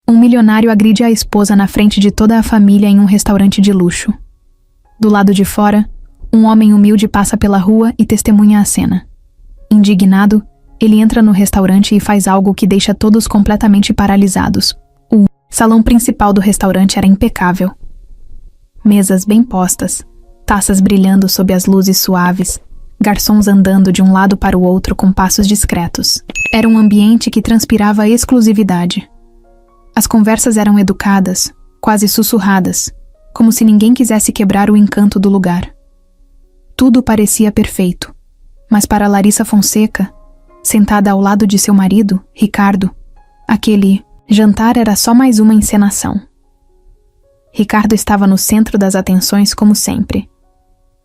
Um milionário agride a esposa na frente de toda a família em um restaurante de luxo. Do lado de fora, um homem humilde passa pela rua e testemunha a cena. Indignado, ele entra no restaurante e faz algo que deixa todos completamente paralisados. O salão principal do restaurante era impecável. Mesas bem postas, taças brilhando sob as luzes suaves, garçons andando de um lado para o outro com passos discretos. Era um ambiente que transpirava exclusividade. As conversas eram educadas, quase sussurradas, como se ninguém quisesse quebrar o encanto do lugar. Tudo parecia perfeito, mas para Larissa Fonseca, sentada ao lado de seu marido, Ricardo, aquele jantar era só mais uma encenação. Ricardo estava no centro das atenções como sempre.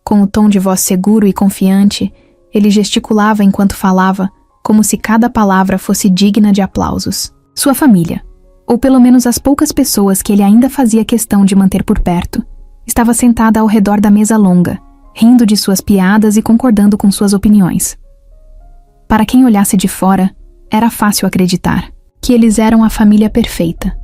Com o tom de voz seguro e confiante, ele gesticulava enquanto falava, como se cada palavra fosse digna de aplausos. Sua família, ou pelo menos as poucas pessoas que ele ainda fazia questão de manter por perto, estava sentada ao redor da mesa longa, rindo de suas piadas e concordando com suas opiniões. Para quem olhasse de fora, era fácil acreditar que eles eram a família perfeita.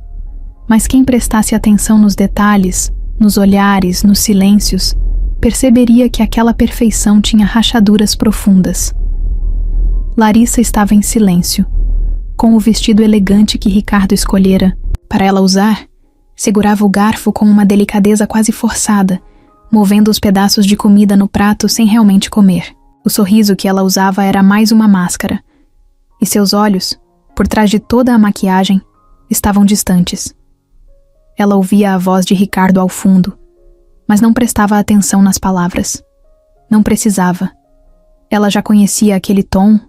Mas quem prestasse atenção nos detalhes, nos olhares, nos silêncios, perceberia que aquela perfeição tinha rachaduras profundas. Larissa estava em silêncio, com o vestido elegante que Ricardo escolhera para ela usar, segurava o garfo com uma delicadeza quase forçada, movendo os pedaços de comida no prato sem realmente comer. O sorriso que ela usava era mais uma máscara, e seus olhos, por trás de toda a maquiagem, estavam distantes. Ela ouvia a voz de Ricardo ao fundo, mas não prestava atenção nas palavras. Não precisava. Ela já conhecia aquele tom,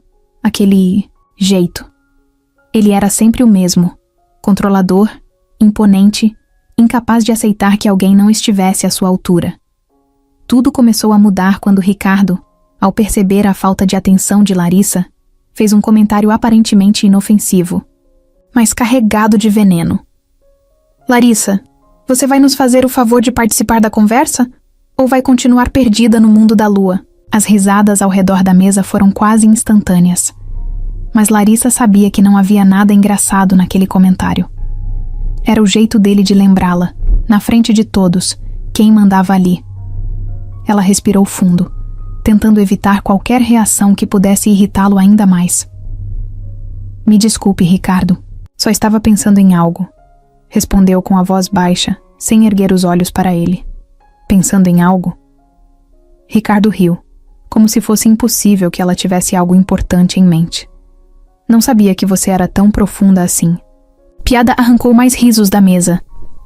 aquele jeito. Ele era sempre o mesmo, controlador, imponente, incapaz de aceitar que alguém não estivesse à sua altura. Tudo começou a mudar quando Ricardo, ao perceber a falta de atenção de Larissa, fez um comentário aparentemente inofensivo, mas carregado de veneno. Larissa, você vai nos fazer o favor de participar da conversa? Ou vai continuar perdida no mundo da lua? As risadas ao redor da mesa foram quase instantâneas. Mas Larissa sabia que não havia nada engraçado naquele comentário. Era o jeito dele de lembrá-la, na frente de todos, quem mandava ali. Ela respirou fundo, tentando evitar qualquer reação que pudesse irritá-lo ainda mais. Me desculpe, Ricardo. Só estava pensando em algo. Respondeu com a voz baixa, sem erguer os olhos para ele. Pensando em algo? Ricardo riu, como se fosse impossível que ela tivesse algo importante em mente. Não sabia que você era tão profunda assim. Piada arrancou mais risos da mesa,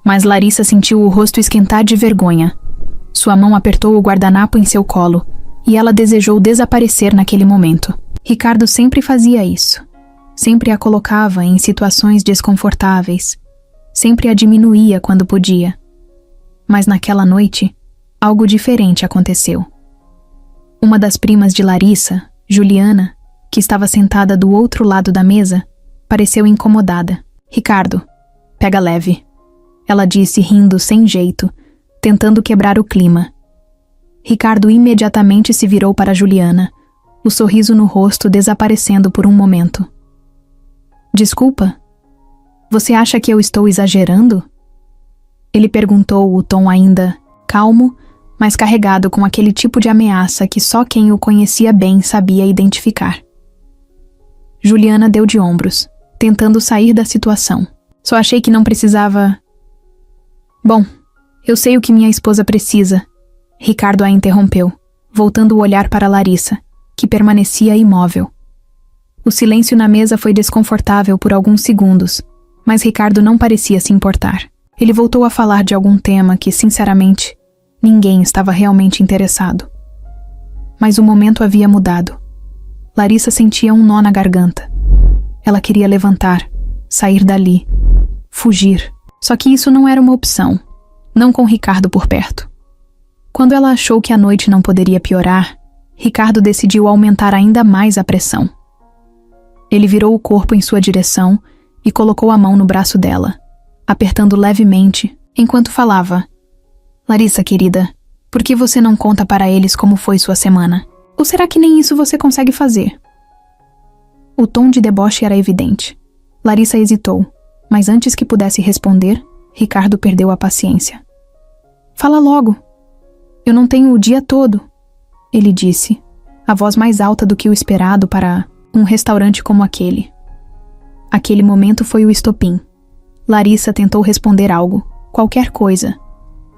mas Larissa sentiu o rosto esquentar de vergonha. Sua mão apertou o guardanapo em seu colo, e ela desejou desaparecer naquele momento. Ricardo sempre fazia isso. Sempre a colocava em situações desconfortáveis. Sempre a diminuía quando podia. Mas naquela noite, algo diferente aconteceu. Uma das primas de Larissa, Juliana, que estava sentada do outro lado da mesa, pareceu incomodada. Ricardo, pega leve. Ela disse rindo sem jeito, tentando quebrar o clima. Ricardo imediatamente se virou para Juliana, o sorriso no rosto desaparecendo por um momento. Desculpa? Você acha que eu estou exagerando? Ele perguntou, o tom ainda calmo, mas carregado com aquele tipo de ameaça que só quem o conhecia bem sabia identificar. Juliana deu de ombros, tentando sair da situação. Só achei que não precisava... Bom, eu sei o que minha esposa precisa. Ricardo a interrompeu, voltando o olhar para Larissa, que permanecia imóvel. O silêncio na mesa foi desconfortável por alguns segundos, mas Ricardo não parecia se importar. Ele voltou a falar de algum tema que, sinceramente, ninguém estava realmente interessado. Mas o momento havia mudado. Larissa sentia um nó na garganta. Ela queria levantar, sair dali, fugir. Só que isso não era uma opção, não com Ricardo por perto. Quando ela achou que a noite não poderia piorar, Ricardo decidiu aumentar ainda mais a pressão. Ele virou o corpo em sua direção e colocou a mão no braço dela, apertando levemente, enquanto falava. Larissa, querida, por que você não conta para eles como foi sua semana? Ou será que nem isso você consegue fazer? O tom de deboche era evidente. Larissa hesitou, Mas antes que pudesse responder, Ricardo perdeu a paciência. Fala logo. Eu não tenho o dia todo, ele disse, a voz mais alta do que o esperado para um restaurante como aquele. Aquele momento foi o estopim. Larissa tentou responder algo, qualquer coisa,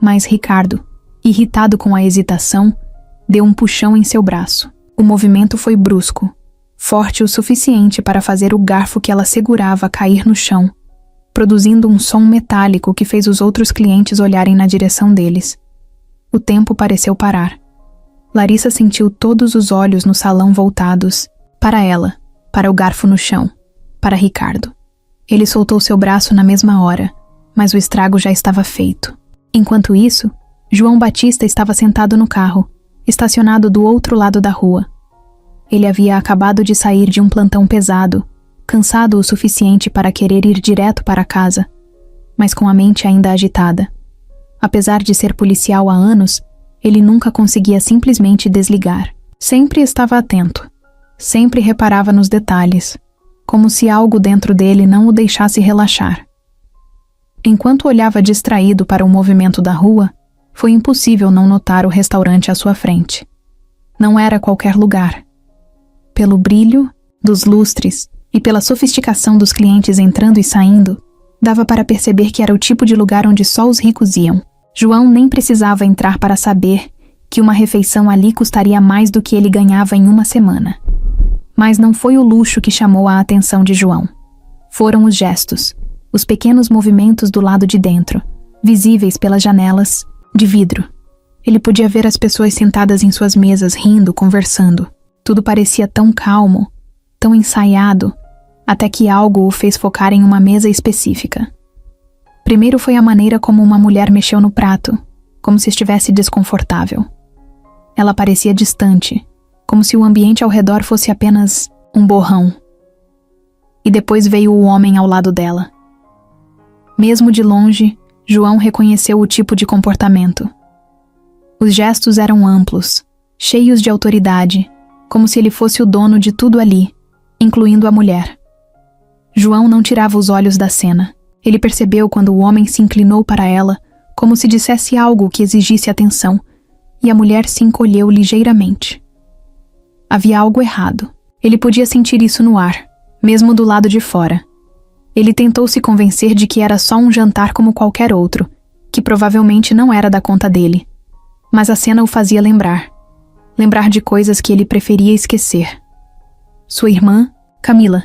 mas Ricardo, irritado com a hesitação, deu um puxão em seu braço. O movimento foi brusco, forte o suficiente para fazer o garfo que ela segurava cair no chão, produzindo um som metálico que fez os outros clientes olharem na direção deles. O tempo pareceu parar. Larissa sentiu todos os olhos no salão voltados para ela, para o garfo no chão, para Ricardo. Ele soltou seu braço na mesma hora, mas o estrago já estava feito. Enquanto isso, João Batista estava sentado no carro, estacionado do outro lado da rua. Ele havia acabado de sair de um plantão pesado, cansado o suficiente para querer ir direto para casa, mas com a mente ainda agitada. Apesar de ser policial há anos, ele nunca conseguia simplesmente desligar. Sempre estava atento, sempre reparava nos detalhes, como se algo dentro dele não o deixasse relaxar. Enquanto olhava distraído para o movimento da rua, foi impossível não notar o restaurante à sua frente. Não era qualquer lugar. Pelo brilho dos lustres e pela sofisticação dos clientes entrando e saindo, dava para perceber que era o tipo de lugar onde só os ricos iam. João nem precisava entrar para saber que uma refeição ali custaria mais do que ele ganhava em uma semana. Mas não foi o luxo que chamou a atenção de João. Foram os gestos, os pequenos movimentos do lado de dentro, visíveis pelas janelas de vidro. Ele podia ver as pessoas sentadas em suas mesas, rindo, conversando. Tudo parecia tão calmo, tão ensaiado, até que algo o fez focar em uma mesa específica. Primeiro foi a maneira como uma mulher mexeu no prato, como se estivesse desconfortável. Ela parecia distante, como se o ambiente ao redor fosse apenas um borrão. E depois veio o homem ao lado dela. Mesmo de longe, João reconheceu o tipo de comportamento. Os gestos eram amplos, cheios de autoridade, como se ele fosse o dono de tudo ali, incluindo a mulher. João não tirava os olhos da cena. Ele percebeu quando o homem se inclinou para ela, como se dissesse algo que exigisse atenção, e a mulher se encolheu ligeiramente. Havia algo errado. Ele podia sentir isso no ar, mesmo do lado de fora. Ele tentou se convencer de que era só um jantar como qualquer outro, que provavelmente não era da conta dele. Mas a cena o fazia lembrar de coisas que ele preferia esquecer. Sua irmã, Camila,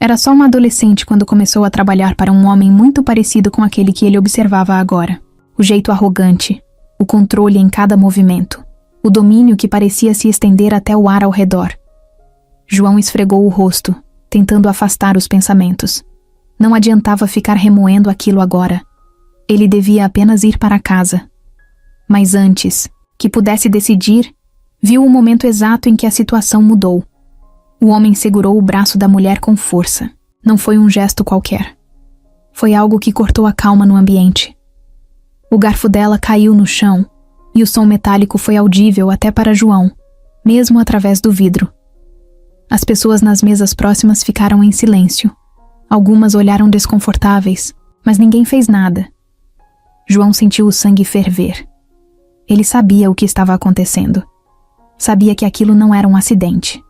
era só uma adolescente quando começou a trabalhar para um homem muito parecido com aquele que ele observava agora. O jeito arrogante, o controle em cada movimento, o domínio que parecia se estender até o ar ao redor. João esfregou o rosto, tentando afastar os pensamentos. Não adiantava ficar remoendo aquilo agora. Ele devia apenas ir para casa. Mas antes que pudesse decidir, viu o momento exato em que a situação mudou. O homem segurou o braço da mulher com força. Não foi um gesto qualquer. Foi algo que cortou a calma no ambiente. O garfo dela caiu no chão, e o som metálico foi audível até para João, mesmo através do vidro. As pessoas nas mesas próximas ficaram em silêncio. Algumas olharam desconfortáveis, mas ninguém fez nada. João sentiu o sangue ferver. Ele sabia o que estava acontecendo. Sabia que aquilo não era um acidente.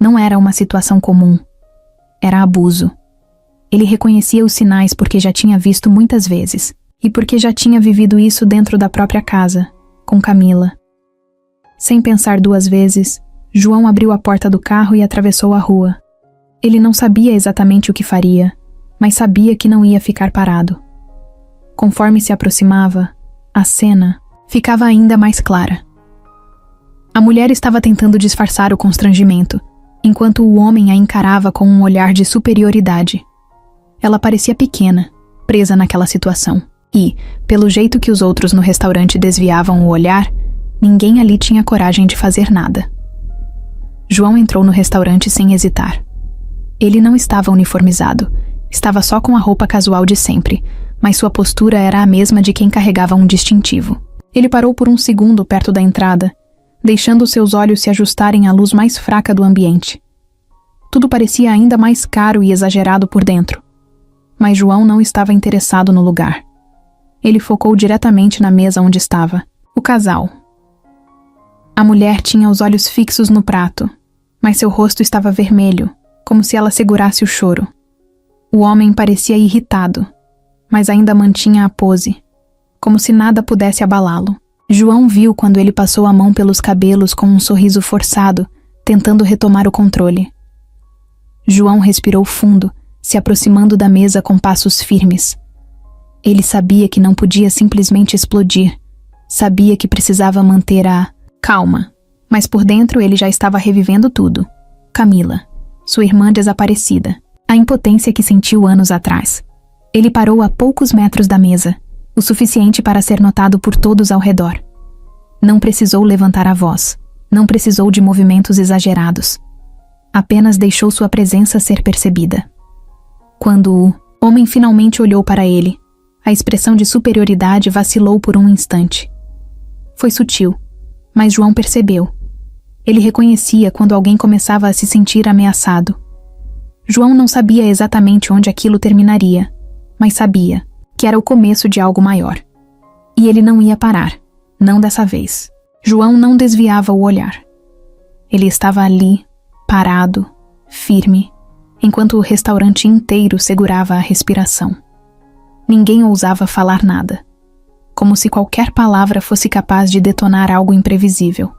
Não era uma situação comum. Era abuso. Ele reconhecia os sinais porque já tinha visto muitas vezes, e porque já tinha vivido isso dentro da própria casa, com Camila. Sem pensar duas vezes, João abriu a porta do carro e atravessou a rua. Ele não sabia exatamente o que faria, mas sabia que não ia ficar parado. Conforme se aproximava, a cena ficava ainda mais clara. A mulher estava tentando disfarçar o constrangimento, enquanto o homem a encarava com um olhar de superioridade. Ela parecia pequena, presa naquela situação, e, pelo jeito que os outros no restaurante desviavam o olhar, ninguém ali tinha coragem de fazer nada. João entrou no restaurante sem hesitar. Ele não estava uniformizado, estava só com a roupa casual de sempre, mas sua postura era a mesma de quem carregava um distintivo. Ele parou por um segundo perto da entrada, deixando seus olhos se ajustarem à luz mais fraca do ambiente. Tudo parecia ainda mais caro e exagerado por dentro. Mas João não estava interessado no lugar. Ele focou diretamente na mesa onde estava o casal. A mulher tinha os olhos fixos no prato, mas seu rosto estava vermelho, como se ela segurasse o choro. O homem parecia irritado, mas ainda mantinha a pose, como se nada pudesse abalá-lo. João viu quando ele passou a mão pelos cabelos com um sorriso forçado, tentando retomar o controle. João respirou fundo, se aproximando da mesa com passos firmes. Ele sabia que não podia simplesmente explodir. Sabia que precisava manter a calma, mas por dentro ele já estava revivendo tudo. Camila, sua irmã desaparecida, a impotência que sentiu anos atrás. Ele parou a poucos metros da mesa, o suficiente para ser notado por todos ao redor. Não precisou levantar a voz, não precisou de movimentos exagerados. Apenas deixou sua presença ser percebida. Quando o homem finalmente olhou para ele, a expressão de superioridade vacilou por um instante. Foi sutil, mas João percebeu. Ele reconhecia quando alguém começava a se sentir ameaçado. João não sabia exatamente onde aquilo terminaria, mas sabia que era o começo de algo maior. E ele não ia parar, não dessa vez. João não desviava o olhar. Ele estava ali, parado, firme, enquanto o restaurante inteiro segurava a respiração. Ninguém ousava falar nada, como se qualquer palavra fosse capaz de detonar algo imprevisível.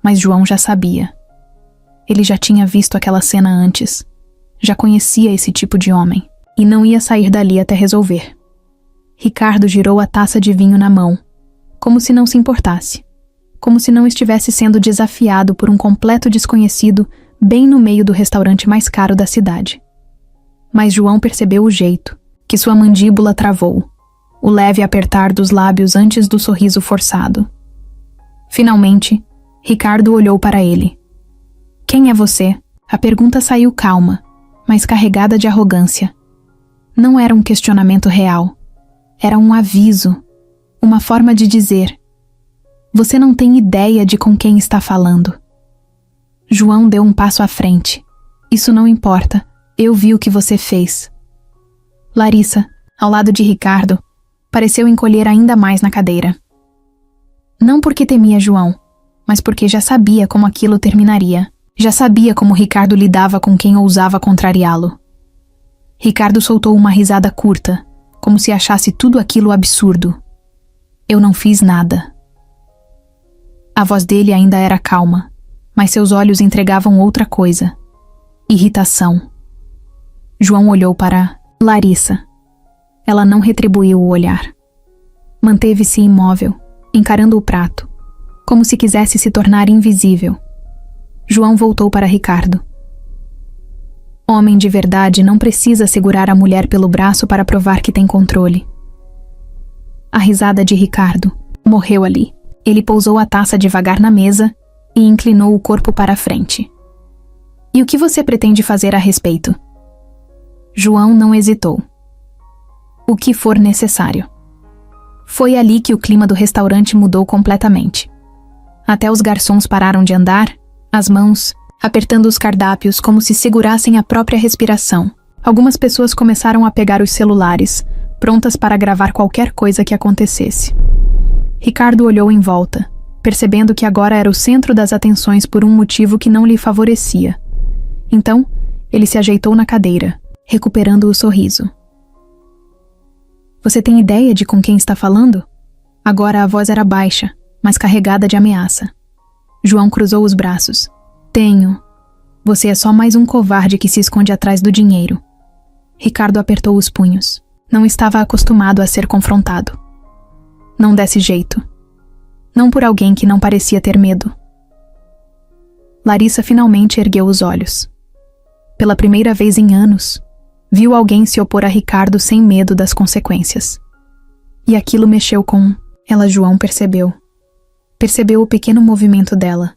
Mas João já sabia. Ele já tinha visto aquela cena antes, já conhecia esse tipo de homem, e não ia sair dali até resolver. Ricardo girou a taça de vinho na mão, como se não se importasse, como se não estivesse sendo desafiado por um completo desconhecido bem no meio do restaurante mais caro da cidade. Mas João percebeu o jeito, que sua mandíbula travou, o leve apertar dos lábios antes do sorriso forçado. Finalmente, Ricardo olhou para ele. "Quem é você?" A pergunta saiu calma, mas carregada de arrogância. Não era um questionamento real. Era um aviso, uma forma de dizer: "Você não tem ideia de com quem está falando." João deu um passo à frente. "Isso não importa. Eu vi o que você fez." Larissa, ao lado de Ricardo, pareceu encolher ainda mais na cadeira. Não porque temia João, mas porque já sabia como aquilo terminaria. Já sabia como Ricardo lidava com quem ousava contrariá-lo. Ricardo soltou uma risada curta, como se achasse tudo aquilo absurdo. "Eu não fiz nada." A voz dele ainda era calma, mas seus olhos entregavam outra coisa: irritação. João olhou para Larissa. Ela não retribuiu o olhar. Manteve-se imóvel, encarando o prato, como se quisesse se tornar invisível. João voltou para Ricardo. Homem de verdade não precisa segurar a mulher pelo braço para provar que tem controle. A risada de Ricardo morreu ali. Ele pousou a taça devagar na mesa e inclinou o corpo para a frente. "E o que você pretende fazer a respeito?" João não hesitou. "O que for necessário." Foi ali que o clima do restaurante mudou completamente. Até os garçons pararam de andar, as mãos apertando os cardápios como se segurassem a própria respiração. Algumas pessoas começaram a pegar os celulares, prontas para gravar qualquer coisa que acontecesse. Ricardo olhou em volta, percebendo que agora era o centro das atenções por um motivo que não lhe favorecia. Então, ele se ajeitou na cadeira, recuperando o sorriso. "Você tem ideia de com quem está falando?" Agora a voz era baixa, mas carregada de ameaça. João cruzou os braços. "Tenho. Você é só mais um covarde que se esconde atrás do dinheiro." Ricardo apertou os punhos. Não estava acostumado a ser confrontado. Não desse jeito. Não por alguém que não parecia ter medo. Larissa finalmente ergueu os olhos. Pela primeira vez em anos, viu alguém se opor a Ricardo sem medo das consequências. E aquilo mexeu com ela. João percebeu. Percebeu o pequeno movimento dela,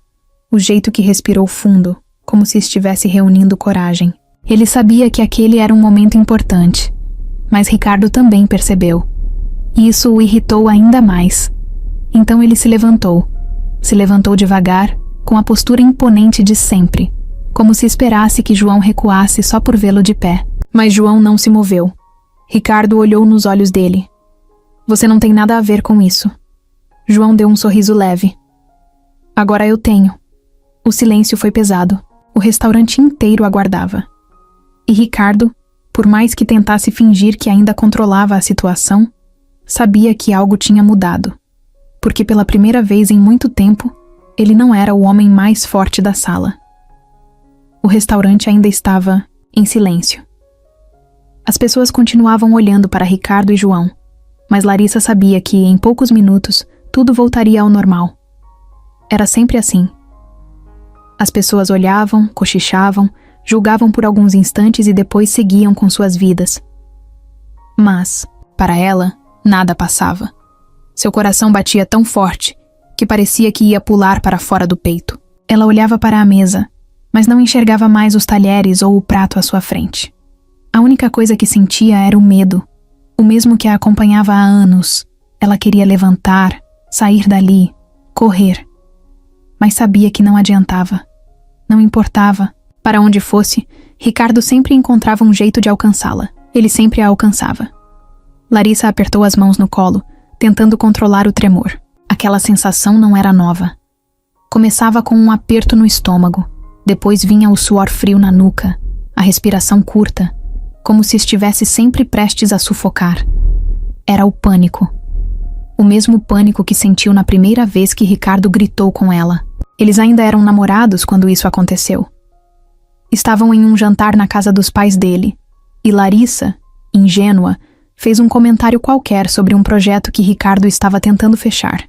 o jeito que respirou fundo, como se estivesse reunindo coragem. Ele sabia que aquele era um momento importante, mas Ricardo também percebeu. E isso o irritou ainda mais. Então ele se levantou devagar, com a postura imponente de sempre, como se esperasse que João recuasse só por vê-lo de pé. Mas João não se moveu. Ricardo olhou nos olhos dele. Você não tem nada a ver com isso. João deu um sorriso leve. Agora eu tenho. O silêncio foi pesado. O restaurante inteiro aguardava. E Ricardo, por mais que tentasse fingir que ainda controlava a situação, sabia que algo tinha mudado. Porque pela primeira vez em muito tempo, ele não era o homem mais forte da sala. O restaurante ainda estava em silêncio. As pessoas continuavam olhando para Ricardo e João, mas Larissa sabia que, em poucos minutos, tudo voltaria ao normal. Era sempre assim. As pessoas olhavam, cochichavam, julgavam por alguns instantes e depois seguiam com suas vidas. Mas, para ela, nada passava. Seu coração batia tão forte que parecia que ia pular para fora do peito. Ela olhava para a mesa, mas não enxergava mais os talheres ou o prato à sua frente. A única coisa que sentia era o medo, o mesmo que a acompanhava há anos. Ela queria levantar, sair dali, correr. Mas sabia que não adiantava. Não importava. Para onde fosse, Ricardo sempre encontrava um jeito de alcançá-la. Ele sempre a alcançava. Larissa apertou as mãos no colo, tentando controlar o tremor. Aquela sensação não era nova. Começava com um aperto no estômago. Depois vinha o suor frio na nuca, a respiração curta, como se estivesse sempre prestes a sufocar. Era o pânico. O mesmo pânico que sentiu na primeira vez que Ricardo gritou com ela. Eles ainda eram namorados quando isso aconteceu. Estavam em um jantar na casa dos pais dele, e Larissa, ingênua, fez um comentário qualquer sobre um projeto que Ricardo estava tentando fechar.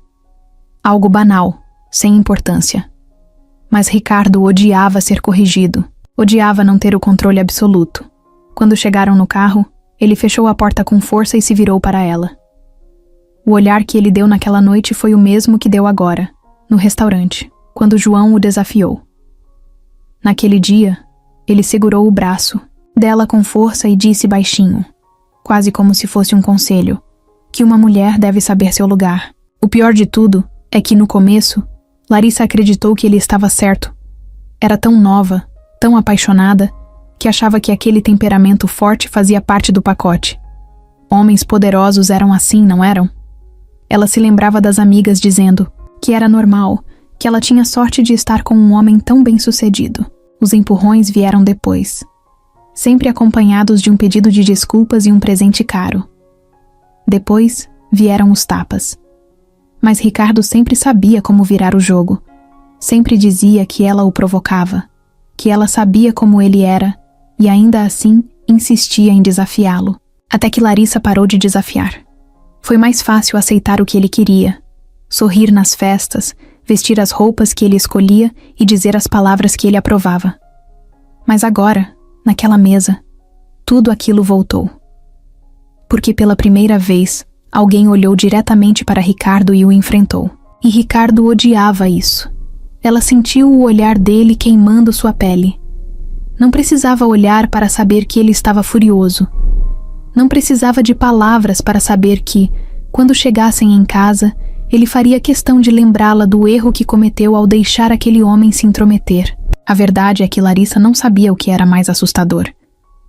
Algo banal, sem importância. Mas Ricardo odiava ser corrigido, odiava não ter o controle absoluto. Quando chegaram no carro, ele fechou a porta com força e se virou para ela. O olhar que ele deu naquela noite foi o mesmo que deu agora, no restaurante, quando João o desafiou. Naquele dia, ele segurou o braço dela com força e disse baixinho, quase como se fosse um conselho, que uma mulher deve saber seu lugar. O pior de tudo é que, no começo, Larissa acreditou que ele estava certo. Era tão nova, tão apaixonada, que achava que aquele temperamento forte fazia parte do pacote. Homens poderosos eram assim, não eram? Ela se lembrava das amigas dizendo que era normal, que ela tinha sorte de estar com um homem tão bem-sucedido. Os empurrões vieram depois, sempre acompanhados de um pedido de desculpas e um presente caro. Depois vieram os tapas. Mas Ricardo sempre sabia como virar o jogo. Sempre dizia que ela o provocava, que ela sabia como ele era, e ainda assim insistia em desafiá-lo, até que Larissa parou de desafiar. Foi mais fácil aceitar o que ele queria, sorrir nas festas, vestir as roupas que ele escolhia e dizer as palavras que ele aprovava. Mas agora, naquela mesa, tudo aquilo voltou. Porque pela primeira vez, alguém olhou diretamente para Ricardo e o enfrentou. E Ricardo odiava isso. Ela sentiu o olhar dele queimando sua pele. Não precisava olhar para saber que ele estava furioso. Não precisava de palavras para saber que, quando chegassem em casa, ele faria questão de lembrá-la do erro que cometeu ao deixar aquele homem se intrometer. A verdade é que Larissa não sabia o que era mais assustador.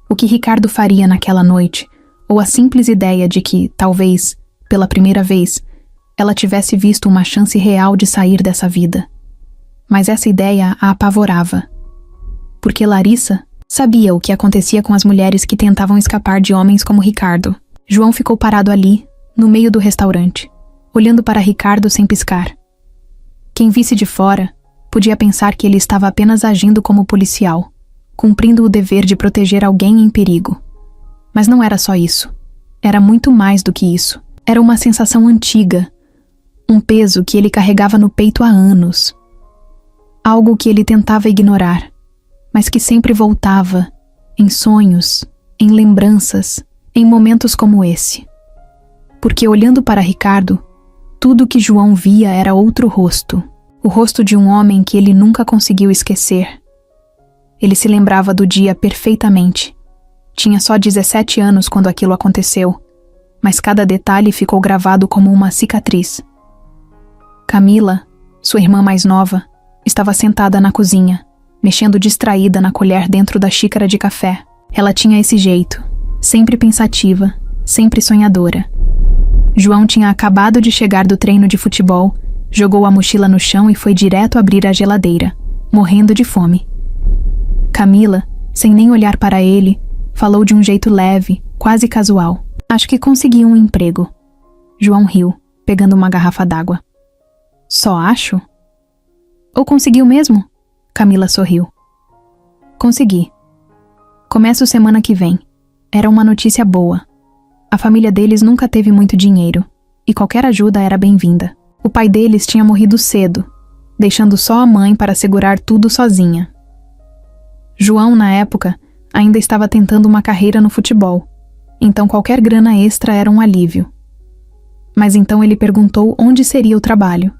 O que Ricardo faria naquela noite, ou a simples ideia de que, talvez, pela primeira vez, ela tivesse visto uma chance real de sair dessa vida. Mas essa ideia a apavorava. Porque Larissa sabia o que acontecia com as mulheres que tentavam escapar de homens como Ricardo. João ficou parado ali, no meio do restaurante, olhando para Ricardo sem piscar. Quem visse de fora podia pensar que ele estava apenas agindo como policial, cumprindo o dever de proteger alguém em perigo. Mas não era só isso. Era muito mais do que isso. Era uma sensação antiga, um peso que ele carregava no peito há anos. Algo que ele tentava ignorar, mas que sempre voltava, em sonhos, em lembranças, em momentos como esse. Porque olhando para Ricardo, tudo que João via era outro rosto, o rosto de um homem que ele nunca conseguiu esquecer. Ele se lembrava do dia perfeitamente. Tinha só 17 anos quando aquilo aconteceu, mas cada detalhe ficou gravado como uma cicatriz. Camila, sua irmã mais nova, estava sentada na cozinha, mexendo distraída na colher dentro da xícara de café. Ela tinha esse jeito, sempre pensativa, sempre sonhadora. João tinha acabado de chegar do treino de futebol, jogou a mochila no chão e foi direto abrir a geladeira, morrendo de fome. Camila, sem nem olhar para ele, falou de um jeito leve, quase casual. Acho que consegui um emprego. João riu, pegando uma garrafa d'água. Só acho? Ou conseguiu mesmo? Camila sorriu. Consegui. Começo semana que vem. Era uma notícia boa. A família deles nunca teve muito dinheiro, e qualquer ajuda era bem-vinda. O pai deles tinha morrido cedo, deixando só a mãe para segurar tudo sozinha. João, na época, ainda estava tentando uma carreira no futebol, então qualquer grana extra era um alívio. Mas então ele perguntou onde seria o trabalho.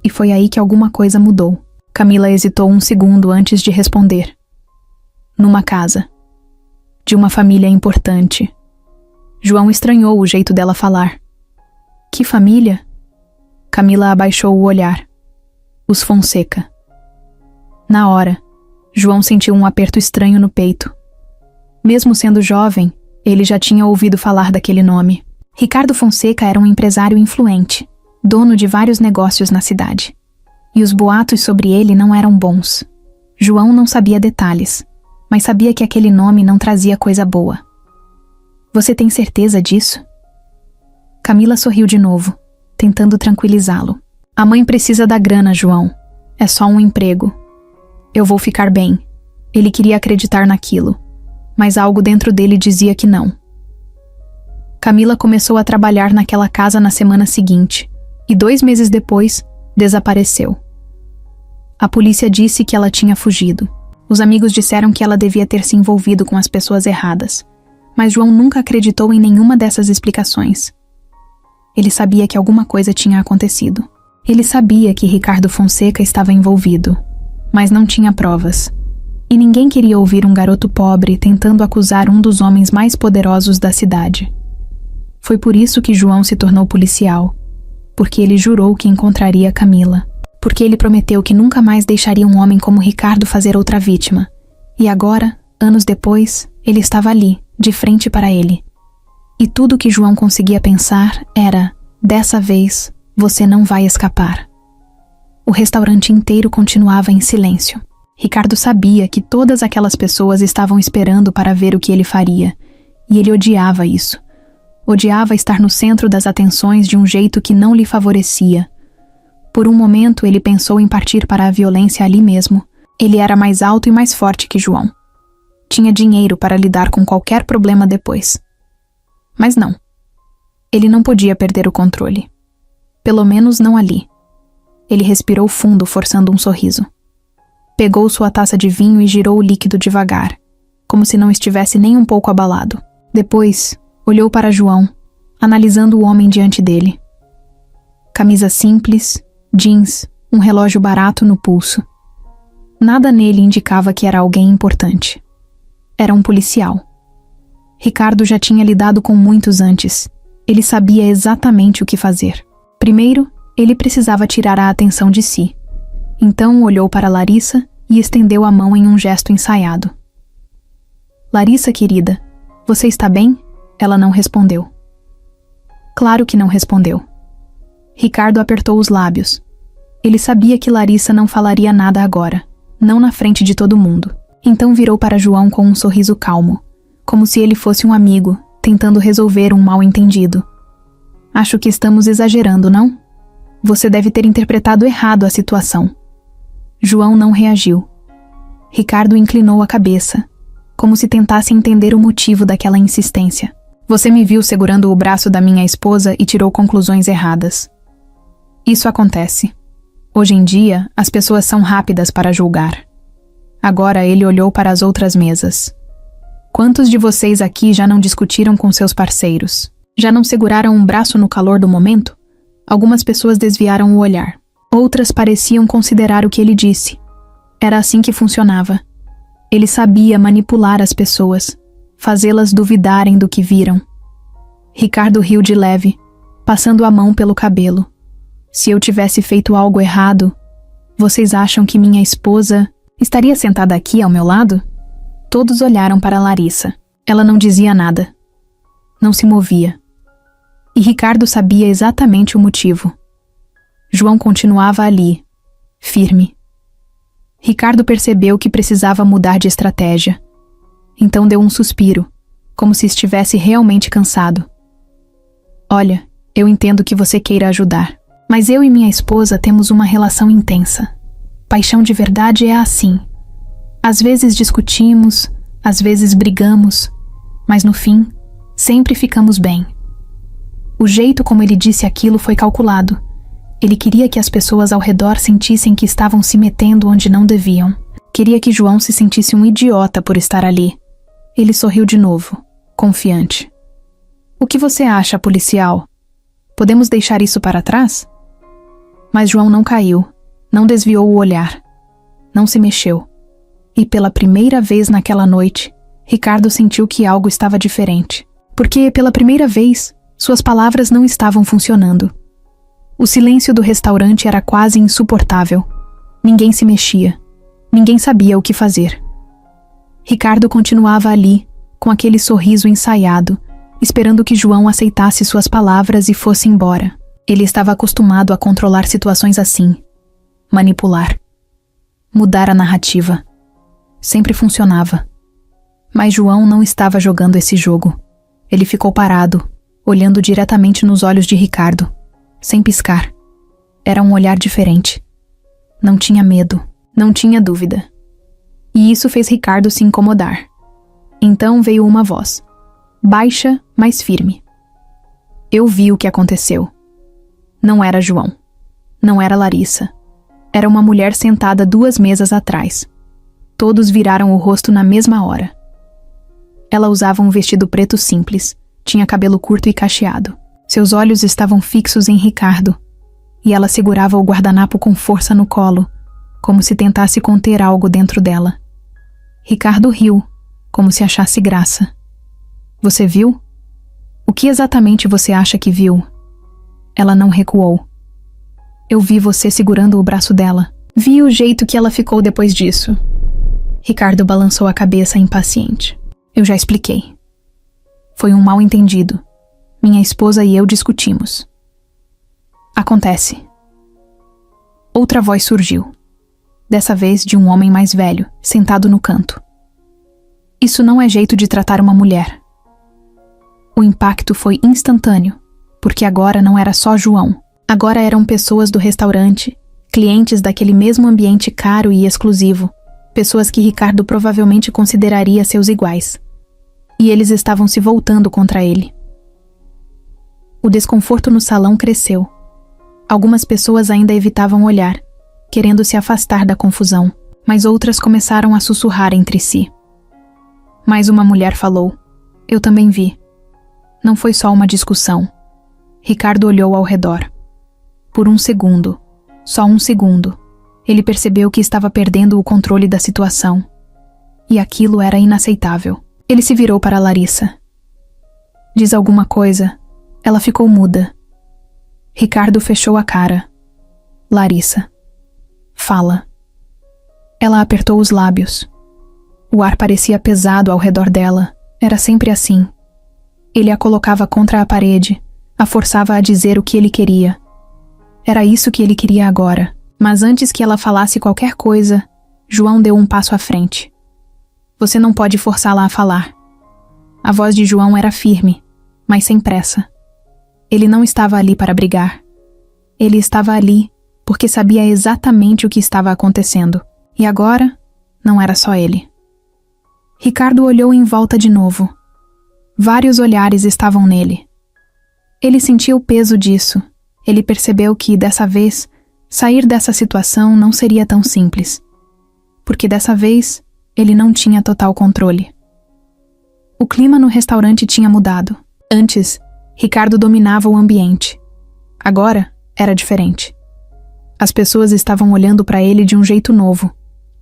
E foi aí que alguma coisa mudou. Camila hesitou um segundo antes de responder. Numa casa. De uma família importante. João estranhou o jeito dela falar. Que família? Camila abaixou o olhar. Os Fonseca. Na hora, João sentiu um aperto estranho no peito. Mesmo sendo jovem, ele já tinha ouvido falar daquele nome. Ricardo Fonseca era um empresário influente, dono de vários negócios na cidade. E os boatos sobre ele não eram bons. João não sabia detalhes, mas sabia que aquele nome não trazia coisa boa. Você tem certeza disso? Camila sorriu de novo, tentando tranquilizá-lo. A mãe precisa da grana, João. É só um emprego. Eu vou ficar bem. Ele queria acreditar naquilo, mas algo dentro dele dizia que não. Camila começou a trabalhar naquela casa na semana seguinte, e 2 meses depois, desapareceu. A polícia disse que ela tinha fugido. Os amigos disseram que ela devia ter se envolvido com as pessoas erradas, mas João nunca acreditou em nenhuma dessas explicações. Ele sabia que alguma coisa tinha acontecido. Ele sabia que Ricardo Fonseca estava envolvido, mas não tinha provas. E ninguém queria ouvir um garoto pobre tentando acusar um dos homens mais poderosos da cidade. Foi por isso que João se tornou policial, porque ele jurou que encontraria Camila, porque ele prometeu que nunca mais deixaria um homem como Ricardo fazer outra vítima. E agora, anos depois, ele estava ali, de frente para ele. E tudo que João conseguia pensar era: dessa vez, você não vai escapar. O restaurante inteiro continuava em silêncio. Ricardo sabia que todas aquelas pessoas estavam esperando para ver o que ele faria, e ele odiava isso. Odiava estar no centro das atenções de um jeito que não lhe favorecia. Por um momento ele pensou em partir para a violência ali mesmo. Ele era mais alto e mais forte que João. Tinha dinheiro para lidar com qualquer problema depois. Mas não. Ele não podia perder o controle. Pelo menos não ali. Ele respirou fundo, forçando um sorriso. Pegou sua taça de vinho e girou o líquido devagar, como se não estivesse nem um pouco abalado. Depois, olhou para João, analisando o homem diante dele. Camisa simples, jeans, um relógio barato no pulso. Nada nele indicava que era alguém importante. Era um policial. Ricardo já tinha lidado com muitos antes. Ele sabia exatamente o que fazer. Primeiro, ele precisava tirar a atenção de si. Então olhou para Larissa e estendeu a mão em um gesto ensaiado. Larissa, querida, você está bem? Ela não respondeu. Claro que não respondeu. Ricardo apertou os lábios. Ele sabia que Larissa não falaria nada agora, não na frente de todo mundo. Então virou para João com um sorriso calmo, como se ele fosse um amigo, tentando resolver um mal-entendido. Acho que estamos exagerando, não? Você deve ter interpretado errado a situação. João não reagiu. Ricardo inclinou a cabeça, como se tentasse entender o motivo daquela insistência. Você me viu segurando o braço da minha esposa e tirou conclusões erradas. Isso acontece. Hoje em dia, as pessoas são rápidas para julgar. Agora ele olhou para as outras mesas. Quantos de vocês aqui já não discutiram com seus parceiros? Já não seguraram um braço no calor do momento? Algumas pessoas desviaram o olhar. Outras pareciam considerar o que ele disse. Era assim que funcionava. Ele sabia manipular as pessoas, fazê-las duvidarem do que viram. Ricardo riu de leve, passando a mão pelo cabelo. Se eu tivesse feito algo errado, vocês acham que minha esposa estaria sentada aqui ao meu lado? Todos olharam para Larissa. Ela não dizia nada. Não se movia. E Ricardo sabia exatamente o motivo. João continuava ali, firme. Ricardo percebeu que precisava mudar de estratégia. Então deu um suspiro, como se estivesse realmente cansado. Olha, eu entendo que você queira ajudar, mas eu e minha esposa temos uma relação intensa. Paixão de verdade é assim. Às vezes discutimos, às vezes brigamos, mas no fim, sempre ficamos bem. O jeito como ele disse aquilo foi calculado. Ele queria que as pessoas ao redor sentissem que estavam se metendo onde não deviam. Queria que João se sentisse um idiota por estar ali. Ele sorriu de novo, confiante. O que você acha, policial? Podemos deixar isso para trás? Mas João não caiu, não desviou o olhar, não se mexeu. E pela primeira vez naquela noite, Ricardo sentiu que algo estava diferente. Porque, pela primeira vez, suas palavras não estavam funcionando. O silêncio do restaurante era quase insuportável. Ninguém se mexia. Ninguém sabia o que fazer. Ricardo continuava ali, com aquele sorriso ensaiado, esperando que João aceitasse suas palavras e fosse embora. Ele estava acostumado a controlar situações assim. Manipular. Mudar a narrativa. Sempre funcionava. Mas João não estava jogando esse jogo. Ele ficou parado, olhando diretamente nos olhos de Ricardo, sem piscar. Era um olhar diferente. Não tinha medo, não tinha dúvida. E isso fez Ricardo se incomodar. Então veio uma voz, baixa, mas firme. Eu vi o que aconteceu. Não era João. Não era Larissa. Era uma mulher sentada 2 mesas atrás. Todos viraram o rosto na mesma hora. Ela usava um vestido preto simples, tinha cabelo curto e cacheado. Seus olhos estavam fixos em Ricardo, e ela segurava o guardanapo com força no colo, como se tentasse conter algo dentro dela. Ricardo riu, como se achasse graça. Você viu? O que exatamente você acha que viu? Ela não recuou. Eu vi você segurando o braço dela. Vi o jeito que ela ficou depois disso. Ricardo balançou a cabeça impaciente. Eu já expliquei. Foi um mal-entendido. Minha esposa e eu discutimos. Acontece. Outra voz surgiu. Dessa vez de um homem mais velho, sentado no canto. Isso não é jeito de tratar uma mulher. O impacto foi instantâneo, porque agora não era só João. Agora eram pessoas do restaurante, clientes daquele mesmo ambiente caro e exclusivo, pessoas que Ricardo provavelmente consideraria seus iguais. E eles estavam se voltando contra ele. O desconforto no salão cresceu. Algumas pessoas ainda evitavam olhar, querendo se afastar da confusão, mas outras começaram a sussurrar entre si. Mais uma mulher falou. Eu também vi. Não foi só uma discussão. Ricardo olhou ao redor. Por um segundo, só um segundo, ele percebeu que estava perdendo o controle da situação. E aquilo era inaceitável. Ele se virou para Larissa. Diz alguma coisa. Ela ficou muda. Ricardo fechou a cara. Larissa. Fala. Ela apertou os lábios. O ar parecia pesado ao redor dela. Era sempre assim. Ele a colocava contra a parede, a forçava a dizer o que ele queria. Era isso que ele queria agora. Mas antes que ela falasse qualquer coisa, João deu um passo à frente. Você não pode forçá-la a falar. A voz de João era firme, mas sem pressa. Ele não estava ali para brigar. Ele estava ali porque sabia exatamente o que estava acontecendo. E agora, não era só ele. Ricardo olhou em volta de novo. Vários olhares estavam nele. Ele sentiu o peso disso. Ele percebeu que, dessa vez, sair dessa situação não seria tão simples. Porque dessa vez, ele não tinha total controle. O clima no restaurante tinha mudado. Antes, Ricardo dominava o ambiente. Agora, era diferente. As pessoas estavam olhando para ele de um jeito novo,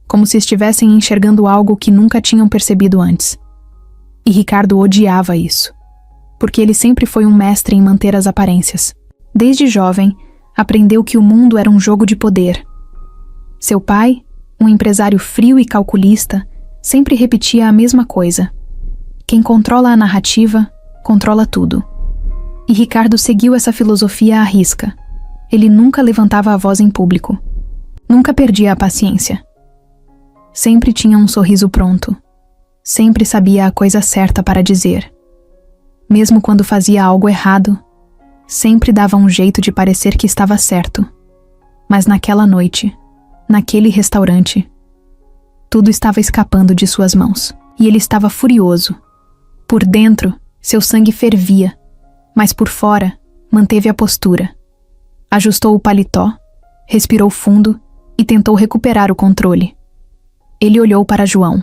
como se estivessem enxergando algo que nunca tinham percebido antes. E Ricardo odiava isso, porque ele sempre foi um mestre em manter as aparências. Desde jovem, aprendeu que o mundo era um jogo de poder. Seu pai, um empresário frio e calculista, Sempre repetia a mesma coisa. Quem controla a narrativa, controla tudo. E Ricardo seguiu essa filosofia à risca. Ele nunca levantava a voz em público. Nunca perdia a paciência. Sempre tinha um sorriso pronto. Sempre sabia a coisa certa para dizer. Mesmo quando fazia algo errado, sempre dava um jeito de parecer que estava certo. Mas naquela noite, naquele restaurante, tudo estava escapando de suas mãos. E ele estava furioso. Por dentro, seu sangue fervia, mas por fora, manteve a postura. Ajustou o paletó, respirou fundo e tentou recuperar o controle. Ele olhou para João.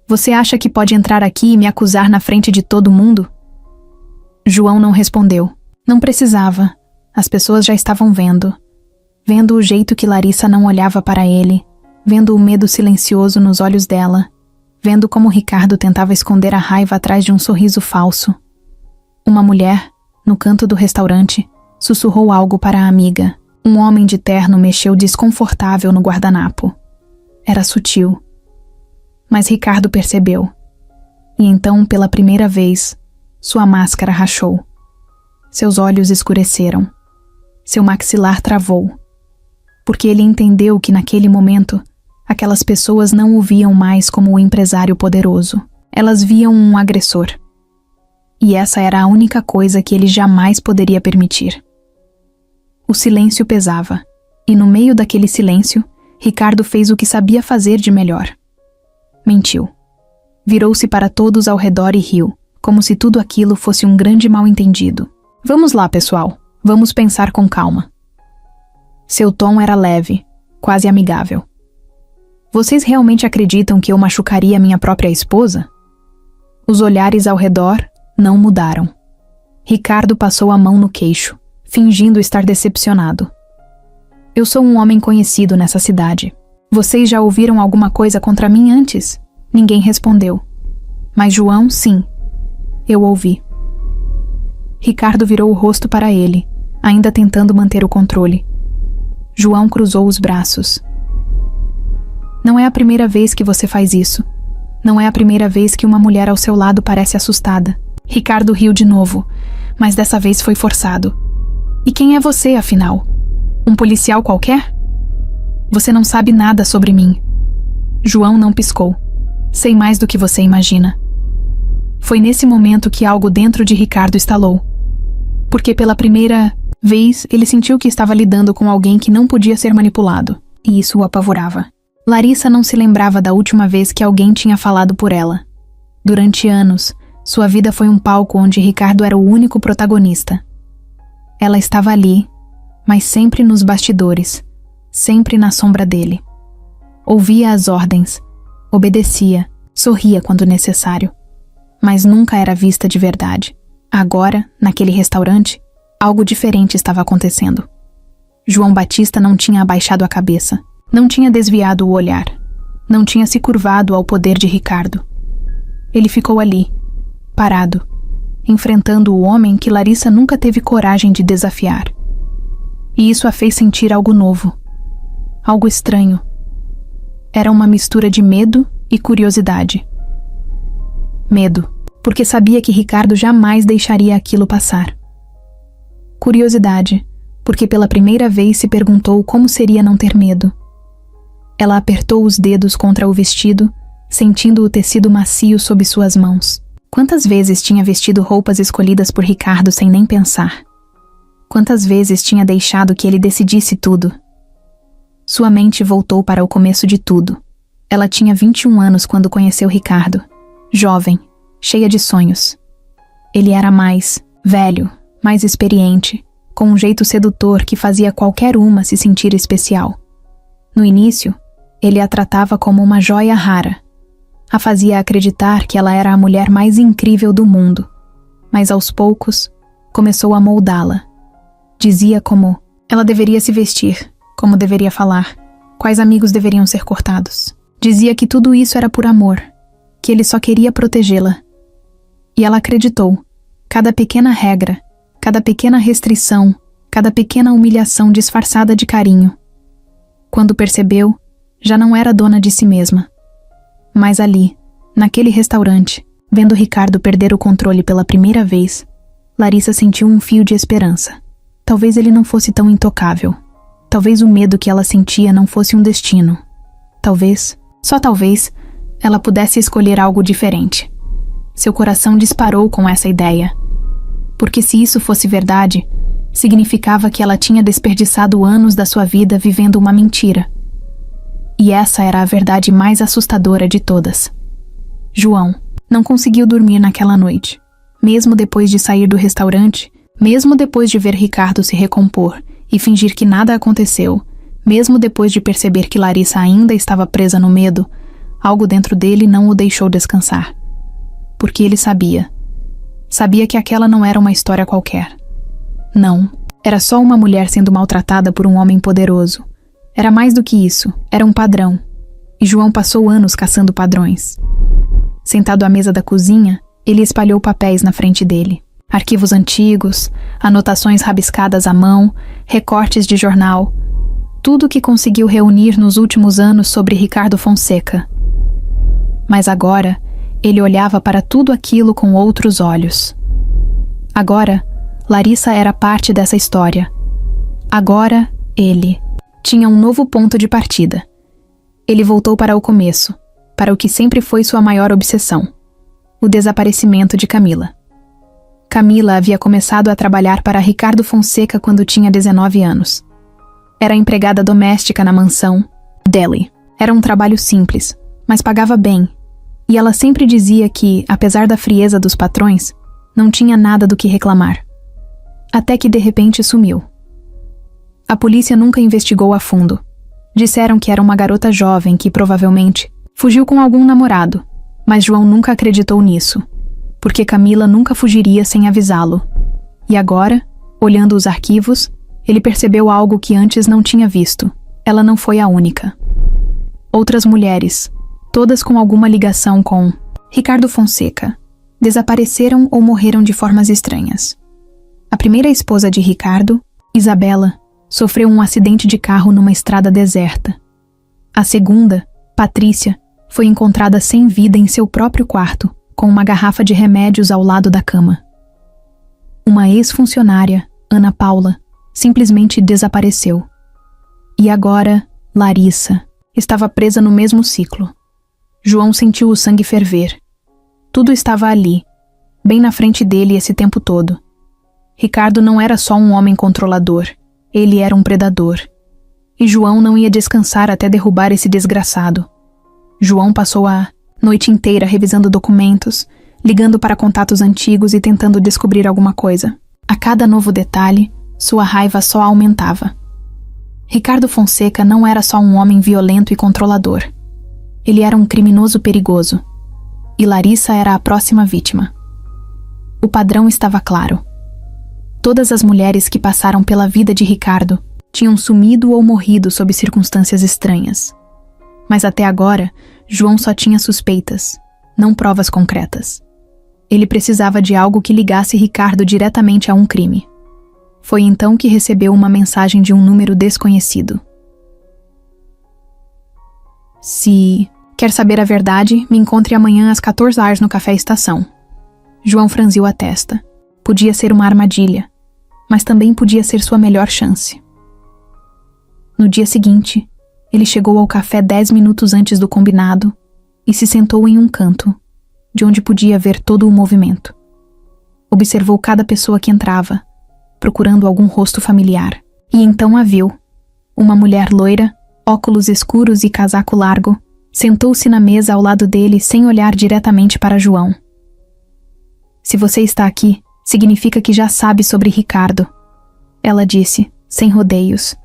Você acha que pode entrar aqui e me acusar na frente de todo mundo? João não respondeu. Não precisava. As pessoas já estavam vendo. Vendo o jeito que Larissa não olhava para ele, vendo o medo silencioso nos olhos dela, vendo como Ricardo tentava esconder a raiva atrás de um sorriso falso. Uma mulher, no canto do restaurante, sussurrou algo para a amiga. Um homem de terno mexeu desconfortável no guardanapo. Era sutil. Mas Ricardo percebeu. E então, pela primeira vez, sua máscara rachou. Seus olhos escureceram. Seu maxilar travou. Porque ele entendeu que naquele momento, aquelas pessoas não o viam mais como o empresário poderoso. Elas viam um agressor. E essa era a única coisa que ele jamais poderia permitir. O silêncio pesava, e no meio daquele silêncio, Ricardo fez o que sabia fazer de melhor. Mentiu. Virou-se para todos ao redor e riu, como se tudo aquilo fosse um grande mal-entendido. Vamos lá, pessoal. Vamos pensar com calma. Seu tom era leve, quase amigável. Vocês realmente acreditam que eu machucaria minha própria esposa? Os olhares ao redor não mudaram. Ricardo passou a mão no queixo, fingindo estar decepcionado. Eu sou um homem conhecido nessa cidade. Vocês já ouviram alguma coisa contra mim antes? Ninguém respondeu. Mas João, sim. Eu ouvi. Ricardo virou o rosto para ele, ainda tentando manter o controle. João cruzou os braços. Não é a primeira vez que você faz isso. Não é a primeira vez que uma mulher ao seu lado parece assustada. Ricardo riu de novo, mas dessa vez foi forçado. E quem é você, afinal? Um policial qualquer? Você não sabe nada sobre mim. João não piscou. Sei mais do que você imagina. Foi nesse momento que algo dentro de Ricardo estalou. Porque pela primeira vez ele sentiu que estava lidando com alguém que não podia ser manipulado, e isso o apavorava. Larissa não se lembrava da última vez que alguém tinha falado por ela. Durante anos, sua vida foi um palco onde Ricardo era o único protagonista. Ela estava ali, mas sempre nos bastidores, sempre na sombra dele. Ouvia as ordens, obedecia, sorria quando necessário, mas nunca era vista de verdade. Agora, naquele restaurante, algo diferente estava acontecendo. João Batista não tinha abaixado a cabeça, não tinha desviado o olhar, não tinha se curvado ao poder de Ricardo. Ele ficou ali, parado, enfrentando o homem que Larissa nunca teve coragem de desafiar. E isso a fez sentir algo novo, algo estranho. Era uma mistura de medo e curiosidade. Medo, porque sabia que Ricardo jamais deixaria aquilo passar. Curiosidade, porque pela primeira vez se perguntou como seria não ter medo. Ela apertou os dedos contra o vestido, sentindo o tecido macio sob suas mãos. Quantas vezes tinha vestido roupas escolhidas por Ricardo sem nem pensar? Quantas vezes tinha deixado que ele decidisse tudo? Sua mente voltou para o começo de tudo. Ela tinha 21 anos quando conheceu Ricardo. Jovem, cheia de sonhos. Ele era mais velho, mais experiente, com um jeito sedutor que fazia qualquer uma se sentir especial. No início, ele a tratava como uma joia rara. A fazia acreditar que ela era a mulher mais incrível do mundo. Mas aos poucos, começou a moldá-la. Dizia como ela deveria se vestir, como deveria falar, quais amigos deveriam ser cortados. Dizia que tudo isso era por amor, que ele só queria protegê-la. E ela acreditou. Cada pequena regra, cada pequena restrição, cada pequena humilhação disfarçada de carinho. Quando percebeu, já não era dona de si mesma. Mas ali, naquele restaurante, vendo Ricardo perder o controle pela primeira vez, Larissa sentiu um fio de esperança. Talvez ele não fosse tão intocável. Talvez o medo que ela sentia não fosse um destino. Talvez, só talvez, ela pudesse escolher algo diferente. Seu coração disparou com essa ideia. Porque se isso fosse verdade, significava que ela tinha desperdiçado anos da sua vida vivendo uma mentira. E essa era a verdade mais assustadora de todas. João não conseguiu dormir naquela noite. Mesmo depois de sair do restaurante, mesmo depois de ver Ricardo se recompor e fingir que nada aconteceu, mesmo depois de perceber que Larissa ainda estava presa no medo, algo dentro dele não o deixou descansar. Porque ele sabia. Sabia que aquela não era uma história qualquer. Não, era só uma mulher sendo maltratada por um homem poderoso. Era mais do que isso, era um padrão. E João passou anos caçando padrões. Sentado à mesa da cozinha, ele espalhou papéis na frente dele. Arquivos antigos, anotações rabiscadas à mão, recortes de jornal. Tudo que conseguiu reunir nos últimos anos sobre Ricardo Fonseca. Mas agora, ele olhava para tudo aquilo com outros olhos. Agora, Larissa era parte dessa história. Agora, ele tinha um novo ponto de partida. Ele voltou para o começo, para o que sempre foi sua maior obsessão: o desaparecimento de Camila. Camila havia começado a trabalhar para Ricardo Fonseca quando tinha 19 anos. Era empregada doméstica na mansão Deli. Era um trabalho simples, mas pagava bem, e ela sempre dizia que, apesar da frieza dos patrões, não tinha nada do que reclamar. Até que de repente sumiu. A polícia nunca investigou a fundo. Disseram que era uma garota jovem que, provavelmente, fugiu com algum namorado, mas João nunca acreditou nisso, porque Camila nunca fugiria sem avisá-lo. E agora, olhando os arquivos, ele percebeu algo que antes não tinha visto. Ela não foi a única. Outras mulheres, todas com alguma ligação com Ricardo Fonseca, desapareceram ou morreram de formas estranhas. A primeira esposa de Ricardo, Isabela, sofreu um acidente de carro numa estrada deserta. A segunda, Patrícia, foi encontrada sem vida em seu próprio quarto, com uma garrafa de remédios ao lado da cama. Uma ex-funcionária, Ana Paula, simplesmente desapareceu. E agora, Larissa estava presa no mesmo ciclo. João sentiu o sangue ferver. Tudo estava ali, bem na frente dele esse tempo todo. Ricardo não era só um homem controlador, ele era um predador. E João não ia descansar até derrubar esse desgraçado. João passou a noite inteira revisando documentos, ligando para contatos antigos e tentando descobrir alguma coisa. A cada novo detalhe, sua raiva só aumentava. Ricardo Fonseca não era só um homem violento e controlador. Ele era um criminoso perigoso. E Larissa era a próxima vítima. O padrão estava claro. Todas as mulheres que passaram pela vida de Ricardo tinham sumido ou morrido sob circunstâncias estranhas. Mas até agora, João só tinha suspeitas, não provas concretas. Ele precisava de algo que ligasse Ricardo diretamente a um crime. Foi então que recebeu uma mensagem de um número desconhecido. Se quer saber a verdade, me encontre amanhã às 14 horas no Café Estação. João franziu a testa. Podia ser uma armadilha, mas também podia ser sua melhor chance. No dia seguinte, ele chegou ao café 10 minutos antes do combinado e se sentou em um canto, de onde podia ver todo o movimento. Observou cada pessoa que entrava, procurando algum rosto familiar, e então a viu. Uma mulher loira, óculos escuros e casaco largo, sentou-se na mesa ao lado dele sem olhar diretamente para João. Se você está aqui, significa que já sabe sobre Ricardo, ela disse, sem rodeios.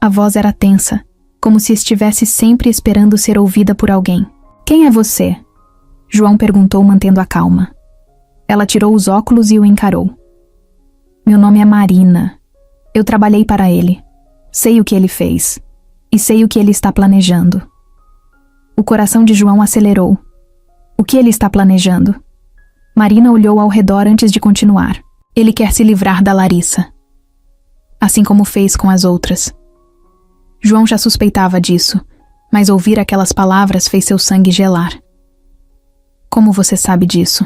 A voz era tensa, como se estivesse sempre esperando ser ouvida por alguém. Quem é você? João perguntou mantendo a calma. Ela tirou os óculos e o encarou. Meu nome é Marina. Eu trabalhei para ele. Sei o que ele fez. E sei o que ele está planejando. O coração de João acelerou. O que ele está planejando? Marina olhou ao redor antes de continuar. Ele quer se livrar da Larissa. Assim como fez com as outras. João já suspeitava disso, mas ouvir aquelas palavras fez seu sangue gelar. Como você sabe disso?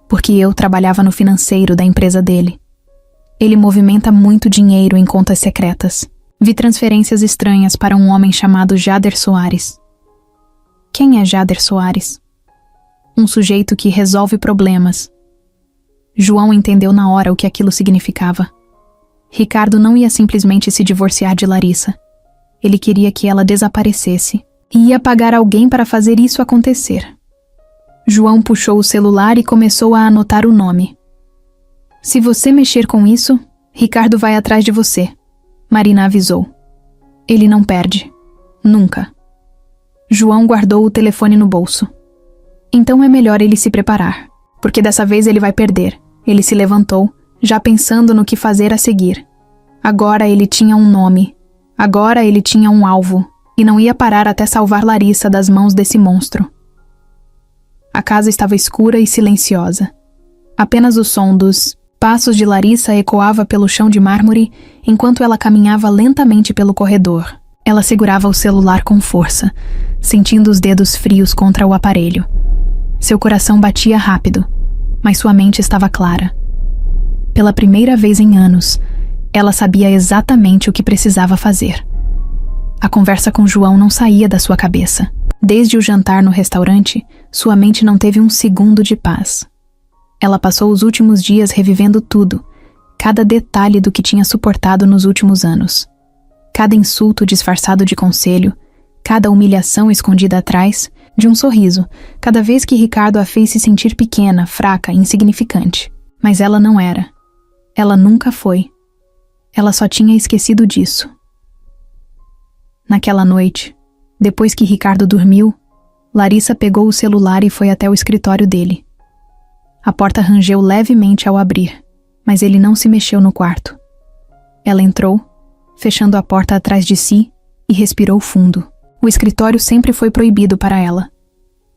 Porque eu trabalhava no financeiro da empresa dele. Ele movimenta muito dinheiro em contas secretas. Vi transferências estranhas para um homem chamado Jader Soares. Quem é Jader Soares? Um sujeito que resolve problemas. João entendeu na hora o que aquilo significava. Ricardo não ia simplesmente se divorciar de Larissa. Ele queria que ela desaparecesse e ia pagar alguém para fazer isso acontecer. João puxou o celular e começou a anotar o nome. Se você mexer com isso, Ricardo vai atrás de você, Marina avisou. Ele não perde. Nunca. João guardou o telefone no bolso. Então é melhor ele se preparar, porque dessa vez ele vai perder. Ele se levantou, já pensando no que fazer a seguir. Agora ele tinha um nome. Agora ele tinha um alvo, e não ia parar até salvar Larissa das mãos desse monstro. A casa estava escura e silenciosa. Apenas o som dos passos de Larissa ecoava pelo chão de mármore enquanto ela caminhava lentamente pelo corredor. Ela segurava o celular com força, sentindo os dedos frios contra o aparelho. Seu coração batia rápido, mas sua mente estava clara. Pela primeira vez em anos, ela sabia exatamente o que precisava fazer. A conversa com João não saía da sua cabeça. Desde o jantar no restaurante, sua mente não teve um segundo de paz. Ela passou os últimos dias revivendo tudo, cada detalhe do que tinha suportado nos últimos anos. Cada insulto disfarçado de conselho, cada humilhação escondida atrás de um sorriso, cada vez que Ricardo a fez se sentir pequena, fraca, insignificante. Mas ela não era. Ela nunca foi. Ela só tinha esquecido disso. Naquela noite, depois que Ricardo dormiu, Larissa pegou o celular e foi até o escritório dele. A porta rangeu levemente ao abrir, mas ele não se mexeu no quarto. Ela entrou, fechando a porta atrás de si, e respirou fundo. O escritório sempre foi proibido para ela.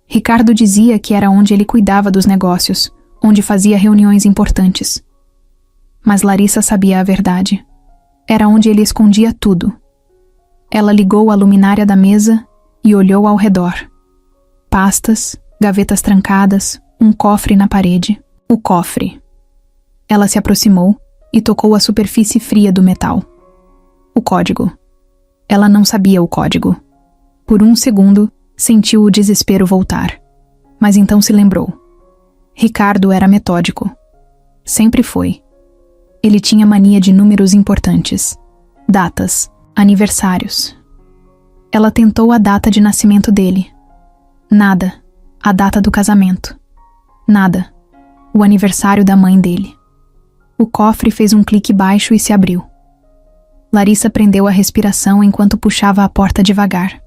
Ricardo dizia que era onde ele cuidava dos negócios, onde fazia reuniões importantes. Mas Larissa sabia a verdade. Era onde ele escondia tudo. Ela ligou a luminária da mesa e olhou ao redor. Pastas, gavetas trancadas, um cofre na parede. O cofre. Ela se aproximou e tocou a superfície fria do metal. O código. Ela não sabia o código. Por um segundo, sentiu o desespero voltar. Mas então se lembrou. Ricardo era metódico. Sempre foi. Ele tinha mania de números importantes. Datas. Aniversários. Ela tentou a data de nascimento dele. Nada. A data do casamento. Nada. O aniversário da mãe dele. O cofre fez um clique baixo e se abriu. Larissa prendeu a respiração enquanto puxava a porta devagar.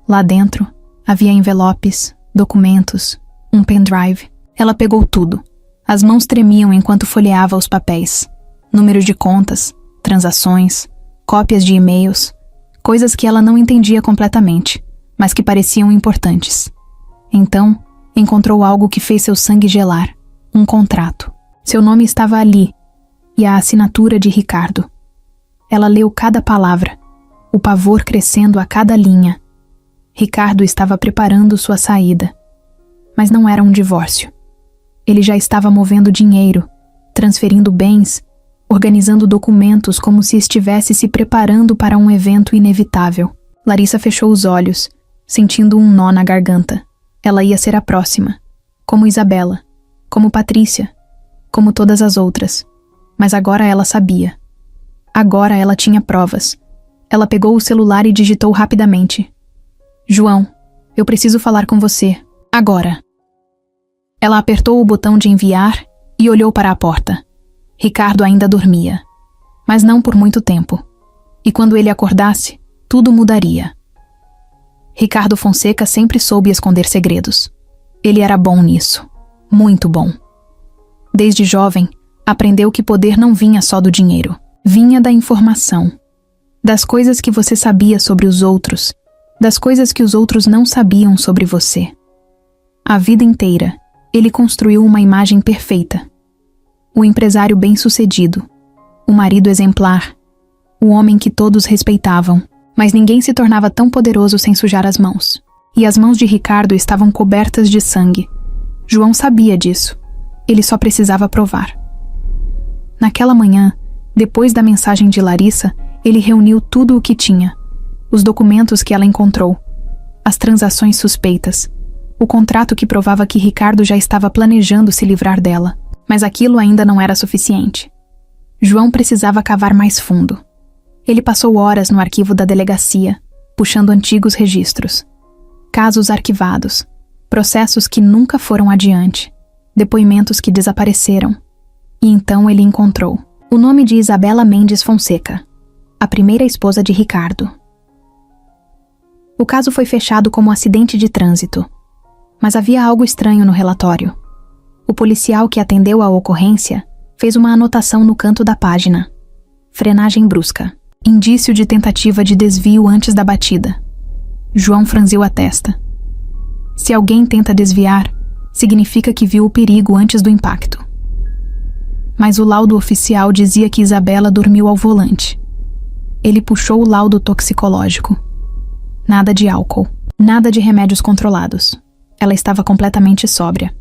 Lá dentro, havia envelopes, documentos, um pendrive. Ela pegou tudo. As mãos tremiam enquanto folheava os papéis. Números de contas, transações, cópias de e-mails, coisas que ela não entendia completamente, mas que pareciam importantes. Então, encontrou algo que fez seu sangue gelar, um contrato. Seu nome estava ali, e a assinatura de Ricardo. Ela leu cada palavra, o pavor crescendo a cada linha. Ricardo estava preparando sua saída. Mas não era um divórcio. Ele já estava movendo dinheiro, transferindo bens, organizando documentos como se estivesse se preparando para um evento inevitável. Larissa fechou os olhos, sentindo um nó na garganta. Ela ia ser a próxima. Como Isabela, como Patrícia, como todas as outras. Mas agora ela sabia. Agora ela tinha provas. Ela pegou o celular e digitou rapidamente. João, eu preciso falar com você. Agora. Ela apertou o botão de enviar e olhou para a porta. Ricardo ainda dormia. Mas não por muito tempo. E quando ele acordasse, tudo mudaria. Ricardo Fonseca sempre soube esconder segredos. Ele era bom nisso. Muito bom. Desde jovem, aprendeu que poder não vinha só do dinheiro. Vinha da informação. Das coisas que você sabia sobre os outros. Das coisas que os outros não sabiam sobre você. A vida inteira, ele construiu uma imagem perfeita. O empresário bem-sucedido. O marido exemplar. O homem que todos respeitavam. Mas ninguém se tornava tão poderoso sem sujar as mãos. E as mãos de Ricardo estavam cobertas de sangue. João sabia disso. Ele só precisava provar. Naquela manhã, depois da mensagem de Larissa, ele reuniu tudo o que tinha. Os documentos que ela encontrou. As transações suspeitas. O contrato que provava que Ricardo já estava planejando se livrar dela. Mas aquilo ainda não era suficiente. João precisava cavar mais fundo. Ele passou horas no arquivo da delegacia, puxando antigos registros. Casos arquivados, processos que nunca foram adiante, depoimentos que desapareceram. E então ele encontrou o nome de Isabela Mendes Fonseca, a primeira esposa de Ricardo. O caso foi fechado como acidente de trânsito, mas havia algo estranho no relatório. O policial que atendeu à ocorrência fez uma anotação no canto da página. Frenagem brusca. Indício de tentativa de desvio antes da batida. João franziu a testa. Se alguém tenta desviar, significa que viu o perigo antes do impacto. Mas o laudo oficial dizia que Isabela dormiu ao volante. Ele puxou o laudo toxicológico. Nada de álcool, nada de remédios controlados. Ela estava completamente sóbria.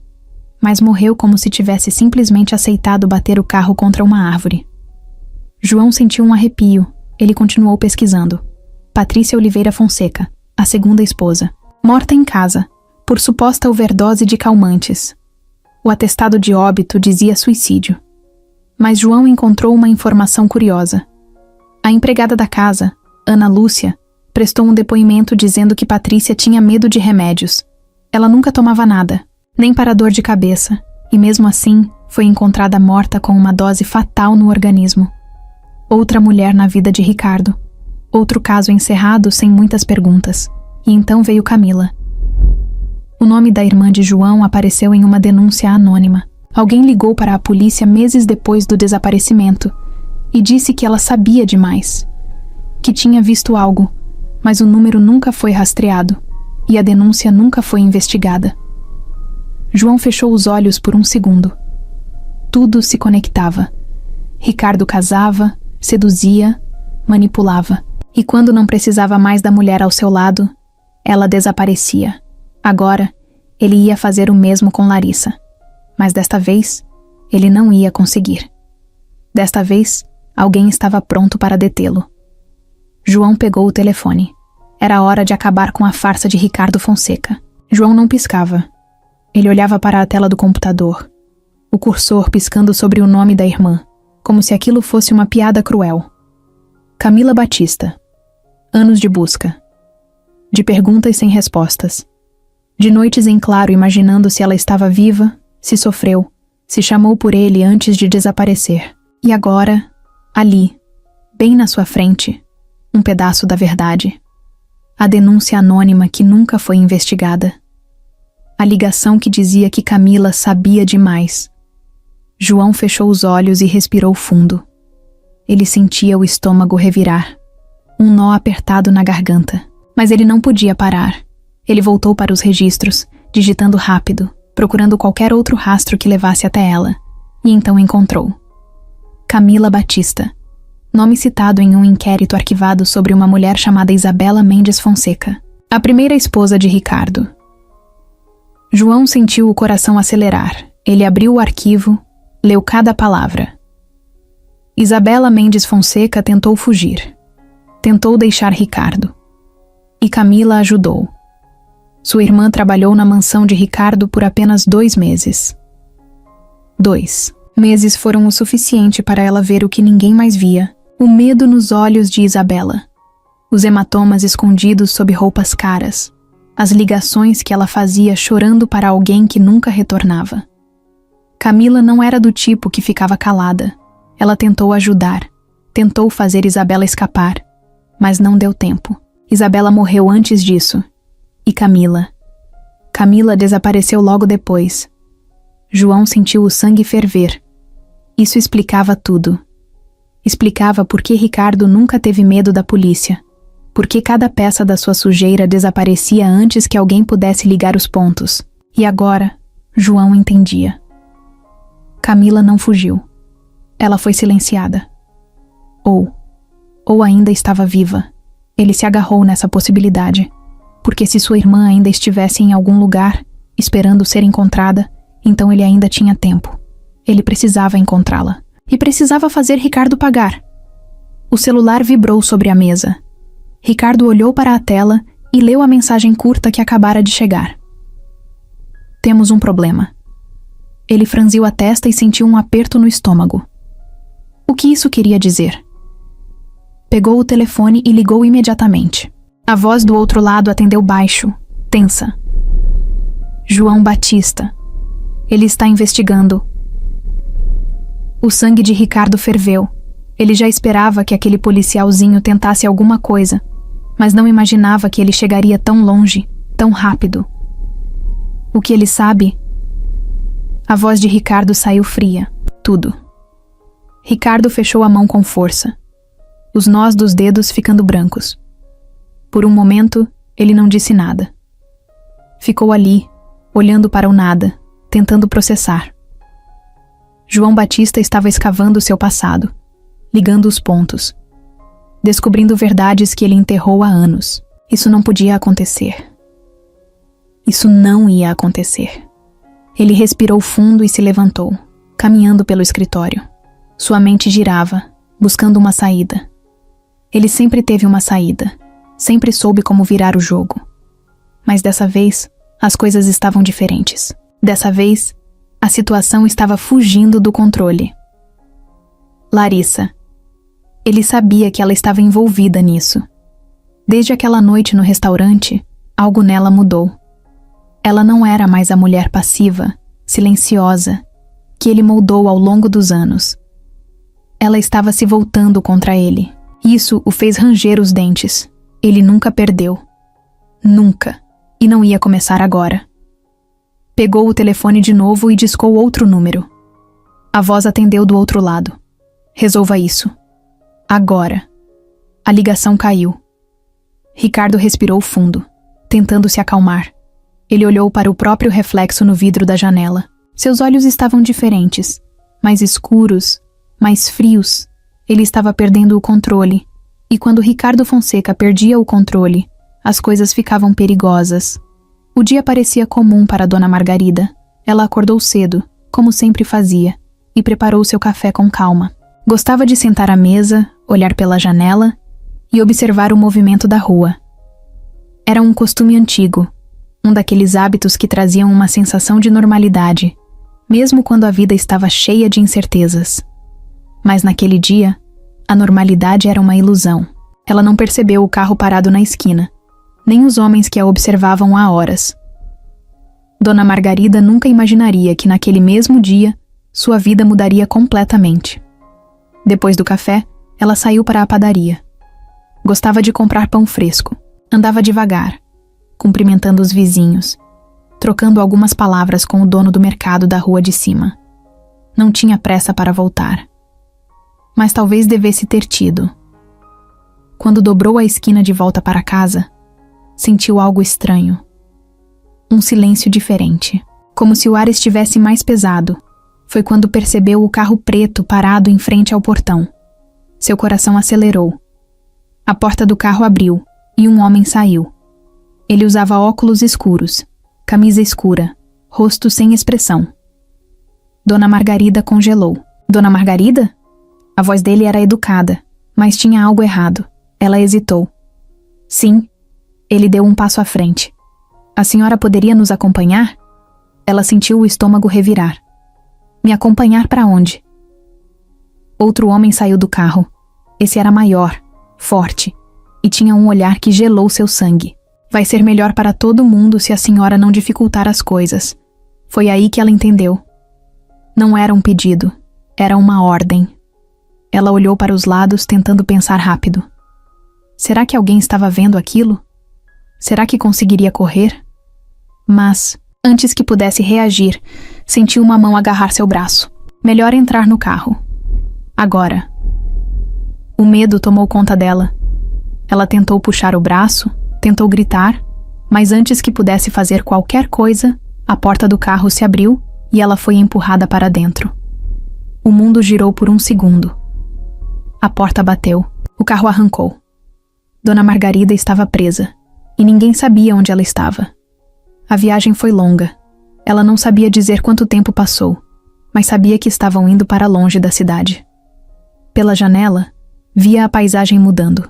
Mas morreu como se tivesse simplesmente aceitado bater o carro contra uma árvore. João sentiu um arrepio. Ele continuou pesquisando. Patrícia Oliveira Fonseca, a segunda esposa, morta em casa, por suposta overdose de calmantes. O atestado de óbito dizia suicídio. Mas João encontrou uma informação curiosa. A empregada da casa, Ana Lúcia, prestou um depoimento dizendo que Patrícia tinha medo de remédios. Ela nunca tomava nada, nem para dor de cabeça, e mesmo assim foi encontrada morta com uma dose fatal no organismo. Outra mulher na vida de Ricardo. Outro caso encerrado sem muitas perguntas. E então veio Camila. O nome da irmã de João apareceu em uma denúncia anônima. Alguém ligou para a polícia meses depois do desaparecimento e disse que ela sabia demais. Que tinha visto algo, mas o número nunca foi rastreado e a denúncia nunca foi investigada. João fechou os olhos por um segundo. Tudo se conectava. Ricardo casava, seduzia, manipulava. E quando não precisava mais da mulher ao seu lado, ela desaparecia. Agora, ele ia fazer o mesmo com Larissa. Mas desta vez, ele não ia conseguir. Desta vez, alguém estava pronto para detê-lo. João pegou o telefone. Era hora de acabar com a farsa de Ricardo Fonseca. João não piscava. Ele olhava para a tela do computador. O cursor piscando sobre o nome da irmã, como se aquilo fosse uma piada cruel. Camila Batista. Anos de busca. De perguntas sem respostas. De noites em claro imaginando se ela estava viva, se sofreu, se chamou por ele antes de desaparecer. E agora, ali, bem na sua frente, um pedaço da verdade. A denúncia anônima que nunca foi investigada. A ligação que dizia que Camila sabia demais. João fechou os olhos e respirou fundo. Ele sentia o estômago revirar. Um nó apertado na garganta. Mas ele não podia parar. Ele voltou para os registros, digitando rápido, procurando qualquer outro rastro que levasse até ela. E então encontrou. Camila Batista. Nome citado em um inquérito arquivado sobre uma mulher chamada Isabela Mendes Fonseca, a primeira esposa de Ricardo. João sentiu o coração acelerar. Ele abriu o arquivo, leu cada palavra. Isabela Mendes Fonseca tentou fugir. Tentou deixar Ricardo. E Camila ajudou. Sua irmã trabalhou na mansão de Ricardo por apenas 2 meses. 2 meses foram o suficiente para ela ver o que ninguém mais via. O medo nos olhos de Isabela. Os hematomas escondidos sob roupas caras. As ligações que ela fazia chorando para alguém que nunca retornava. Camila não era do tipo que ficava calada. Ela tentou ajudar. Tentou fazer Isabela escapar. Mas não deu tempo. Isabela morreu antes disso. E Camila? Camila desapareceu logo depois. João sentiu o sangue ferver. Isso explicava tudo. Explicava por que Ricardo nunca teve medo da polícia. Por que cada peça da sua sujeira desaparecia antes que alguém pudesse ligar os pontos. E agora, João entendia. Camila não fugiu. Ela foi silenciada. Ou ainda estava viva. Ele se agarrou nessa possibilidade, porque se sua irmã ainda estivesse em algum lugar, esperando ser encontrada, então ele ainda tinha tempo. Ele precisava encontrá-la. E precisava fazer Ricardo pagar. O celular vibrou sobre a mesa. Ricardo olhou para a tela e leu a mensagem curta que acabara de chegar. Temos um problema. Ele franziu a testa e sentiu um aperto no estômago. O que isso queria dizer? Pegou o telefone e ligou imediatamente. A voz do outro lado atendeu baixo, tensa. João Batista. Ele está investigando. O sangue de Ricardo ferveu. Ele já esperava que aquele policialzinho tentasse alguma coisa, mas não imaginava que ele chegaria tão longe, tão rápido. O que ele sabe? A voz de Ricardo saiu fria. Tudo. Ricardo fechou a mão com força, os nós dos dedos ficando brancos. Por um momento, ele não disse nada. Ficou ali, olhando para o nada, tentando processar. João Batista estava escavando seu passado, ligando os pontos, descobrindo verdades que ele enterrou há anos. Isso não podia acontecer. Isso não ia acontecer. Ele respirou fundo e se levantou, caminhando pelo escritório. Sua mente girava, buscando uma saída. Ele sempre teve uma saída, sempre soube como virar o jogo. Mas dessa vez, as coisas estavam diferentes. Dessa vez, a situação estava fugindo do controle. Larissa. Ele sabia que ela estava envolvida nisso. Desde aquela noite no restaurante, algo nela mudou. Ela não era mais a mulher passiva, silenciosa, que ele moldou ao longo dos anos. Ela estava se voltando contra ele. Isso o fez ranger os dentes. Ele nunca perdeu. Nunca. E não ia começar agora. Pegou o telefone de novo e discou outro número. A voz atendeu do outro lado. Resolva isso. Agora. A ligação caiu. Ricardo respirou fundo, tentando se acalmar. Ele olhou para o próprio reflexo no vidro da janela. Seus olhos estavam diferentes, mais escuros, mais frios. Ele estava perdendo o controle. E quando Ricardo Fonseca perdia o controle, as coisas ficavam perigosas. O dia parecia comum para Dona Margarida. Ela acordou cedo, como sempre fazia, e preparou seu café com calma. Gostava de sentar à mesa, olhar pela janela e observar o movimento da rua. Era um costume antigo, um daqueles hábitos que traziam uma sensação de normalidade, mesmo quando a vida estava cheia de incertezas. Mas naquele dia, a normalidade era uma ilusão. Ela não percebeu o carro parado na esquina, nem os homens que a observavam há horas. Dona Margarida nunca imaginaria que naquele mesmo dia, sua vida mudaria completamente. Depois do café, ela saiu para a padaria. Gostava de comprar pão fresco. Andava devagar, cumprimentando os vizinhos, trocando algumas palavras com o dono do mercado da rua de cima. Não tinha pressa para voltar. Mas talvez devesse ter tido. Quando dobrou a esquina de volta para casa, sentiu algo estranho. Um silêncio diferente, como se o ar estivesse mais pesado. Foi quando percebeu o carro preto parado em frente ao portão. Seu coração acelerou. A porta do carro abriu e um homem saiu. Ele usava óculos escuros, camisa escura, rosto sem expressão. Dona Margarida congelou. Dona Margarida? A voz dele era educada, mas tinha algo errado. Ela hesitou. Sim. Ele deu um passo à frente. A senhora poderia nos acompanhar? Ela sentiu o estômago revirar. Me acompanhar para onde? Outro homem saiu do carro. Esse era maior, forte, e tinha um olhar que gelou seu sangue. Vai ser melhor para todo mundo se a senhora não dificultar as coisas. Foi aí que ela entendeu. Não era um pedido, era uma ordem. Ela olhou para os lados tentando pensar rápido. Será que alguém estava vendo aquilo? Será que conseguiria correr? Mas, antes que pudesse reagir, sentiu uma mão agarrar seu braço. Melhor entrar no carro. Agora. O medo tomou conta dela. Ela tentou puxar o braço, tentou gritar, mas antes que pudesse fazer qualquer coisa, a porta do carro se abriu e ela foi empurrada para dentro. O mundo girou por um segundo. A porta bateu. O carro arrancou. Dona Margarida estava presa, e ninguém sabia onde ela estava. A viagem foi longa. Ela não sabia dizer quanto tempo passou, mas sabia que estavam indo para longe da cidade. Pela janela, via a paisagem mudando.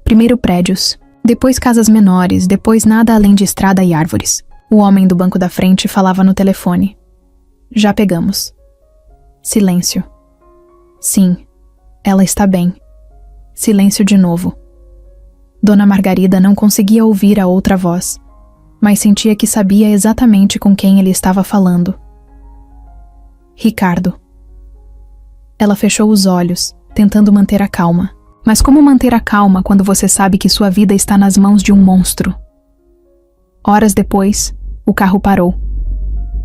Primeiro prédios, depois casas menores, depois nada além de estrada e árvores. O homem do banco da frente falava no telefone. Já pegamos. Silêncio. Sim, ela está bem. Silêncio de novo. Dona Margarida não conseguia ouvir a outra voz, mas sentia que sabia exatamente com quem ele estava falando. Ricardo. Ela fechou os olhos, tentando manter a calma. Mas como manter a calma quando você sabe que sua vida está nas mãos de um monstro? Horas depois, o carro parou.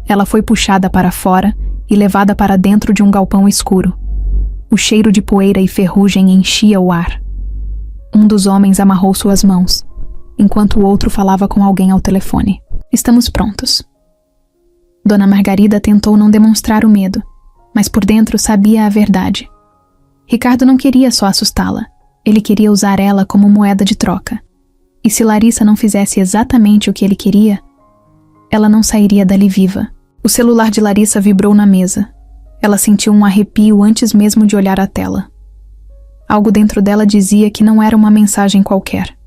Ela foi puxada para fora e levada para dentro de um galpão escuro. O cheiro de poeira e ferrugem enchia o ar. Um dos homens amarrou suas mãos, enquanto o outro falava com alguém ao telefone. Estamos prontos. Dona Margarida tentou não demonstrar o medo, mas por dentro sabia a verdade. Ricardo não queria só assustá-la, ele queria usar ela como moeda de troca. E se Larissa não fizesse exatamente o que ele queria, ela não sairia dali viva. O celular de Larissa vibrou na mesa. Ela sentiu um arrepio antes mesmo de olhar a tela. Algo dentro dela dizia que não era uma mensagem qualquer.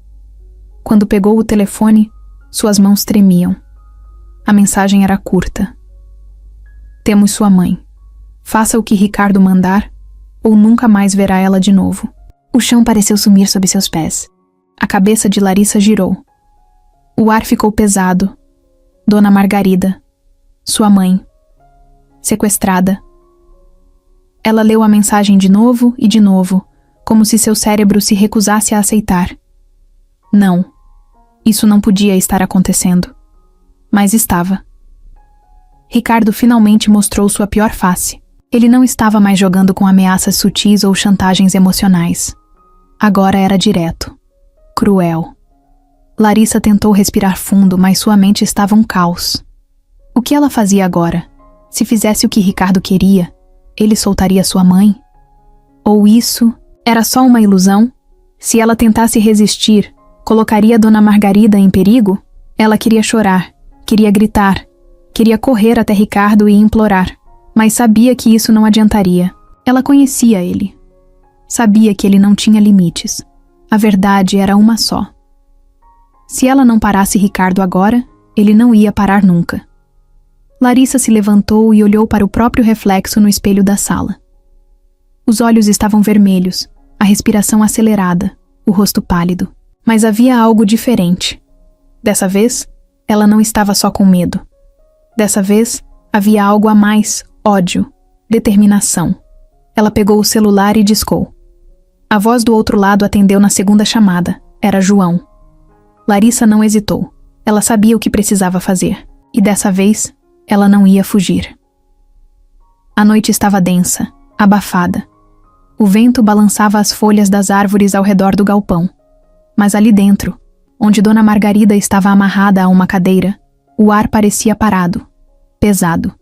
Quando pegou o telefone, suas mãos tremiam. A mensagem era curta. Temos sua mãe. Faça o que Ricardo mandar, ou nunca mais verá ela de novo. O chão pareceu sumir sob seus pés. A cabeça de Larissa girou. O ar ficou pesado. Dona Margarida. Sua mãe. Sequestrada. Ela leu a mensagem de novo e de novo, como se seu cérebro se recusasse a aceitar. Não. Isso não podia estar acontecendo. Mas estava. Ricardo finalmente mostrou sua pior face. Ele não estava mais jogando com ameaças sutis ou chantagens emocionais. Agora era direto. Cruel. Larissa tentou respirar fundo, mas sua mente estava um caos. O que ela fazia agora? Se fizesse o que Ricardo queria, ele soltaria sua mãe? Ou isso era só uma ilusão? Se ela tentasse resistir, colocaria Dona Margarida em perigo? Ela queria chorar, queria gritar, queria correr até Ricardo e implorar. Mas sabia que isso não adiantaria. Ela conhecia ele. Sabia que ele não tinha limites. A verdade era uma só. Se ela não parasse Ricardo agora, ele não ia parar nunca. Larissa se levantou e olhou para o próprio reflexo no espelho da sala. Os olhos estavam vermelhos, a respiração acelerada, o rosto pálido. Mas havia algo diferente. Dessa vez, ela não estava só com medo. Dessa vez, havia algo a mais. Ódio, determinação. Ela pegou o celular e discou. A voz do outro lado atendeu na segunda chamada. Era João. Larissa não hesitou. Ela sabia o que precisava fazer. E dessa vez, ela não ia fugir. A noite estava densa, abafada. O vento balançava as folhas das árvores ao redor do galpão. Mas ali dentro, onde Dona Margarida estava amarrada a uma cadeira, o ar parecia parado, pesado.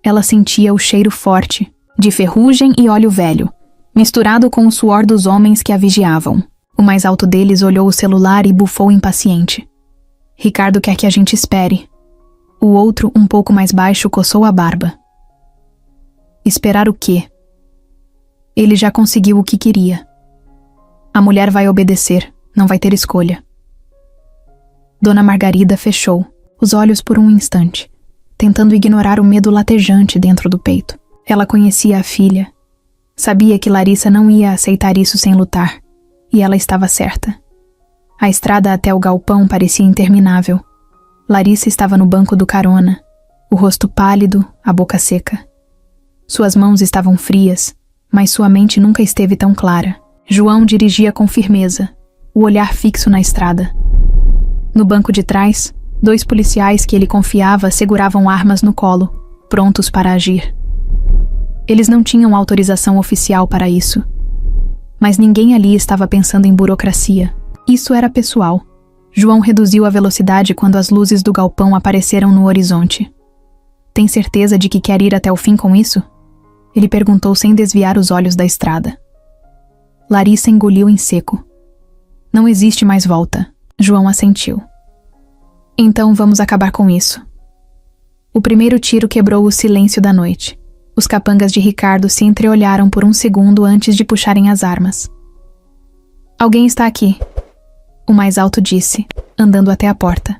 Ela sentia o cheiro forte, de ferrugem e óleo velho, misturado com o suor dos homens que a vigiavam. O mais alto deles olhou o celular e bufou impaciente. Ricardo quer que a gente espere. O outro, um pouco mais baixo, coçou a barba. Esperar o quê? Ele já conseguiu o que queria. A mulher vai obedecer, não vai ter escolha. Dona Margarida fechou os olhos por um instante, tentando ignorar o medo latejante dentro do peito. Ela conhecia a filha. Sabia que Larissa não ia aceitar isso sem lutar, e ela estava certa. A estrada até o galpão parecia interminável. Larissa estava no banco do carona, o rosto pálido, a boca seca. Suas mãos estavam frias, mas sua mente nunca esteve tão clara. João dirigia com firmeza, o olhar fixo na estrada. No banco de trás, 2 policiais que ele confiava seguravam armas no colo, prontos para agir. Eles não tinham autorização oficial para isso. Mas ninguém ali estava pensando em burocracia. Isso era pessoal. João reduziu a velocidade quando as luzes do galpão apareceram no horizonte. Tem certeza de que quer ir até o fim com isso? Ele perguntou sem desviar os olhos da estrada. Larissa engoliu em seco. Não existe mais volta. João assentiu. Então vamos acabar com isso. O primeiro tiro quebrou o silêncio da noite. Os capangas de Ricardo se entreolharam por um segundo antes de puxarem as armas. Alguém está aqui, o mais alto disse, andando até a porta.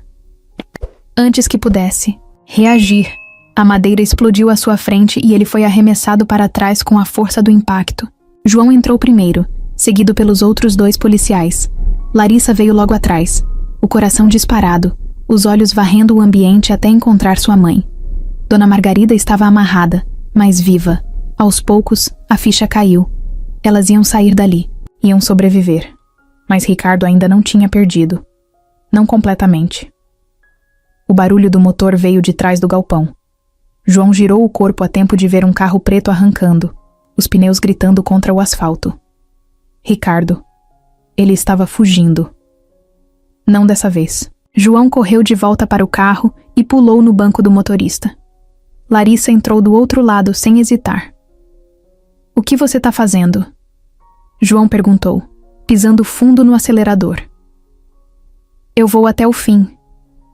Antes que pudesse reagir, a madeira explodiu à sua frente e ele foi arremessado para trás com a força do impacto. João entrou primeiro, seguido pelos outros 2 policiais. Larissa veio logo atrás, o coração disparado, os olhos varrendo o ambiente até encontrar sua mãe. Dona Margarida estava amarrada, mas viva. Aos poucos, a ficha caiu. Elas iam sair dali, iam sobreviver. Mas Ricardo ainda não tinha perdido. Não completamente. O barulho do motor veio de trás do galpão. João girou o corpo a tempo de ver um carro preto arrancando, os pneus gritando contra o asfalto. Ricardo. Ele estava fugindo. Não dessa vez. João correu de volta para o carro e pulou no banco do motorista. Larissa entrou do outro lado sem hesitar. O que você está fazendo? João perguntou, pisando fundo no acelerador. Eu vou até o fim,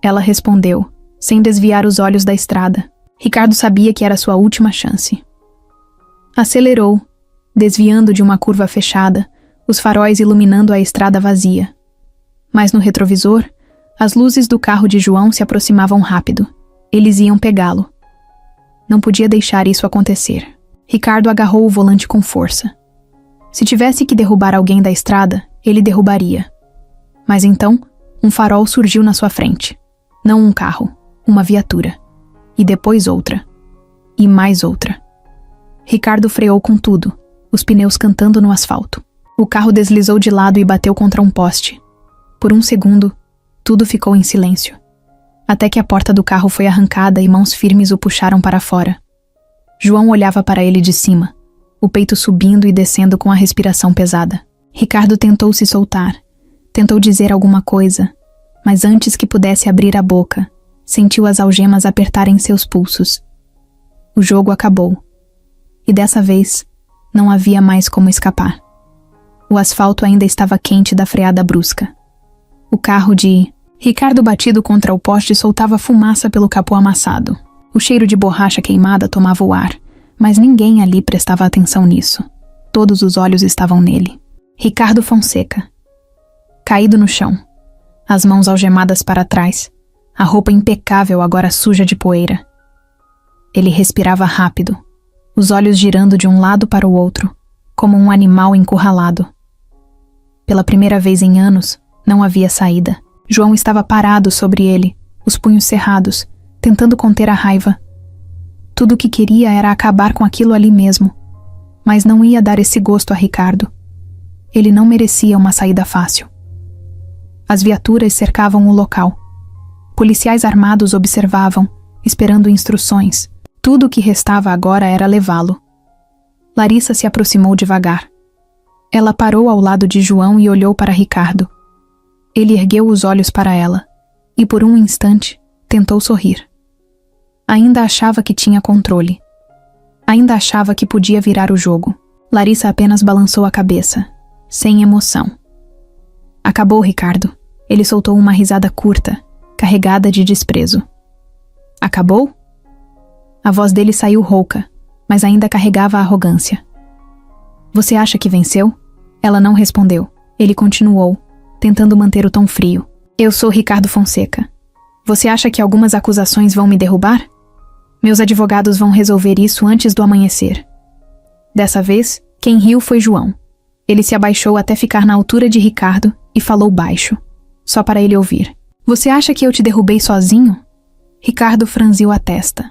ela respondeu, sem desviar os olhos da estrada. Ricardo sabia que era sua última chance. Acelerou, desviando de uma curva fechada, os faróis iluminando a estrada vazia. Mas no retrovisor, as luzes do carro de João se aproximavam rápido. Eles iam pegá-lo. Não podia deixar isso acontecer. Ricardo agarrou o volante com força. Se tivesse que derrubar alguém da estrada, ele derrubaria. Mas então, um farol surgiu na sua frente. Não um carro, uma viatura. E depois outra. E mais outra. Ricardo freou com tudo, os pneus cantando no asfalto. O carro deslizou de lado e bateu contra um poste. Por um segundo, tudo ficou em silêncio. Até que a porta do carro foi arrancada e mãos firmes o puxaram para fora. João olhava para ele de cima, o peito subindo e descendo com a respiração pesada. Ricardo tentou se soltar, tentou dizer alguma coisa, mas antes que pudesse abrir a boca, sentiu as algemas apertarem seus pulsos. O jogo acabou. E dessa vez, não havia mais como escapar. O asfalto ainda estava quente da freada brusca. O carro de Ricardo batido contra o poste soltava fumaça pelo capô amassado. O cheiro de borracha queimada tomava o ar, mas ninguém ali prestava atenção nisso. Todos os olhos estavam nele. Ricardo Fonseca. Caído no chão, as mãos algemadas para trás, a roupa impecável agora suja de poeira. Ele respirava rápido, os olhos girando de um lado para o outro, como um animal encurralado. Pela primeira vez em anos, não havia saída. João estava parado sobre ele, os punhos cerrados, tentando conter a raiva. Tudo o que queria era acabar com aquilo ali mesmo, mas não ia dar esse gosto a Ricardo. Ele não merecia uma saída fácil. As viaturas cercavam o local. Policiais armados observavam, esperando instruções. Tudo o que restava agora era levá-lo. Larissa se aproximou devagar. Ela parou ao lado de João e olhou para Ricardo. Ele ergueu os olhos para ela, e por um instante, tentou sorrir. Ainda achava que tinha controle. Ainda achava que podia virar o jogo. Larissa apenas balançou a cabeça, sem emoção. Acabou, Ricardo. Ele soltou uma risada curta, carregada de desprezo. Acabou? A voz dele saiu rouca, mas ainda carregava a arrogância. Você acha que venceu? Ela não respondeu. Ele continuou, tentando manter o tom frio. Eu sou Ricardo Fonseca. Você acha que algumas acusações vão me derrubar? Meus advogados vão resolver isso antes do amanhecer. Dessa vez, quem riu foi João. Ele se abaixou até ficar na altura de Ricardo e falou baixo, só para ele ouvir. Você acha que eu te derrubei sozinho? Ricardo franziu a testa.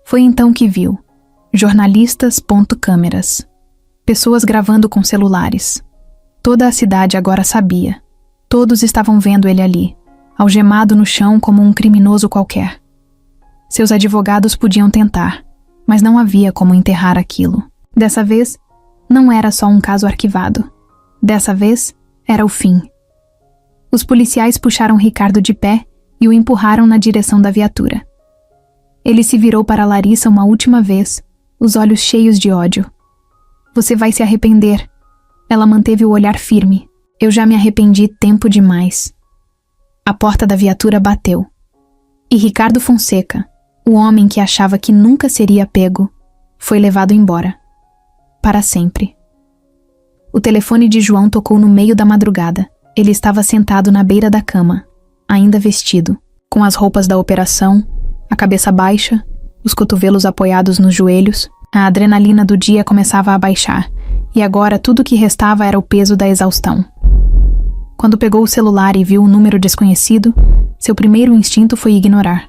Foi então que viu. Jornalistas.câmeras. Pessoas gravando com celulares. Toda a cidade agora sabia. Todos estavam vendo ele ali, algemado no chão como um criminoso qualquer. Seus advogados podiam tentar, mas não havia como enterrar aquilo. Dessa vez, não era só um caso arquivado. Dessa vez, era o fim. Os policiais puxaram Ricardo de pé e o empurraram na direção da viatura. Ele se virou para Larissa uma última vez, os olhos cheios de ódio. Você vai se arrepender. Ela manteve o olhar firme. Eu já me arrependi tempo demais. A porta da viatura bateu. E Ricardo Fonseca, o homem que achava que nunca seria pego, foi levado embora. Para sempre. O telefone de João tocou no meio da madrugada. Ele estava sentado na beira da cama, ainda vestido, com as roupas da operação, a cabeça baixa, os cotovelos apoiados nos joelhos. A adrenalina do dia começava a baixar, e agora tudo o que restava era o peso da exaustão. Quando pegou o celular e viu um número desconhecido, seu primeiro instinto foi ignorar.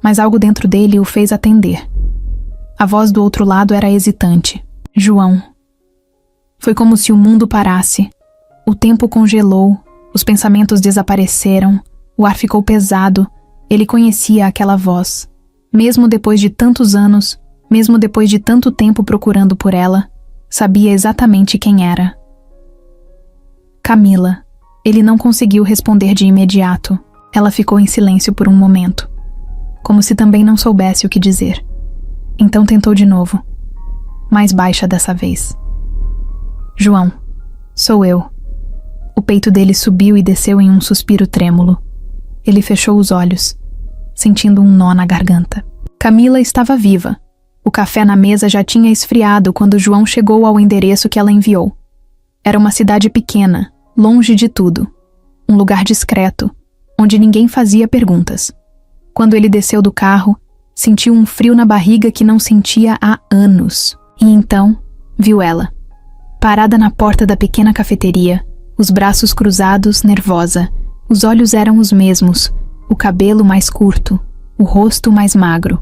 Mas algo dentro dele o fez atender. A voz do outro lado era hesitante. João. Foi como se o mundo parasse. O tempo congelou, os pensamentos desapareceram, o ar ficou pesado. Ele conhecia aquela voz. Mesmo depois de tantos anos, mesmo depois de tanto tempo procurando por ela, sabia exatamente quem era. Camila. Ele não conseguiu responder de imediato. Ela ficou em silêncio por um momento, como se também não soubesse o que dizer. Então tentou de novo, mais baixa dessa vez. João, sou eu. O peito dele subiu e desceu em um suspiro trêmulo. Ele fechou os olhos, sentindo um nó na garganta. Camila estava viva. O café na mesa já tinha esfriado quando João chegou ao endereço que ela enviou. Era uma cidade pequena, longe de tudo. Um lugar discreto, onde ninguém fazia perguntas. Quando ele desceu do carro, sentiu um frio na barriga que não sentia há anos. E então, viu ela. Parada na porta da pequena cafeteria, os braços cruzados, nervosa. Os olhos eram os mesmos, o cabelo mais curto, o rosto mais magro.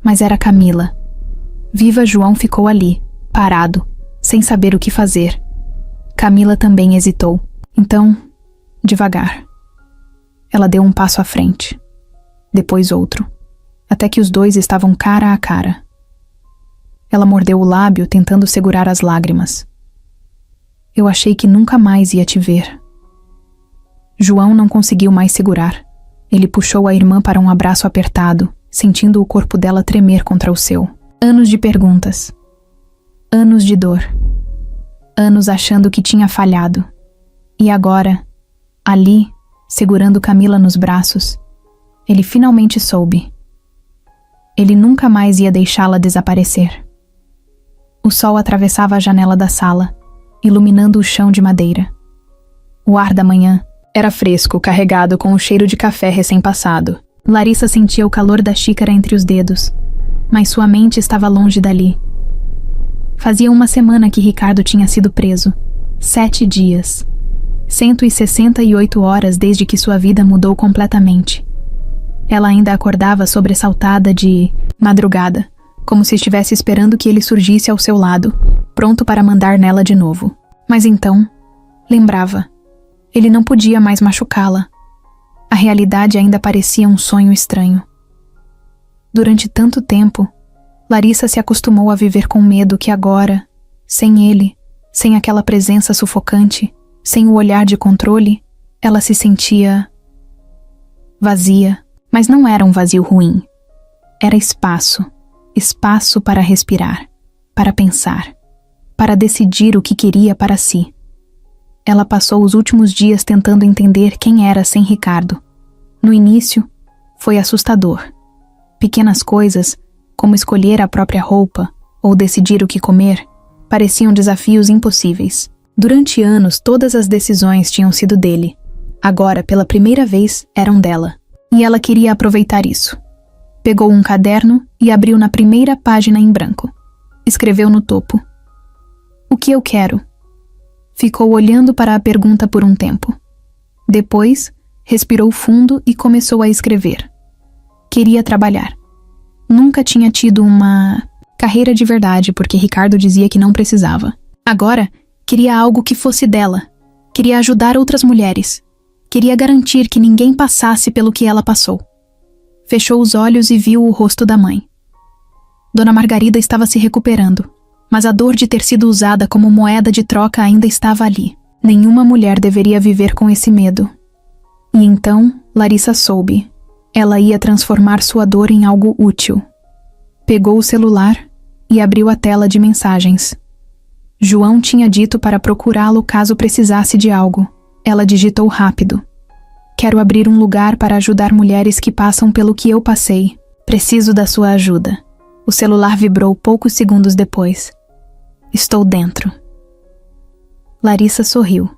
Mas era Camila. Viva João ficou ali, parado, sem saber o que fazer. Camila também hesitou. Então, devagar. Ela deu um passo à frente. Depois outro. Até que os dois estavam cara a cara. Ela mordeu o lábio, tentando segurar as lágrimas. Eu achei que nunca mais ia te ver. João não conseguiu mais segurar. Ele puxou a irmã para um abraço apertado, sentindo o corpo dela tremer contra o seu. Anos de perguntas. Anos de dor. Anos achando que tinha falhado. E agora, ali, segurando Camila nos braços, ele finalmente soube. Ele nunca mais ia deixá-la desaparecer. O sol atravessava a janela da sala, iluminando o chão de madeira. O ar da manhã era fresco, carregado com o cheiro de café recém-passado. Larissa sentia o calor da xícara entre os dedos, mas sua mente estava longe dali. Fazia uma semana que Ricardo tinha sido preso. 7 dias. 168 horas desde que sua vida mudou completamente. Ela ainda acordava sobressaltada de madrugada, como se estivesse esperando que ele surgisse ao seu lado, pronto para mandar nela de novo. Mas então, lembrava, ele não podia mais machucá-la. A realidade ainda parecia um sonho estranho. Durante tanto tempo, Larissa se acostumou a viver com medo que agora, sem ele, sem aquela presença sufocante, sem o olhar de controle, ela se sentia vazia. Mas não era um vazio ruim. Era espaço. Espaço para respirar, para pensar, para decidir o que queria para si. Ela passou os últimos dias tentando entender quem era sem Ricardo. No início, foi assustador. Pequenas coisas, como escolher a própria roupa ou decidir o que comer, pareciam desafios impossíveis. Durante anos, todas as decisões tinham sido dele. Agora, pela primeira vez, eram dela. E ela queria aproveitar isso. Pegou um caderno e abriu na primeira página em branco. Escreveu no topo: "O que eu quero?" Ficou olhando para a pergunta por um tempo. Depois, respirou fundo e começou a escrever. Queria trabalhar. Nunca tinha tido uma carreira de verdade porque Ricardo dizia que não precisava. Agora, queria algo que fosse dela. Queria ajudar outras mulheres. Queria garantir que ninguém passasse pelo que ela passou. Fechou os olhos e viu o rosto da mãe. Dona Margarida estava se recuperando, mas a dor de ter sido usada como moeda de troca ainda estava ali. Nenhuma mulher deveria viver com esse medo. E então, Larissa soube. Ela ia transformar sua dor em algo útil. Pegou o celular e abriu a tela de mensagens. João tinha dito para procurá-lo caso precisasse de algo. Ela digitou rápido. Quero abrir um lugar para ajudar mulheres que passam pelo que eu passei. Preciso da sua ajuda. O celular vibrou poucos segundos depois. Estou dentro. Larissa sorriu.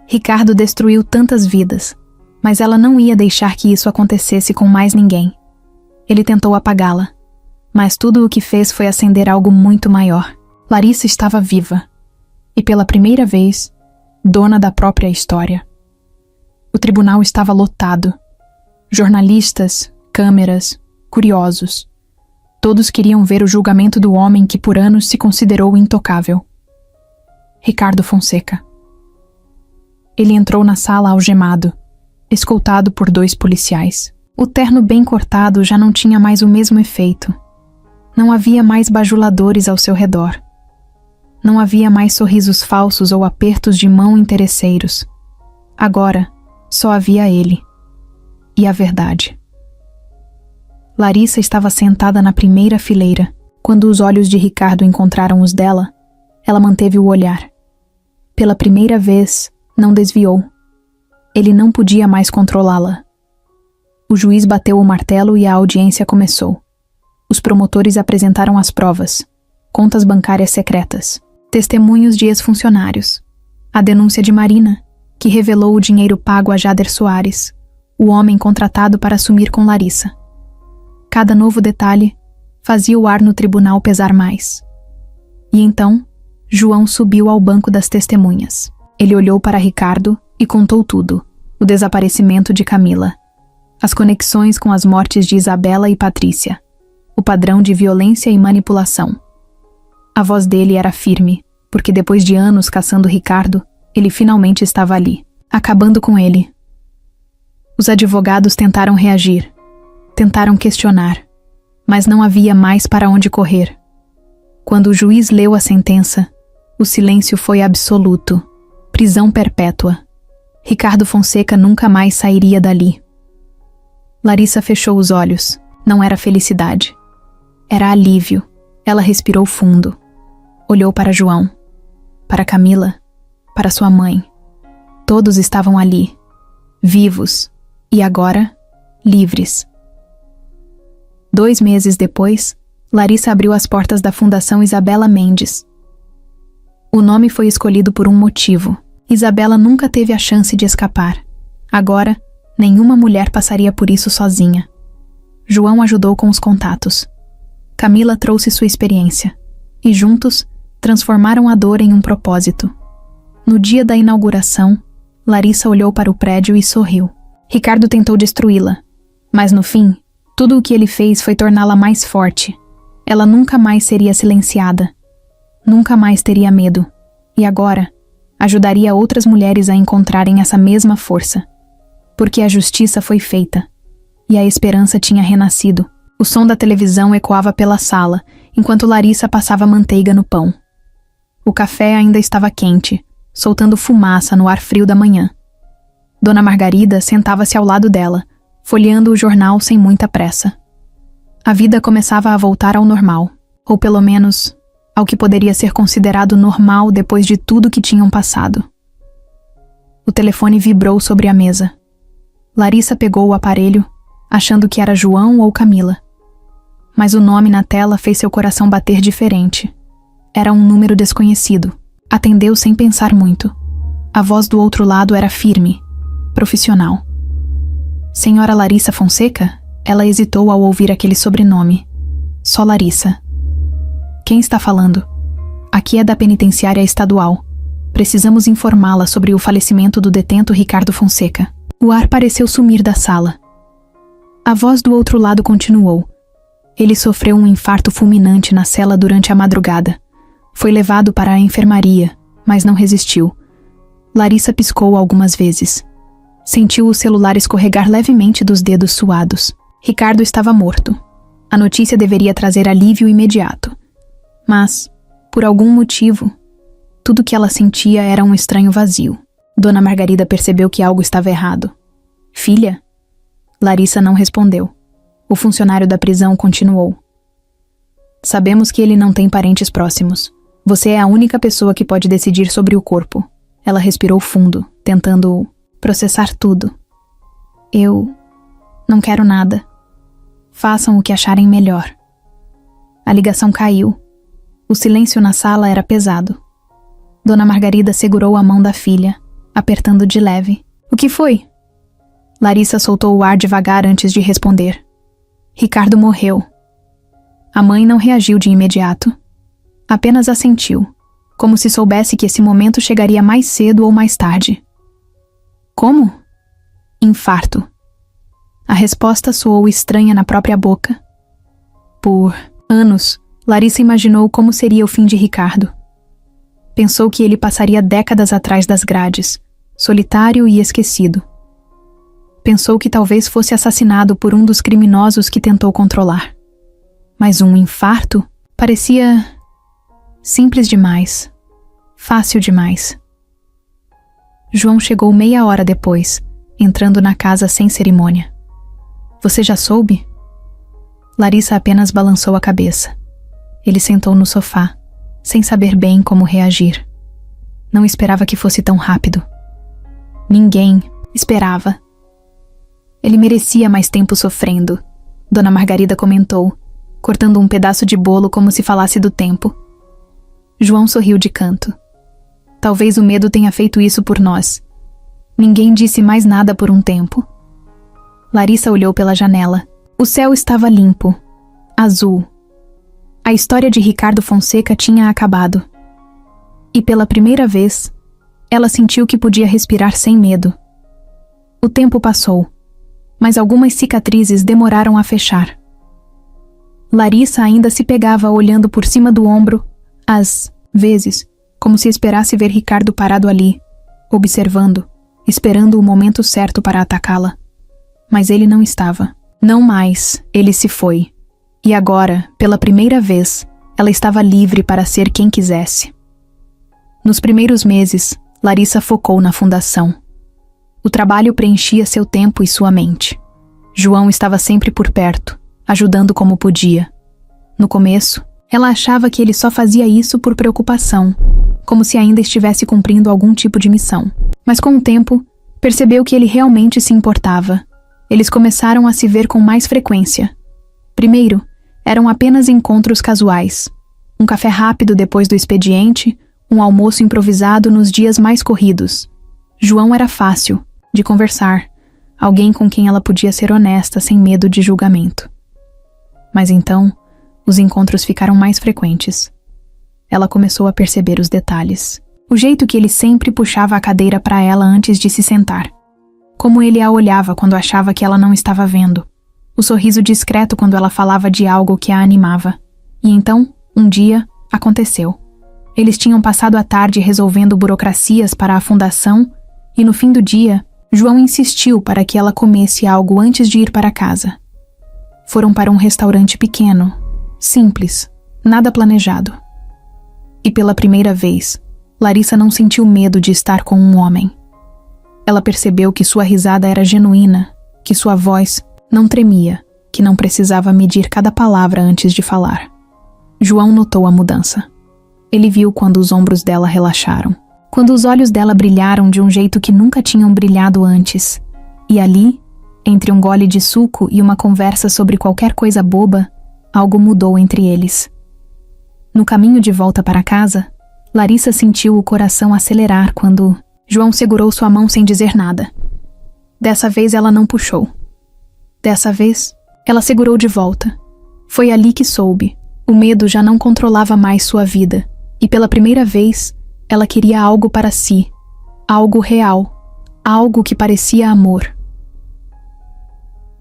Ricardo destruiu tantas vidas, mas ela não ia deixar que isso acontecesse com mais ninguém. Ele tentou apagá-la, mas tudo o que fez foi acender algo muito maior. Larissa estava viva, e pela primeira vez, dona da própria história. O tribunal estava lotado. Jornalistas, câmeras, curiosos. Todos queriam ver o julgamento do homem que por anos se considerou intocável. Ricardo Fonseca. Ele entrou na sala algemado, escoltado por 2 policiais. O terno bem cortado já não tinha mais o mesmo efeito. Não havia mais bajuladores ao seu redor. Não havia mais sorrisos falsos ou apertos de mão interesseiros. Agora, só havia ele. E a verdade. Larissa estava sentada na primeira fileira. Quando os olhos de Ricardo encontraram os dela, ela manteve o olhar. Pela primeira vez, não desviou. Ele não podia mais controlá-la. O juiz bateu o martelo e a audiência começou. Os promotores apresentaram as provas, contas bancárias secretas, testemunhos de ex-funcionários, a denúncia de Marina, que revelou o dinheiro pago a Jader Soares, o homem contratado para assumir com Larissa. Cada novo detalhe fazia o ar no tribunal pesar mais. E então, João subiu ao banco das testemunhas. Ele olhou para Ricardo e contou tudo: o desaparecimento de Camila, as conexões com as mortes de Isabela e Patrícia, o padrão de violência e manipulação. A voz dele era firme, porque depois de anos caçando Ricardo, ele finalmente estava ali, acabando com ele. Os advogados tentaram reagir, tentaram questionar, mas não havia mais para onde correr. Quando o juiz leu a sentença, o silêncio foi absoluto. Prisão perpétua. Ricardo Fonseca nunca mais sairia dali. Larissa fechou os olhos. Não era felicidade. Era alívio. Ela respirou fundo. Olhou para João, para Camila, para sua mãe. Todos estavam ali, vivos, e agora, livres. 2 meses depois, Larissa abriu as portas da Fundação Isabela Mendes. O nome foi escolhido por um motivo. Isabela nunca teve a chance de escapar. Agora, nenhuma mulher passaria por isso sozinha. João ajudou com os contatos. Camila trouxe sua experiência. E juntos, transformaram a dor em um propósito. No dia da inauguração, Larissa olhou para o prédio e sorriu. Ricardo tentou destruí-la, mas no fim, tudo o que ele fez foi torná-la mais forte. Ela nunca mais seria silenciada. Nunca mais teria medo. E agora, ajudaria outras mulheres a encontrarem essa mesma força. Porque a justiça foi feita. E a esperança tinha renascido. O som da televisão ecoava pela sala, enquanto Larissa passava manteiga no pão. O café ainda estava quente, soltando fumaça no ar frio da manhã. Dona Margarida sentava-se ao lado dela, folheando o jornal sem muita pressa. A vida começava a voltar ao normal, ou pelo menos, ao que poderia ser considerado normal depois de tudo que tinham passado. O telefone vibrou sobre a mesa. Larissa pegou o aparelho, achando que era João ou Camila. Mas o nome na tela fez seu coração bater diferente. Era um número desconhecido. Atendeu sem pensar muito. A voz do outro lado era firme, profissional. Senhora Larissa Fonseca? Ela hesitou ao ouvir aquele sobrenome. Só Larissa. Quem está falando? Aqui é da penitenciária estadual. Precisamos informá-la sobre o falecimento do detento Ricardo Fonseca. O ar pareceu sumir da sala. A voz do outro lado continuou. Ele sofreu um infarto fulminante na cela durante a madrugada. Foi levado para a enfermaria, mas não resistiu. Larissa piscou algumas vezes. Sentiu o celular escorregar levemente dos dedos suados. Ricardo estava morto. A notícia deveria trazer alívio imediato. Mas, por algum motivo, tudo que ela sentia era um estranho vazio. Dona Margarida percebeu que algo estava errado. Filha? Larissa não respondeu. O funcionário da prisão continuou. Sabemos que ele não tem parentes próximos. Você é a única pessoa que pode decidir sobre o corpo. Ela respirou fundo, tentando processar tudo. Eu não quero nada. Façam o que acharem melhor. A ligação caiu. O silêncio na sala era pesado. Dona Margarida segurou a mão da filha, apertando de leve. O que foi? Larissa soltou o ar devagar antes de responder. Ricardo morreu. A mãe não reagiu de imediato. Apenas assentiu, como se soubesse que esse momento chegaria mais cedo ou mais tarde. Como? Infarto. A resposta soou estranha na própria boca. Por anos, Larissa imaginou como seria o fim de Ricardo. Pensou que ele passaria décadas atrás das grades, solitário e esquecido. Pensou que talvez fosse assassinado por um dos criminosos que tentou controlar. Mas um infarto parecia simples demais, fácil demais. João chegou meia hora depois, entrando na casa sem cerimônia. Você já soube? Larissa apenas balançou a cabeça. Ele sentou no sofá, sem saber bem como reagir. Não esperava que fosse tão rápido. Ninguém esperava. Ele merecia mais tempo sofrendo, Dona Margarida comentou, cortando um pedaço de bolo como se falasse do tempo. João sorriu de canto. Talvez o medo tenha feito isso por nós. Ninguém disse mais nada por um tempo. Larissa olhou pela janela. O céu estava limpo, azul. A história de Ricardo Fonseca tinha acabado. E pela primeira vez, ela sentiu que podia respirar sem medo. O tempo passou, mas algumas cicatrizes demoraram a fechar. Larissa ainda se pegava olhando por cima do ombro, às vezes, como se esperasse ver Ricardo parado ali, observando, esperando o momento certo para atacá-la. Mas ele não estava. Não mais, ele se foi. E agora, pela primeira vez, ela estava livre para ser quem quisesse. Nos primeiros meses, Larissa focou na fundação. O trabalho preenchia seu tempo e sua mente. João estava sempre por perto, ajudando como podia. No começo, ela achava que ele só fazia isso por preocupação, como se ainda estivesse cumprindo algum tipo de missão. Mas com o tempo, percebeu que ele realmente se importava. Eles começaram a se ver com mais frequência. Primeiro, eram apenas encontros casuais. Um café rápido depois do expediente, um almoço improvisado nos dias mais corridos. João era fácil, de conversar, alguém com quem ela podia ser honesta sem medo de julgamento. Mas então, os encontros ficaram mais frequentes. Ela começou a perceber os detalhes. O jeito que ele sempre puxava a cadeira para ela antes de se sentar. Como ele a olhava quando achava que ela não estava vendo. O sorriso discreto quando ela falava de algo que a animava. E então, um dia, aconteceu. Eles tinham passado a tarde resolvendo burocracias para a fundação e no fim do dia, João insistiu para que ela comesse algo antes de ir para casa. Foram para um restaurante pequeno, simples, nada planejado. E pela primeira vez, Larissa não sentiu medo de estar com um homem. Ela percebeu que sua risada era genuína, que sua voz não tremia, que não precisava medir cada palavra antes de falar. João notou a mudança. Ele viu quando os ombros dela relaxaram, quando os olhos dela brilharam de um jeito que nunca tinham brilhado antes. E ali, entre um gole de suco e uma conversa sobre qualquer coisa boba, algo mudou entre eles. No caminho de volta para casa, Larissa sentiu o coração acelerar quando João segurou sua mão sem dizer nada. Dessa vez ela não puxou. Dessa vez, ela segurou de volta. Foi ali que soube. O medo já não controlava mais sua vida. E pela primeira vez, ela queria algo para si. Algo real. Algo que parecia amor.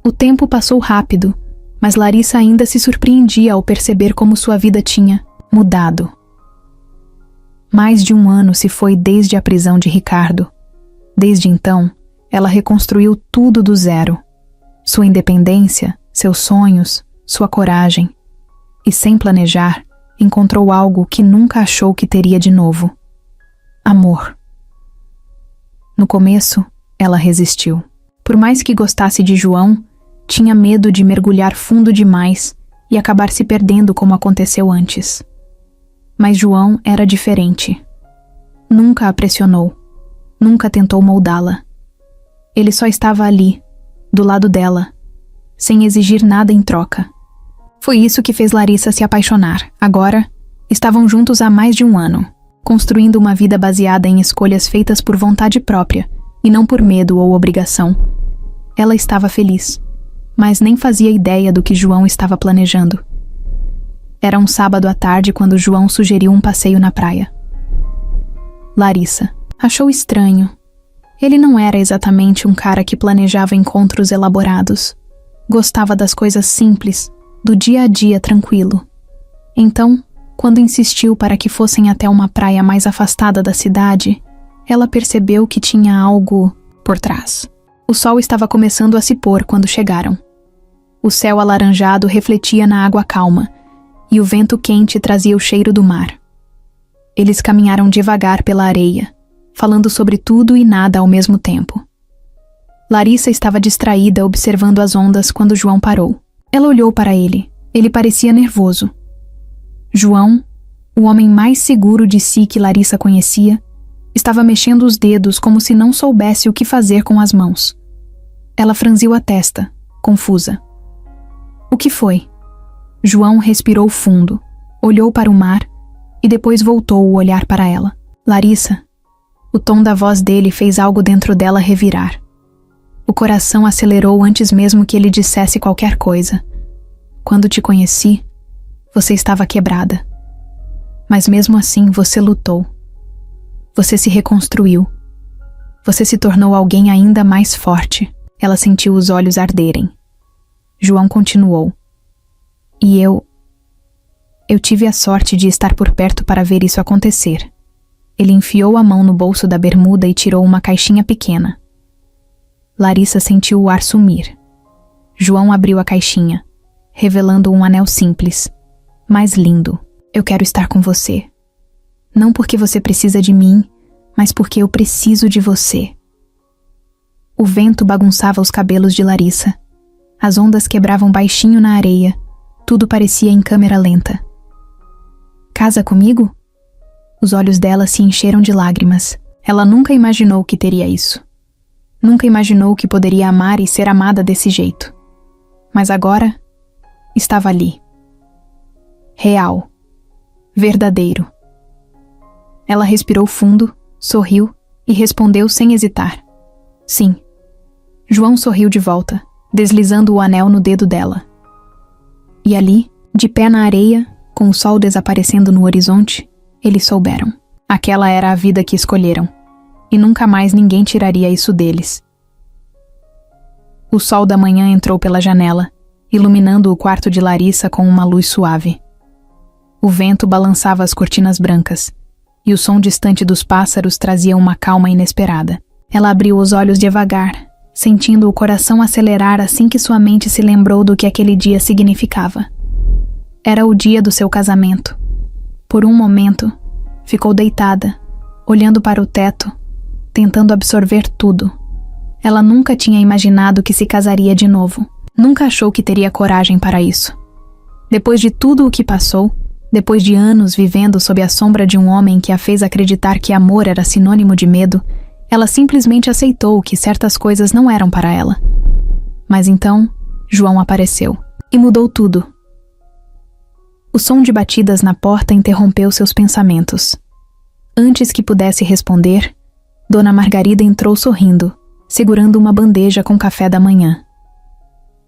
O tempo passou rápido, mas Larissa ainda se surpreendia ao perceber como sua vida tinha mudado. Mais de um ano se foi desde a prisão de Ricardo. Desde então, ela reconstruiu tudo do zero. Sua independência, seus sonhos, sua coragem. E sem planejar, encontrou algo que nunca achou que teria de novo. Amor. No começo, ela resistiu. Por mais que gostasse de João, tinha medo de mergulhar fundo demais e acabar se perdendo como aconteceu antes. Mas João era diferente. Nunca a pressionou. Nunca tentou moldá-la. Ele só estava ali, do lado dela, sem exigir nada em troca. Foi isso que fez Larissa se apaixonar. Agora, estavam juntos há mais de um ano, construindo uma vida baseada em escolhas feitas por vontade própria e não por medo ou obrigação. Ela estava feliz, mas nem fazia ideia do que João estava planejando. Era um sábado à tarde quando João sugeriu um passeio na praia. Larissa achou estranho. Ele não era exatamente um cara que planejava encontros elaborados. Gostava das coisas simples, do dia a dia tranquilo. Então, quando insistiu para que fossem até uma praia mais afastada da cidade, ela percebeu que tinha algo por trás. O sol estava começando a se pôr quando chegaram. O céu alaranjado refletia na água calma, e o vento quente trazia o cheiro do mar. Eles caminharam devagar pela areia, falando sobre tudo e nada ao mesmo tempo. Larissa estava distraída observando as ondas quando João parou. Ela olhou para ele. Ele parecia nervoso. João, o homem mais seguro de si que Larissa conhecia, estava mexendo os dedos como se não soubesse o que fazer com as mãos. Ela franziu a testa, confusa. O que foi? João respirou fundo, olhou para o mar e depois voltou o olhar para ela. Larissa. O tom da voz dele fez algo dentro dela revirar. O coração acelerou antes mesmo que ele dissesse qualquer coisa. Quando te conheci, você estava quebrada. Mas mesmo assim você lutou. Você se reconstruiu. Você se tornou alguém ainda mais forte. Ela sentiu os olhos arderem. João continuou. E eu tive a sorte de estar por perto para ver isso acontecer. Ele enfiou a mão no bolso da bermuda e tirou uma caixinha pequena. Larissa sentiu o ar sumir. João abriu a caixinha, revelando um anel simples, mas lindo. Eu quero estar com você. Não porque você precisa de mim, mas porque eu preciso de você. O vento bagunçava os cabelos de Larissa. As ondas quebravam baixinho na areia. Tudo parecia em câmera lenta. Casa comigo? Os olhos dela se encheram de lágrimas. Ela nunca imaginou que teria isso. Nunca imaginou que poderia amar e ser amada desse jeito. Mas agora, estava ali. Real. Verdadeiro. Ela respirou fundo, sorriu e respondeu sem hesitar. Sim. João sorriu de volta, deslizando o anel no dedo dela. E ali, de pé na areia, com o sol desaparecendo no horizonte, eles souberam. Aquela era a vida que escolheram, e nunca mais ninguém tiraria isso deles. O sol da manhã entrou pela janela, iluminando o quarto de Larissa com uma luz suave. O vento balançava as cortinas brancas, e o som distante dos pássaros trazia uma calma inesperada. Ela abriu os olhos devagar, sentindo o coração acelerar assim que sua mente se lembrou do que aquele dia significava. Era o dia do seu casamento. Por um momento, ficou deitada, olhando para o teto, tentando absorver tudo. Ela nunca tinha imaginado que se casaria de novo. Nunca achou que teria coragem para isso. Depois de tudo o que passou, depois de anos vivendo sob a sombra de um homem que a fez acreditar que amor era sinônimo de medo, ela simplesmente aceitou que certas coisas não eram para ela. Mas então, João apareceu e mudou tudo. O som de batidas na porta interrompeu seus pensamentos. Antes que pudesse responder, Dona Margarida entrou sorrindo, segurando uma bandeja com café da manhã.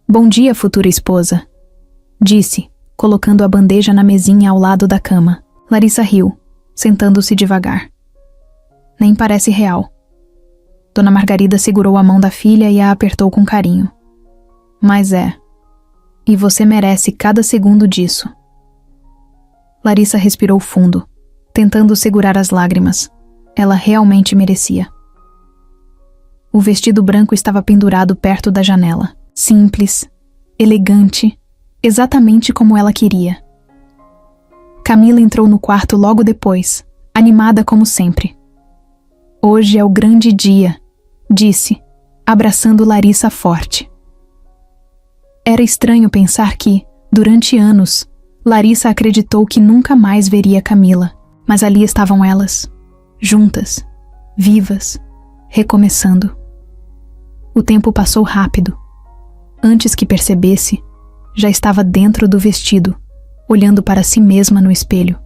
Bom dia, futura esposa, disse, colocando a bandeja na mesinha ao lado da cama. Larissa riu, sentando-se devagar. Nem parece real. Dona Margarida segurou a mão da filha e a apertou com carinho. Mas é. E você merece cada segundo disso. Larissa respirou fundo, tentando segurar as lágrimas. Ela realmente merecia. O vestido branco estava pendurado perto da janela. Simples, elegante, exatamente como ela queria. Camila entrou no quarto logo depois, animada como sempre. Hoje é o grande dia, disse, abraçando Larissa forte. Era estranho pensar que, durante anos, Larissa acreditou que nunca mais veria Camila, mas ali estavam elas, juntas, vivas, recomeçando. O tempo passou rápido. Antes que percebesse, já estava dentro do vestido, olhando para si mesma no espelho.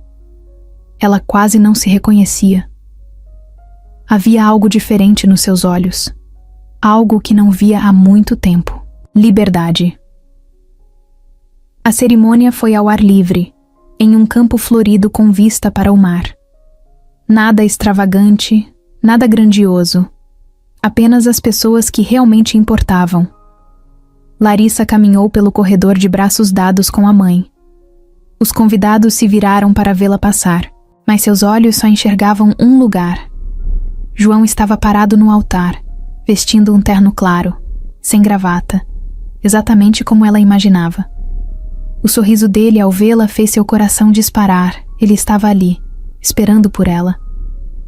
Ela quase não se reconhecia. Havia algo diferente nos seus olhos, algo que não via há muito tempo. Liberdade. A cerimônia foi ao ar livre, em um campo florido com vista para o mar. Nada extravagante, nada grandioso, apenas as pessoas que realmente importavam. Larissa caminhou pelo corredor de braços dados com a mãe. Os convidados se viraram para vê-la passar, mas seus olhos só enxergavam um lugar. João estava parado no altar, vestindo um terno claro, sem gravata, exatamente como ela imaginava. O sorriso dele ao vê-la fez seu coração disparar. Ele estava ali, esperando por ela.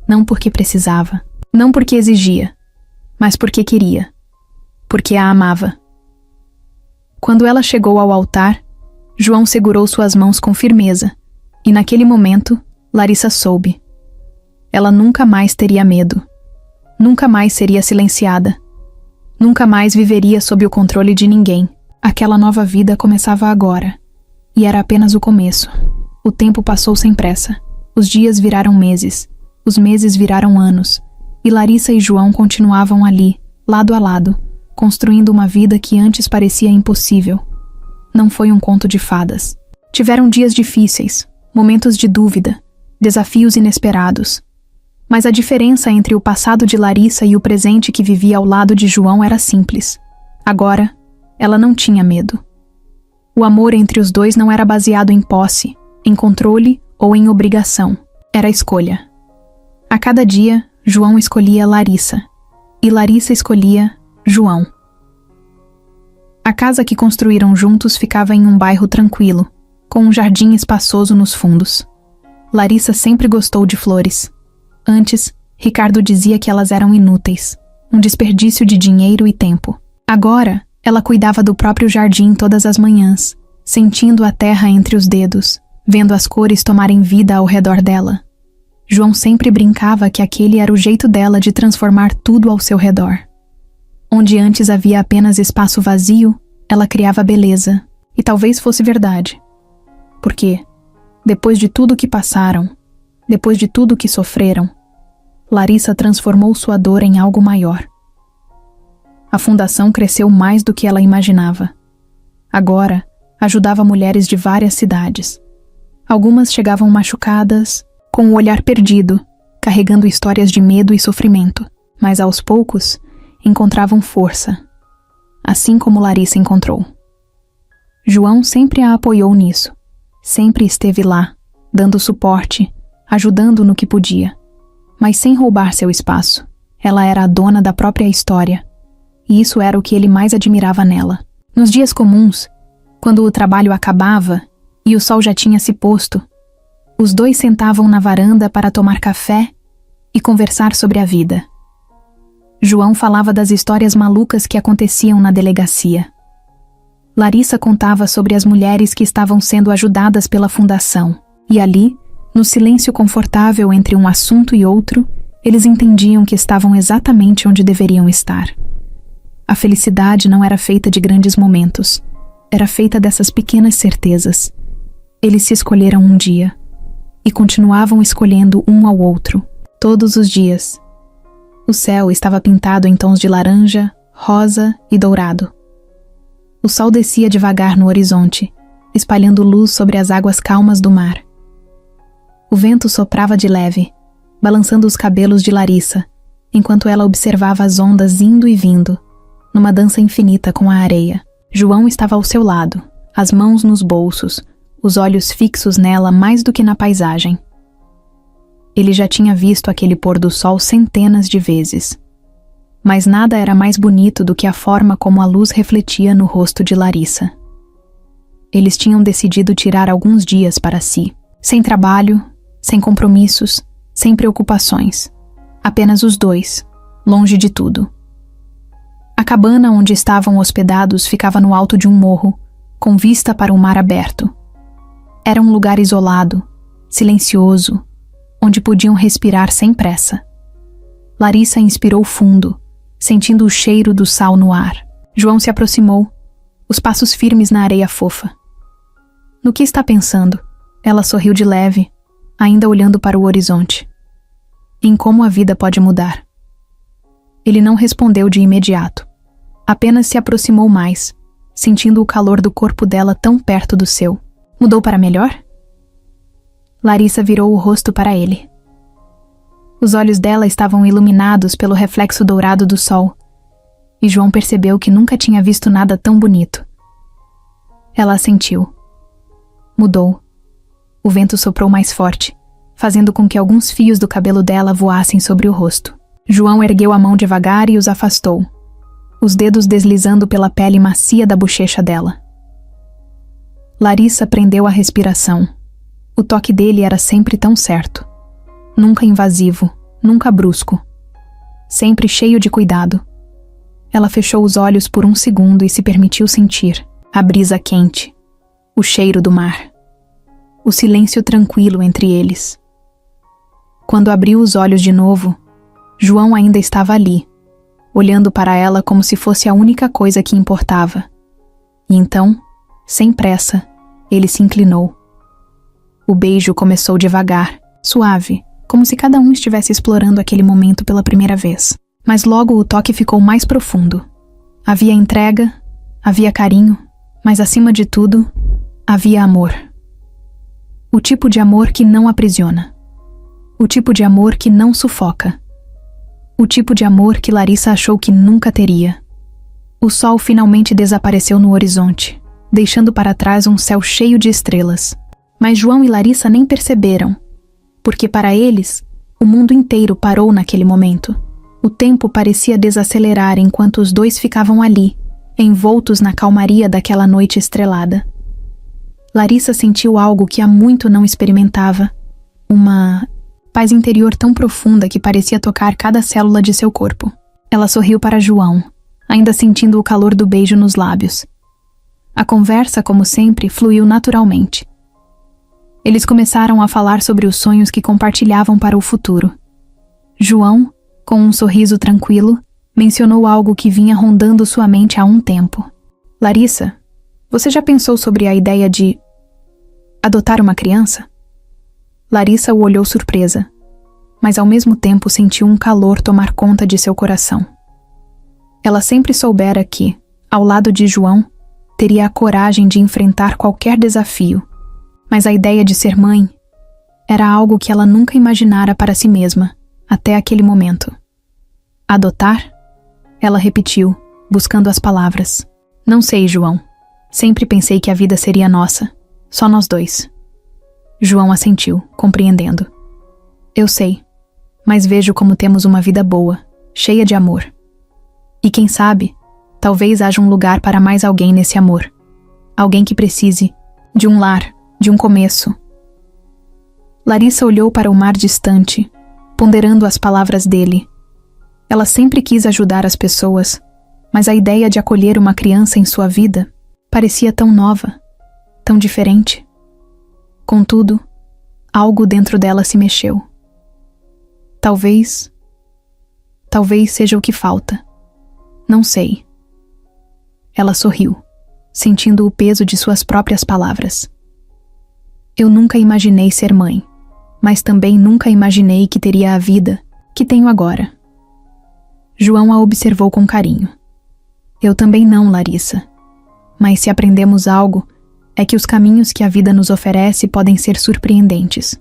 Não porque precisava, não porque exigia, mas porque queria, porque a amava. Quando ela chegou ao altar, João segurou suas mãos com firmeza, e naquele momento, Larissa soube. Ela nunca mais teria medo. Nunca mais seria silenciada. Nunca mais viveria sob o controle de ninguém. Aquela nova vida começava agora. E era apenas o começo. O tempo passou sem pressa. Os dias viraram meses. Os meses viraram anos. E Larissa e João continuavam ali, lado a lado, construindo uma vida que antes parecia impossível. Não foi um conto de fadas. Tiveram dias difíceis, momentos de dúvida, desafios inesperados. Mas a diferença entre o passado de Larissa e o presente que vivia ao lado de João era simples. Agora, ela não tinha medo. O amor entre os dois não era baseado em posse, em controle ou em obrigação. Era escolha. A cada dia, João escolhia Larissa. E Larissa escolhia João. A casa que construíram juntos ficava em um bairro tranquilo, com um jardim espaçoso nos fundos. Larissa sempre gostou de flores. Antes, Ricardo dizia que elas eram inúteis, um desperdício de dinheiro e tempo. Agora, ela cuidava do próprio jardim todas as manhãs, sentindo a terra entre os dedos, vendo as cores tomarem vida ao redor dela. João sempre brincava que aquele era o jeito dela de transformar tudo ao seu redor. Onde antes havia apenas espaço vazio, ela criava beleza, e talvez fosse verdade. Porque, depois de tudo que passaram, depois de tudo que sofreram, Larissa transformou sua dor em algo maior. A fundação cresceu mais do que ela imaginava. Agora, ajudava mulheres de várias cidades. Algumas chegavam machucadas, com o olhar perdido, carregando histórias de medo e sofrimento, mas aos poucos, encontravam força, assim como Larissa encontrou. João sempre a apoiou nisso, sempre esteve lá, dando suporte, ajudando no que podia, mas sem roubar seu espaço. Ela era a dona da própria história, e isso era o que ele mais admirava nela. Nos dias comuns, quando o trabalho acabava e o sol já tinha se posto, os dois sentavam na varanda para tomar café e conversar sobre a vida. João falava das histórias malucas que aconteciam na delegacia. Larissa contava sobre as mulheres que estavam sendo ajudadas pela fundação, e ali, no silêncio confortável entre um assunto e outro, eles entendiam que estavam exatamente onde deveriam estar. A felicidade não era feita de grandes momentos, era feita dessas pequenas certezas. Eles se escolheram um dia, e continuavam escolhendo um ao outro, todos os dias. O céu estava pintado em tons de laranja, rosa e dourado. O sol descia devagar no horizonte, espalhando luz sobre as águas calmas do mar. O vento soprava de leve, balançando os cabelos de Larissa, enquanto ela observava as ondas indo e vindo, numa dança infinita com a areia. João estava ao seu lado, as mãos nos bolsos, os olhos fixos nela mais do que na paisagem. Ele já tinha visto aquele pôr do sol centenas de vezes. Mas nada era mais bonito do que a forma como a luz refletia no rosto de Larissa. Eles tinham decidido tirar alguns dias para si, sem trabalho, sem compromissos, sem preocupações. Apenas os dois, longe de tudo. A cabana onde estavam hospedados ficava no alto de um morro, com vista para o mar aberto. Era um lugar isolado, silencioso, onde podiam respirar sem pressa. Larissa inspirou fundo, sentindo o cheiro do sal no ar. João se aproximou, os passos firmes na areia fofa. No que está pensando? Ela sorriu de leve, ainda olhando para o horizonte. Em como a vida pode mudar. Ele não respondeu de imediato. Apenas se aproximou mais, sentindo o calor do corpo dela tão perto do seu. Mudou para melhor? Larissa virou o rosto para ele. Os olhos dela estavam iluminados pelo reflexo dourado do sol, e João percebeu que nunca tinha visto nada tão bonito. Ela assentiu. Mudou. O vento soprou mais forte, fazendo com que alguns fios do cabelo dela voassem sobre o rosto. João ergueu a mão devagar e os afastou, os dedos deslizando pela pele macia da bochecha dela. Larissa prendeu a respiração. O toque dele era sempre tão certo. Nunca invasivo, nunca brusco. Sempre cheio de cuidado. Ela fechou os olhos por um segundo e se permitiu sentir a brisa quente, o cheiro do mar, o silêncio tranquilo entre eles. Quando abriu os olhos de novo, João ainda estava ali, olhando para ela como se fosse a única coisa que importava. E então, sem pressa, ele se inclinou. O beijo começou devagar, suave, como se cada um estivesse explorando aquele momento pela primeira vez. Mas logo o toque ficou mais profundo. Havia entrega, havia carinho, mas acima de tudo, havia amor. O tipo de amor que não aprisiona. O tipo de amor que não sufoca. O tipo de amor que Larissa achou que nunca teria. O sol finalmente desapareceu no horizonte, deixando para trás um céu cheio de estrelas. Mas João e Larissa nem perceberam, porque para eles, o mundo inteiro parou naquele momento. O tempo parecia desacelerar enquanto os dois ficavam ali, envoltos na calmaria daquela noite estrelada. Larissa sentiu algo que há muito não experimentava, uma paz interior tão profunda que parecia tocar cada célula de seu corpo. Ela sorriu para João, ainda sentindo o calor do beijo nos lábios. A conversa, como sempre, fluiu naturalmente. Eles começaram a falar sobre os sonhos que compartilhavam para o futuro. João, com um sorriso tranquilo, mencionou algo que vinha rondando sua mente há um tempo. Larissa, você já pensou sobre a ideia de adotar uma criança? Larissa o olhou surpresa, mas ao mesmo tempo sentiu um calor tomar conta de seu coração. Ela sempre soubera que, ao lado de João, teria a coragem de enfrentar qualquer desafio, mas a ideia de ser mãe era algo que ela nunca imaginara para si mesma, até aquele momento. Adotar? Ela repetiu, buscando as palavras. Não sei, João. Sempre pensei que a vida seria nossa, só nós dois. João assentiu, compreendendo. Eu sei, mas vejo como temos uma vida boa, cheia de amor. E quem sabe, talvez haja um lugar para mais alguém nesse amor. Alguém que precise de um lar, de um começo. Larissa olhou para o mar distante, ponderando as palavras dele. Ela sempre quis ajudar as pessoas, mas a ideia de acolher uma criança em sua vida parecia tão nova, tão diferente. Contudo, algo dentro dela se mexeu. Talvez seja o que falta. Não sei. Ela sorriu, sentindo o peso de suas próprias palavras. Eu nunca imaginei ser mãe, mas também nunca imaginei que teria a vida que tenho agora. João a observou com carinho. Eu também não, Larissa. Mas se aprendemos algo, é que os caminhos que a vida nos oferece podem ser surpreendentes.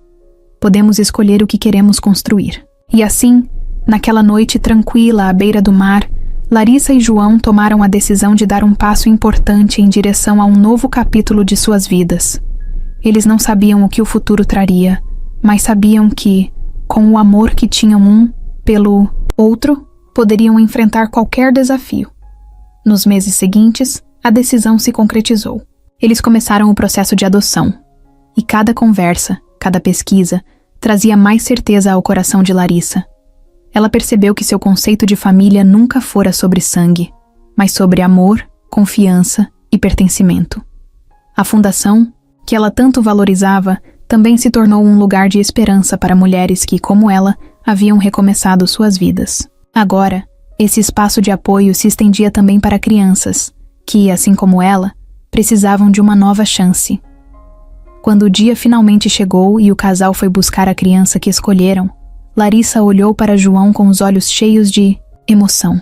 Podemos escolher o que queremos construir. E assim, naquela noite tranquila à beira do mar, Larissa e João tomaram a decisão de dar um passo importante em direção a um novo capítulo de suas vidas. Eles não sabiam o que o futuro traria, mas sabiam que, com o amor que tinham um pelo outro, poderiam enfrentar qualquer desafio. Nos meses seguintes, a decisão se concretizou. Eles começaram o processo de adoção, e cada conversa, cada pesquisa, trazia mais certeza ao coração de Larissa. Ela percebeu que seu conceito de família nunca fora sobre sangue, mas sobre amor, confiança e pertencimento. A fundação que ela tanto valorizava, também se tornou um lugar de esperança para mulheres que, como ela, haviam recomeçado suas vidas. Agora, esse espaço de apoio se estendia também para crianças, que, assim como ela, precisavam de uma nova chance. Quando o dia finalmente chegou e o casal foi buscar a criança que escolheram, Larissa olhou para João com os olhos cheios de emoção.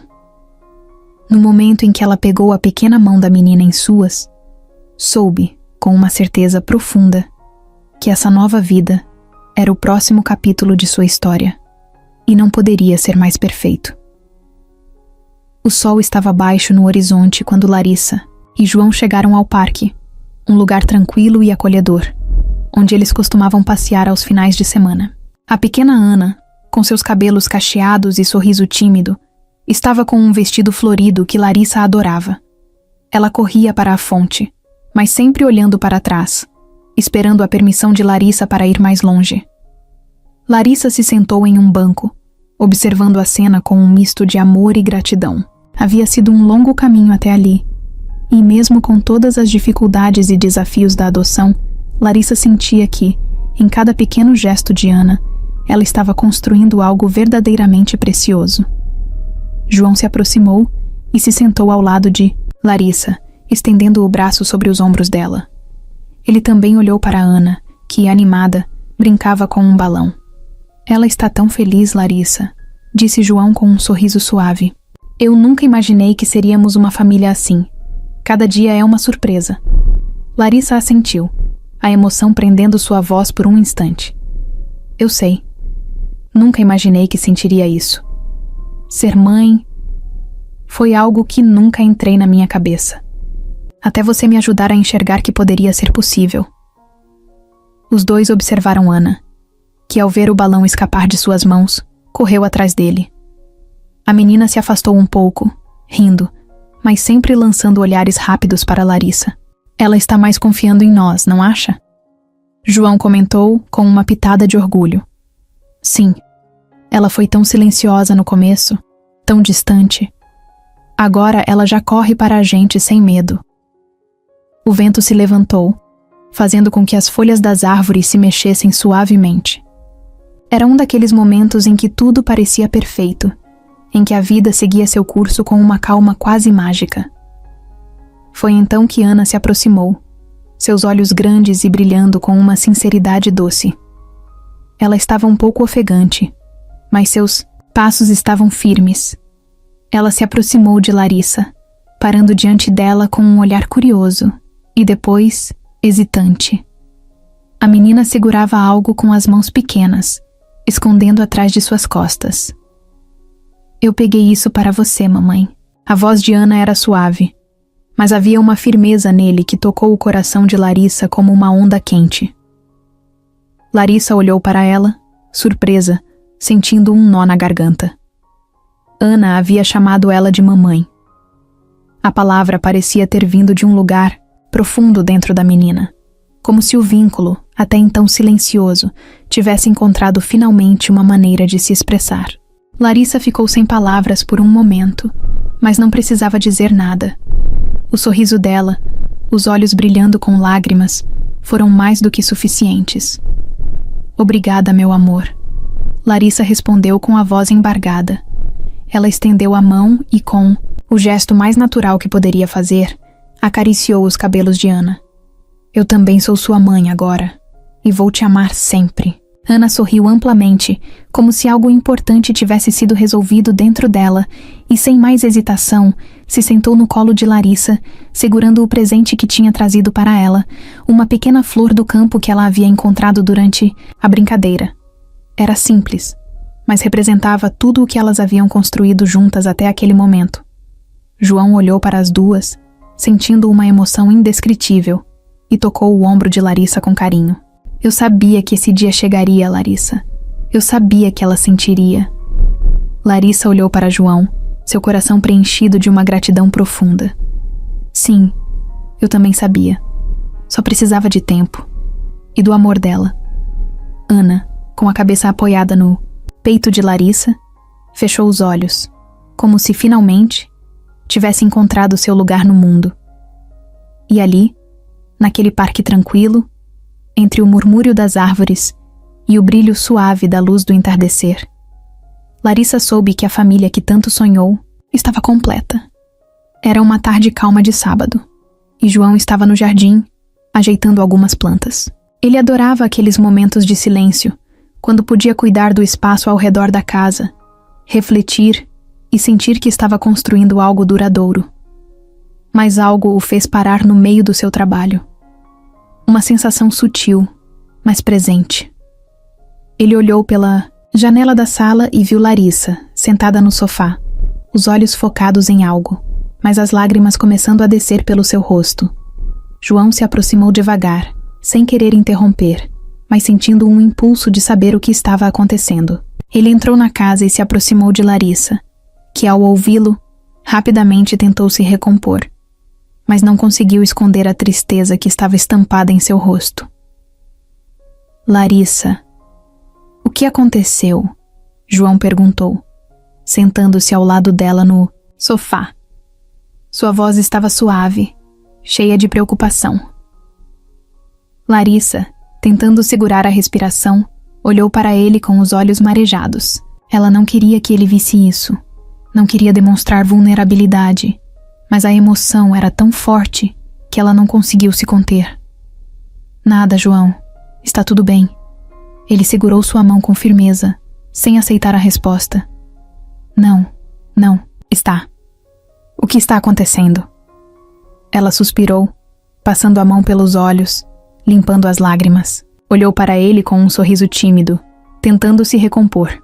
No momento em que ela pegou a pequena mão da menina em suas, soube, com uma certeza profunda, que essa nova vida era o próximo capítulo de sua história e não poderia ser mais perfeito. O sol estava baixo no horizonte quando Larissa e João chegaram ao parque, um lugar tranquilo e acolhedor, onde eles costumavam passear aos finais de semana. A pequena Ana, com seus cabelos cacheados e sorriso tímido, estava com um vestido florido que Larissa adorava. Ela corria para a fonte, mas sempre olhando para trás, esperando a permissão de Larissa para ir mais longe. Larissa se sentou em um banco, observando a cena com um misto de amor e gratidão. Havia sido um longo caminho até ali, e mesmo com todas as dificuldades e desafios da adoção, Larissa sentia que, em cada pequeno gesto de Ana, ela estava construindo algo verdadeiramente precioso. João se aproximou e se sentou ao lado de Larissa, estendendo o braço sobre os ombros dela. Ele também olhou para Ana, que, animada, brincava com um balão. "Ela está tão feliz, Larissa", disse João com um sorriso suave. "Eu nunca imaginei que seríamos uma família assim. Cada dia é uma surpresa." Larissa assentiu, a emoção prendendo sua voz por um instante. "Eu sei. Nunca imaginei que sentiria isso. Ser mãe foi algo que nunca entrei na minha cabeça. Até você me ajudar a enxergar que poderia ser possível." Os dois observaram Ana, que ao ver o balão escapar de suas mãos, correu atrás dele. A menina se afastou um pouco, rindo, mas sempre lançando olhares rápidos para Larissa. "Ela está mais confiando em nós, não acha?" João comentou com uma pitada de orgulho. "Sim. Ela foi tão silenciosa no começo, tão distante. Agora ela já corre para a gente sem medo." O vento se levantou, fazendo com que as folhas das árvores se mexessem suavemente. Era um daqueles momentos em que tudo parecia perfeito, em que a vida seguia seu curso com uma calma quase mágica. Foi então que Ana se aproximou, seus olhos grandes e brilhando com uma sinceridade doce. Ela estava um pouco ofegante, mas seus passos estavam firmes. Ela se aproximou de Larissa, parando diante dela com um olhar curioso e depois hesitante. A menina segurava algo com as mãos pequenas, escondendo atrás de suas costas. "Eu peguei isso para você, mamãe." A voz de Ana era suave, mas havia uma firmeza nele que tocou o coração de Larissa como uma onda quente. Larissa olhou para ela, surpresa, sentindo um nó na garganta. Ana havia chamado ela de mamãe. A palavra parecia ter vindo de um lugar profundo dentro da menina, como se o vínculo, até então silencioso, tivesse encontrado finalmente uma maneira de se expressar. Larissa ficou sem palavras por um momento, mas não precisava dizer nada. O sorriso dela, os olhos brilhando com lágrimas, foram mais do que suficientes. "Obrigada, meu amor." Larissa respondeu com a voz embargada. Ela estendeu a mão e, com o gesto mais natural que poderia fazer, acariciou os cabelos de Ana. "Eu também sou sua mãe agora, e vou te amar sempre." Ana sorriu amplamente, como se algo importante tivesse sido resolvido dentro dela, e sem mais hesitação, se sentou no colo de Larissa, segurando o presente que tinha trazido para ela, uma pequena flor do campo que ela havia encontrado durante a brincadeira. Era simples, mas representava tudo o que elas haviam construído juntas até aquele momento. João olhou para as duas, sentindo uma emoção indescritível, e tocou o ombro de Larissa com carinho. "Eu sabia que esse dia chegaria, Larissa. Eu sabia que ela sentiria." Larissa olhou para João, seu coração preenchido de uma gratidão profunda. "Sim, eu também sabia. Só precisava de tempo. E do amor dela." Ana, com a cabeça apoiada no peito de Larissa, fechou os olhos, como se finalmente tivesse encontrado seu lugar no mundo. E ali, naquele parque tranquilo, entre o murmúrio das árvores e o brilho suave da luz do entardecer. Larissa soube que a família que tanto sonhou estava completa. Era uma tarde calma de sábado, e João estava no jardim, ajeitando algumas plantas. Ele adorava aqueles momentos de silêncio, quando podia cuidar do espaço ao redor da casa, refletir e sentir que estava construindo algo duradouro. Mas algo o fez parar no meio do seu trabalho. Uma sensação sutil, mas presente. Ele olhou pela janela da sala e viu Larissa, sentada no sofá, os olhos focados em algo, mas as lágrimas começando a descer pelo seu rosto. João se aproximou devagar, sem querer interromper, mas sentindo um impulso de saber o que estava acontecendo. Ele entrou na casa e se aproximou de Larissa, que ao ouvi-lo, rapidamente tentou se recompor, mas não conseguiu esconder a tristeza que estava estampada em seu rosto. Larissa, o que aconteceu? João perguntou, sentando-se ao lado dela no sofá. Sua voz estava suave, cheia de preocupação. Larissa, tentando segurar a respiração, olhou para ele com os olhos marejados. Ela não queria que ele visse isso. Não queria demonstrar vulnerabilidade, mas a emoção era tão forte que ela não conseguiu se conter. Nada, João. Está tudo bem. Ele segurou sua mão com firmeza, sem aceitar a resposta. Não, está. O que está acontecendo? Ela suspirou, passando a mão pelos olhos, limpando as lágrimas. Olhou para ele com um sorriso tímido, tentando se recompor.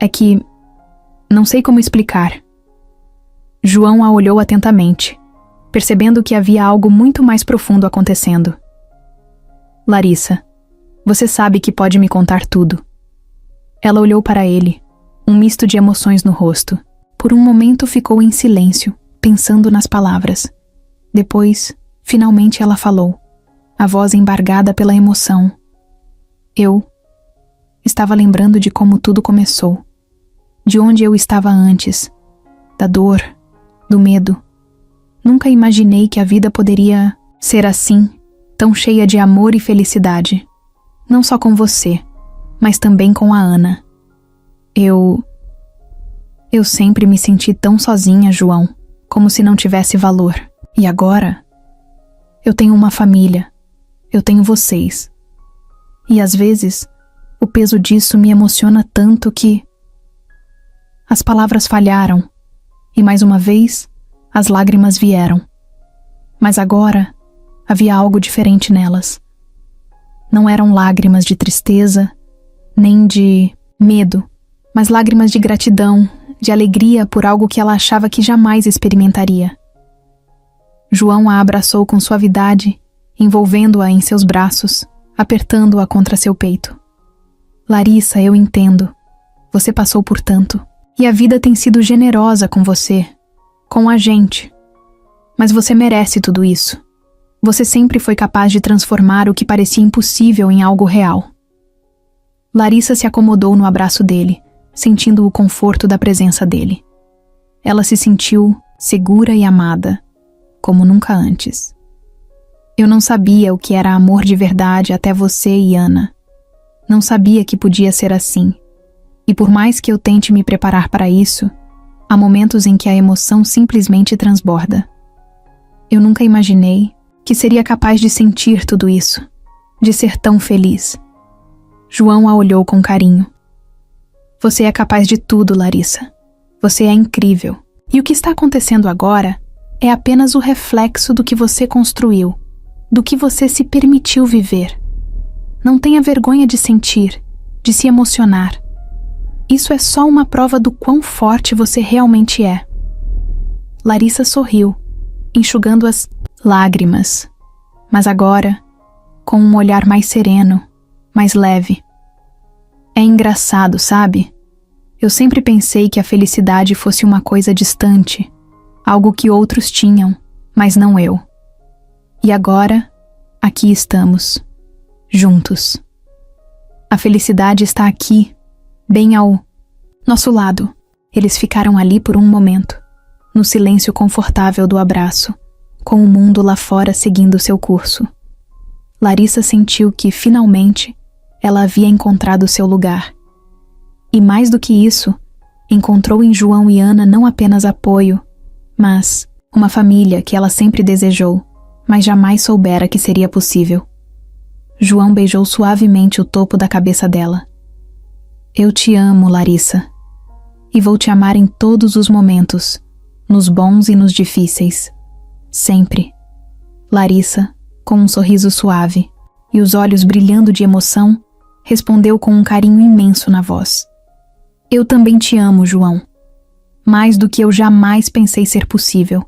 É que não sei como explicar. João a olhou atentamente, percebendo que havia algo muito mais profundo acontecendo. Larissa, você sabe que pode me contar tudo. Ela olhou para ele, um misto de emoções no rosto. Por um momento ficou em silêncio, pensando nas palavras. Depois, finalmente ela falou, a voz embargada pela emoção. Eu estava lembrando de como tudo começou, de onde eu estava antes, da dor, do medo. Nunca imaginei que a vida poderia ser assim, tão cheia de amor e felicidade. Não só com você, mas também com a Ana. Eu sempre me senti tão sozinha, João, como se não tivesse valor. E agora, eu tenho uma família, eu tenho vocês. E às vezes, o peso disso me emociona tanto que... As palavras falharam, e mais uma vez, as lágrimas vieram. Mas agora, havia algo diferente nelas. Não eram lágrimas de tristeza, nem de medo, mas lágrimas de gratidão, de alegria por algo que ela achava que jamais experimentaria. João a abraçou com suavidade, envolvendo-a em seus braços, apertando-a contra seu peito. Larissa, eu entendo. Você passou por tanto. E a vida tem sido generosa com você, com a gente. Mas você merece tudo isso. Você sempre foi capaz de transformar o que parecia impossível em algo real. Larissa se acomodou no abraço dele, sentindo o conforto da presença dele. Ela se sentiu segura e amada, como nunca antes. Eu não sabia o que era amor de verdade até você e Ana. Não sabia que podia ser assim. E por mais que eu tente me preparar para isso, há momentos em que a emoção simplesmente transborda. Eu nunca imaginei que seria capaz de sentir tudo isso, de ser tão feliz. João a olhou com carinho. Você é capaz de tudo, Larissa. Você é incrível. E o que está acontecendo agora é apenas o reflexo do que você construiu, do que você se permitiu viver. Não tenha vergonha de sentir, de se emocionar. Isso é só uma prova do quão forte você realmente é. Larissa sorriu, enxugando as lágrimas, mas agora, com um olhar mais sereno, mais leve. É engraçado, sabe? Eu sempre pensei que a felicidade fosse uma coisa distante, algo que outros tinham, mas não eu. E agora, aqui estamos, juntos. A felicidade está aqui, bem ao nosso lado. Eles ficaram ali por um momento, no silêncio confortável do abraço, com o mundo lá fora seguindo seu curso. Larissa sentiu que, finalmente, ela havia encontrado seu lugar. E mais do que isso, encontrou em João e Ana não apenas apoio, mas uma família que ela sempre desejou, mas jamais soubera que seria possível. João beijou suavemente o topo da cabeça dela. Eu te amo, Larissa, e vou te amar em todos os momentos, nos bons e nos difíceis. Sempre. Larissa, com um sorriso suave e os olhos brilhando de emoção, respondeu com um carinho imenso na voz. Eu também te amo, João. Mais do que eu jamais pensei ser possível.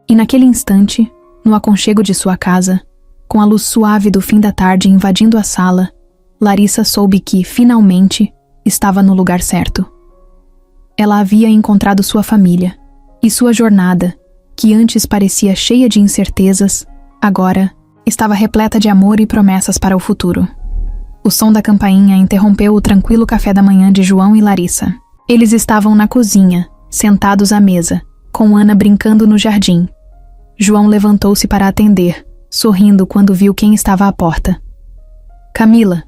E naquele instante, no aconchego de sua casa, com a luz suave do fim da tarde invadindo a sala, Larissa soube que, finalmente, estava no lugar certo. Ela havia encontrado sua família, e sua jornada, que antes parecia cheia de incertezas, agora estava repleta de amor e promessas para o futuro. O som da campainha interrompeu o tranquilo café da manhã de João e Larissa. Eles estavam na cozinha, sentados à mesa, com Ana brincando no jardim. João levantou-se para atender, sorrindo quando viu quem estava à porta. Camila.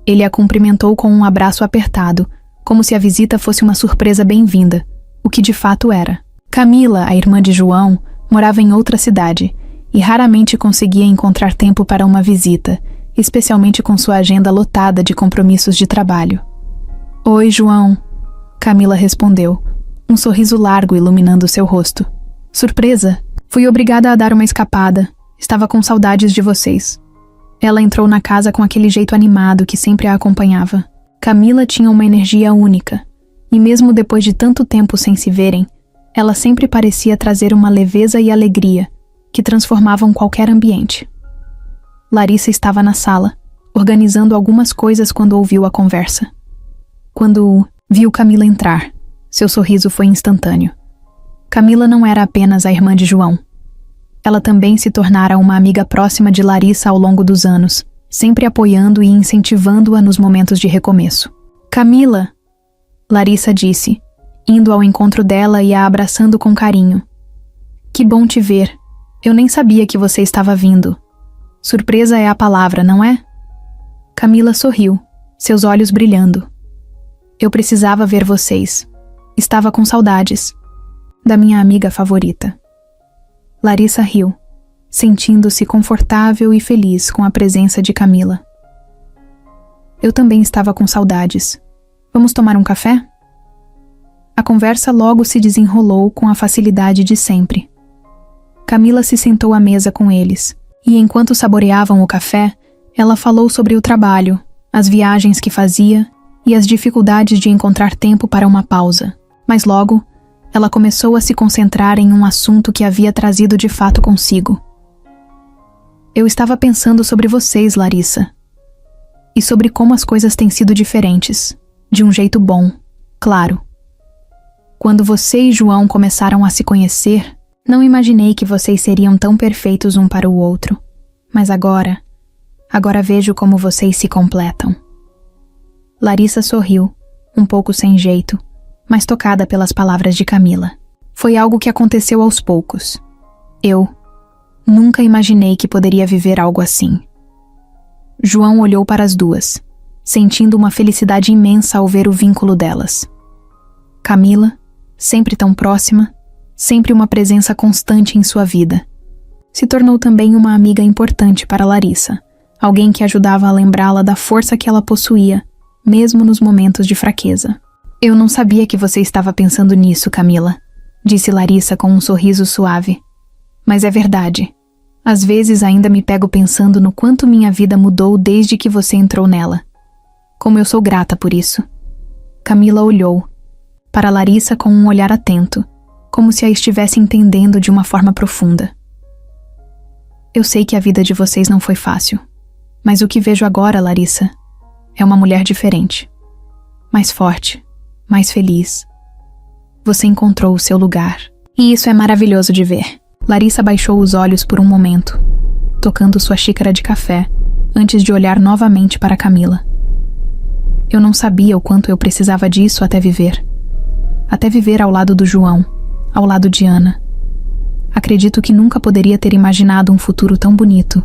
Ele a cumprimentou com um abraço apertado, como se a visita fosse uma surpresa bem-vinda, o que de fato era. Camila, a irmã de João, morava em outra cidade e raramente conseguia encontrar tempo para uma visita, especialmente com sua agenda lotada de compromissos de trabalho. Oi, João, Camila respondeu, um sorriso largo iluminando seu rosto. Surpresa, fui obrigada a dar uma escapada, estava com saudades de vocês. Ela entrou na casa com aquele jeito animado que sempre a acompanhava. Camila tinha uma energia única, e mesmo depois de tanto tempo sem se verem, ela sempre parecia trazer uma leveza e alegria que transformavam qualquer ambiente. Larissa estava na sala, organizando algumas coisas quando ouviu a conversa. Quando viu Camila entrar, seu sorriso foi instantâneo. Camila não era apenas a irmã de João. Ela também se tornara uma amiga próxima de Larissa ao longo dos anos, sempre apoiando e incentivando-a nos momentos de recomeço. Camila, Larissa disse, indo ao encontro dela e a abraçando com carinho. Que bom te ver. Eu nem sabia que você estava vindo. Surpresa é a palavra, não é? Camila sorriu, seus olhos brilhando. Eu precisava ver vocês. Estava com saudades da minha amiga favorita. Larissa riu, sentindo-se confortável e feliz com a presença de Camila. Eu também estava com saudades. Vamos tomar um café? A conversa logo se desenrolou com a facilidade de sempre. Camila se sentou à mesa com eles, e enquanto saboreavam o café, ela falou sobre o trabalho, as viagens que fazia e as dificuldades de encontrar tempo para uma pausa. Mas logo, ela começou a se concentrar em um assunto que havia trazido de fato consigo. Eu estava pensando sobre vocês, Larissa, e sobre como as coisas têm sido diferentes, de um jeito bom, claro. Quando você e João começaram a se conhecer, não imaginei que vocês seriam tão perfeitos um para o outro, mas agora vejo como vocês se completam. Larissa sorriu, um pouco sem jeito, mas tocada pelas palavras de Camila. Foi algo que aconteceu aos poucos. Eu nunca imaginei que poderia viver algo assim. João olhou para as duas, sentindo uma felicidade imensa ao ver o vínculo delas. Camila, sempre tão próxima, sempre uma presença constante em sua vida. Se tornou também uma amiga importante para Larissa, alguém que ajudava a lembrá-la da força que ela possuía, mesmo nos momentos de fraqueza. Eu não sabia que você estava pensando nisso, Camila, disse Larissa com um sorriso suave. Mas é verdade. Às vezes ainda me pego pensando no quanto minha vida mudou desde que você entrou nela. Como eu sou grata por isso. Camila olhou para Larissa com um olhar atento, como se a estivesse entendendo de uma forma profunda. Eu sei que a vida de vocês não foi fácil, mas o que vejo agora, Larissa, é uma mulher diferente. Mais forte, mais feliz. Você encontrou o seu lugar. E isso é maravilhoso de ver. Larissa baixou os olhos por um momento, tocando sua xícara de café, antes de olhar novamente para Camila. Eu não sabia o quanto eu precisava disso até viver. Até viver ao lado do João, ao lado de Ana. acredito que nunca poderia ter imaginado um futuro tão bonito,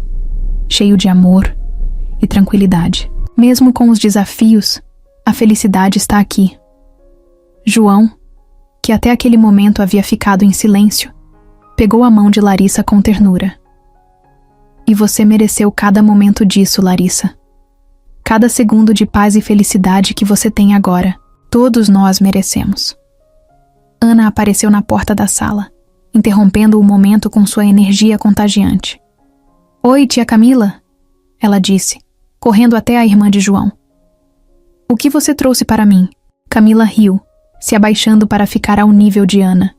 cheio de amor e tranquilidade. Mesmo com os desafios, a felicidade está aqui. João, que até aquele momento havia ficado em silêncio, pegou a mão de Larissa com ternura. E você mereceu cada momento disso, Larissa. Cada segundo de paz e felicidade que você tem agora, todos nós merecemos. Ana apareceu na porta da sala, interrompendo o momento com sua energia contagiante. Oi, tia Camila, ela disse, correndo até a irmã de João. O que você trouxe para mim? Camila riu, se abaixando para ficar ao nível de Ana.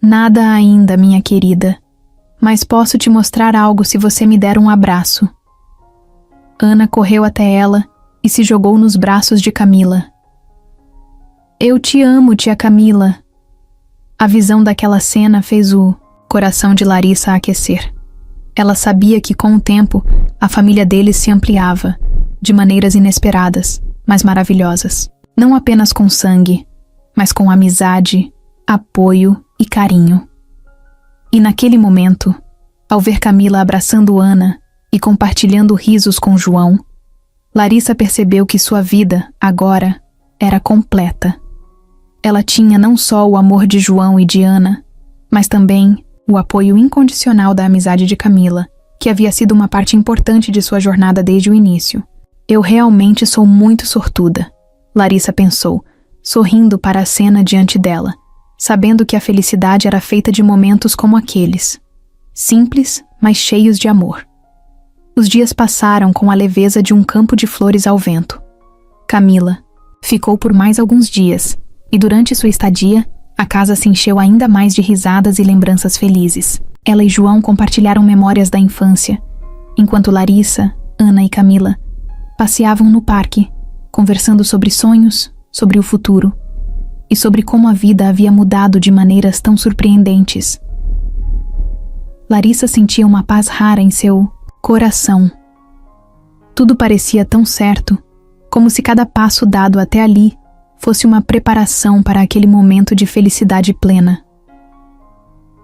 Nada ainda, minha querida, mas posso te mostrar algo se você me der um abraço. Ana correu até ela e se jogou nos braços de Camila. Eu te amo, tia Camila. A visão daquela cena fez o coração de Larissa aquecer. Ela sabia que com o tempo a família deles se ampliava, de maneiras inesperadas, mas maravilhosas. Não apenas com sangue, mas com amizade, apoio e carinho. E naquele momento, ao ver Camila abraçando Ana e compartilhando risos com João, Larissa percebeu que sua vida, agora, era completa. Ela tinha não só o amor de João e de Ana, mas também o apoio incondicional da amizade de Camila, que havia sido uma parte importante de sua jornada desde o início. Eu realmente sou muito sortuda, Larissa pensou, sorrindo para a cena diante dela, sabendo que a felicidade era feita de momentos como aqueles, simples, mas cheios de amor. Os dias passaram com a leveza de um campo de flores ao vento. Camila ficou por mais alguns dias, e durante sua estadia, a casa se encheu ainda mais de risadas e lembranças felizes. Ela e João compartilharam memórias da infância, enquanto Larissa, Ana e Camila passeavam no parque, conversando sobre sonhos, sobre o futuro, e sobre como a vida havia mudado de maneiras tão surpreendentes. Larissa sentia uma paz rara em seu coração. Tudo parecia tão certo, como se cada passo dado até ali fosse uma preparação para aquele momento de felicidade plena.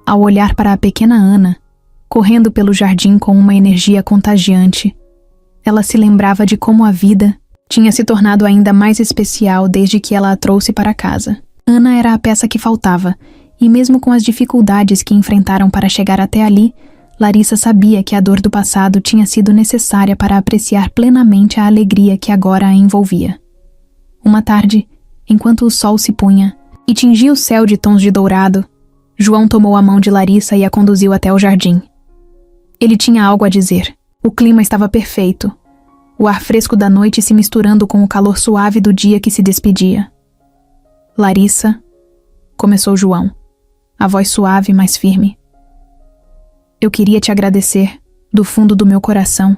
Ao olhar para a pequena Ana, correndo pelo jardim com uma energia contagiante, ela se lembrava de como a vida tinha se tornado ainda mais especial desde que ela a trouxe para casa. Ana era a peça que faltava, e mesmo com as dificuldades que enfrentaram para chegar até ali, Larissa sabia que a dor do passado tinha sido necessária para apreciar plenamente a alegria que agora a envolvia. Uma tarde, enquanto o sol se punha e tingia o céu de tons de dourado, João tomou a mão de Larissa e a conduziu até o jardim. Ele tinha algo a dizer. O clima estava perfeito, o ar fresco da noite se misturando com o calor suave do dia que se despedia. Larissa, começou João, a voz suave, mas firme. Eu queria te agradecer, do fundo do meu coração,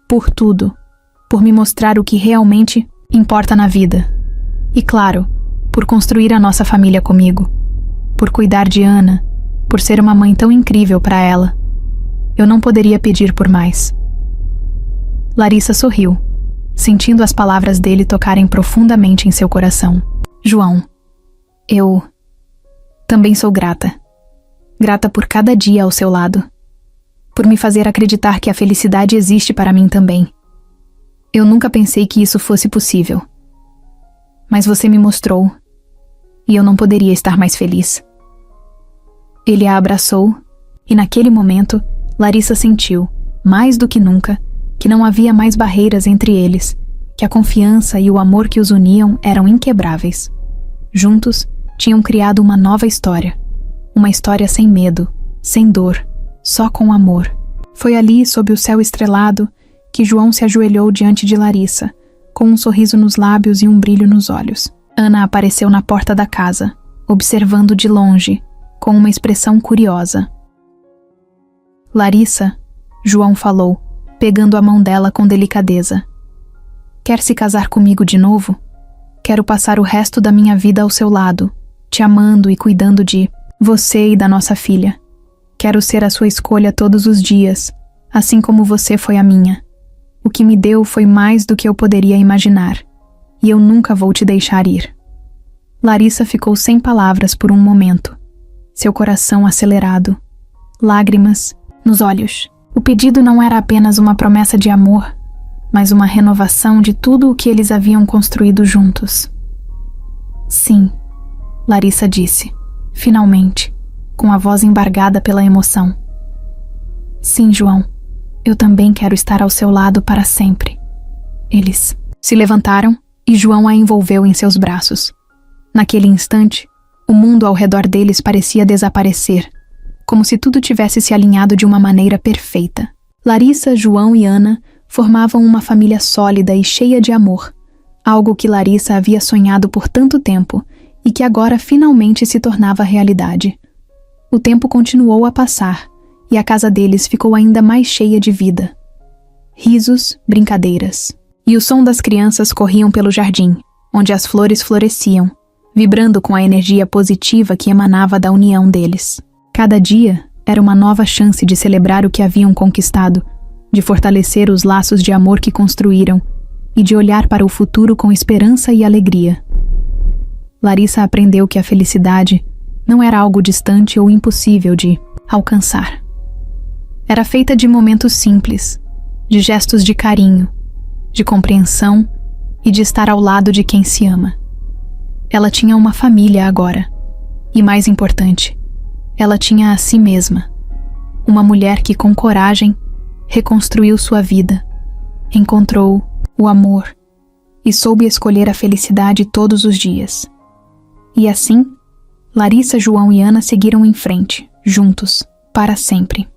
por tudo, por me mostrar o que realmente importa na vida. E claro, por construir a nossa família comigo, por cuidar de Ana, por ser uma mãe tão incrível para ela. Eu não poderia pedir por mais. Larissa sorriu, sentindo as palavras dele tocarem profundamente em seu coração. João, eu também sou grata. Grata por cada dia ao seu lado. Por me fazer acreditar que a felicidade existe para mim também. Eu nunca pensei que isso fosse possível. Mas você me mostrou, e eu não poderia estar mais feliz. Ele a abraçou, e naquele momento, Larissa sentiu, mais do que nunca, que não havia mais barreiras entre eles, que a confiança e o amor que os uniam eram inquebráveis. Juntos, tinham criado uma nova história. Uma história sem medo, sem dor, só com amor. Foi ali, sob o céu estrelado, que João se ajoelhou diante de Larissa, com um sorriso nos lábios e um brilho nos olhos. Ana apareceu na porta da casa, observando de longe, com uma expressão curiosa. Larissa, João falou, pegando a mão dela com delicadeza. Quer se casar comigo de novo? Quero passar o resto da minha vida ao seu lado, te amando e cuidando de você e da nossa filha. Quero ser a sua escolha todos os dias, assim como você foi a minha. O que me deu foi mais do que eu poderia imaginar, e eu nunca vou te deixar ir. Larissa ficou sem palavras por um momento, seu coração acelerado, lágrimas nos olhos. O pedido não era apenas uma promessa de amor, mas uma renovação de tudo o que eles haviam construído juntos. Sim, Larissa disse, finalmente, com a voz embargada pela emoção. Sim, João, eu também quero estar ao seu lado para sempre. Eles se levantaram e João a envolveu em seus braços. Naquele instante, o mundo ao redor deles parecia desaparecer, como se tudo tivesse se alinhado de uma maneira perfeita. Larissa, João e Ana formavam uma família sólida e cheia de amor, algo que Larissa havia sonhado por tanto tempo e que agora finalmente se tornava realidade. O tempo continuou a passar e a casa deles ficou ainda mais cheia de vida. Risos, brincadeiras. E o som das crianças corriam pelo jardim, onde as flores floresciam, vibrando com a energia positiva que emanava da união deles. Cada dia era uma nova chance de celebrar o que haviam conquistado, de fortalecer os laços de amor que construíram e de olhar para o futuro com esperança e alegria. Larissa aprendeu que a felicidade não era algo distante ou impossível de alcançar. Era feita de momentos simples, de gestos de carinho, de compreensão e de estar ao lado de quem se ama. Ela tinha uma família agora. E mais importante, ela tinha a si mesma. Uma mulher que, com coragem, reconstruiu sua vida, encontrou o amor e soube escolher a felicidade todos os dias. E assim, Larissa, João e Ana seguiram em frente, juntos, para sempre.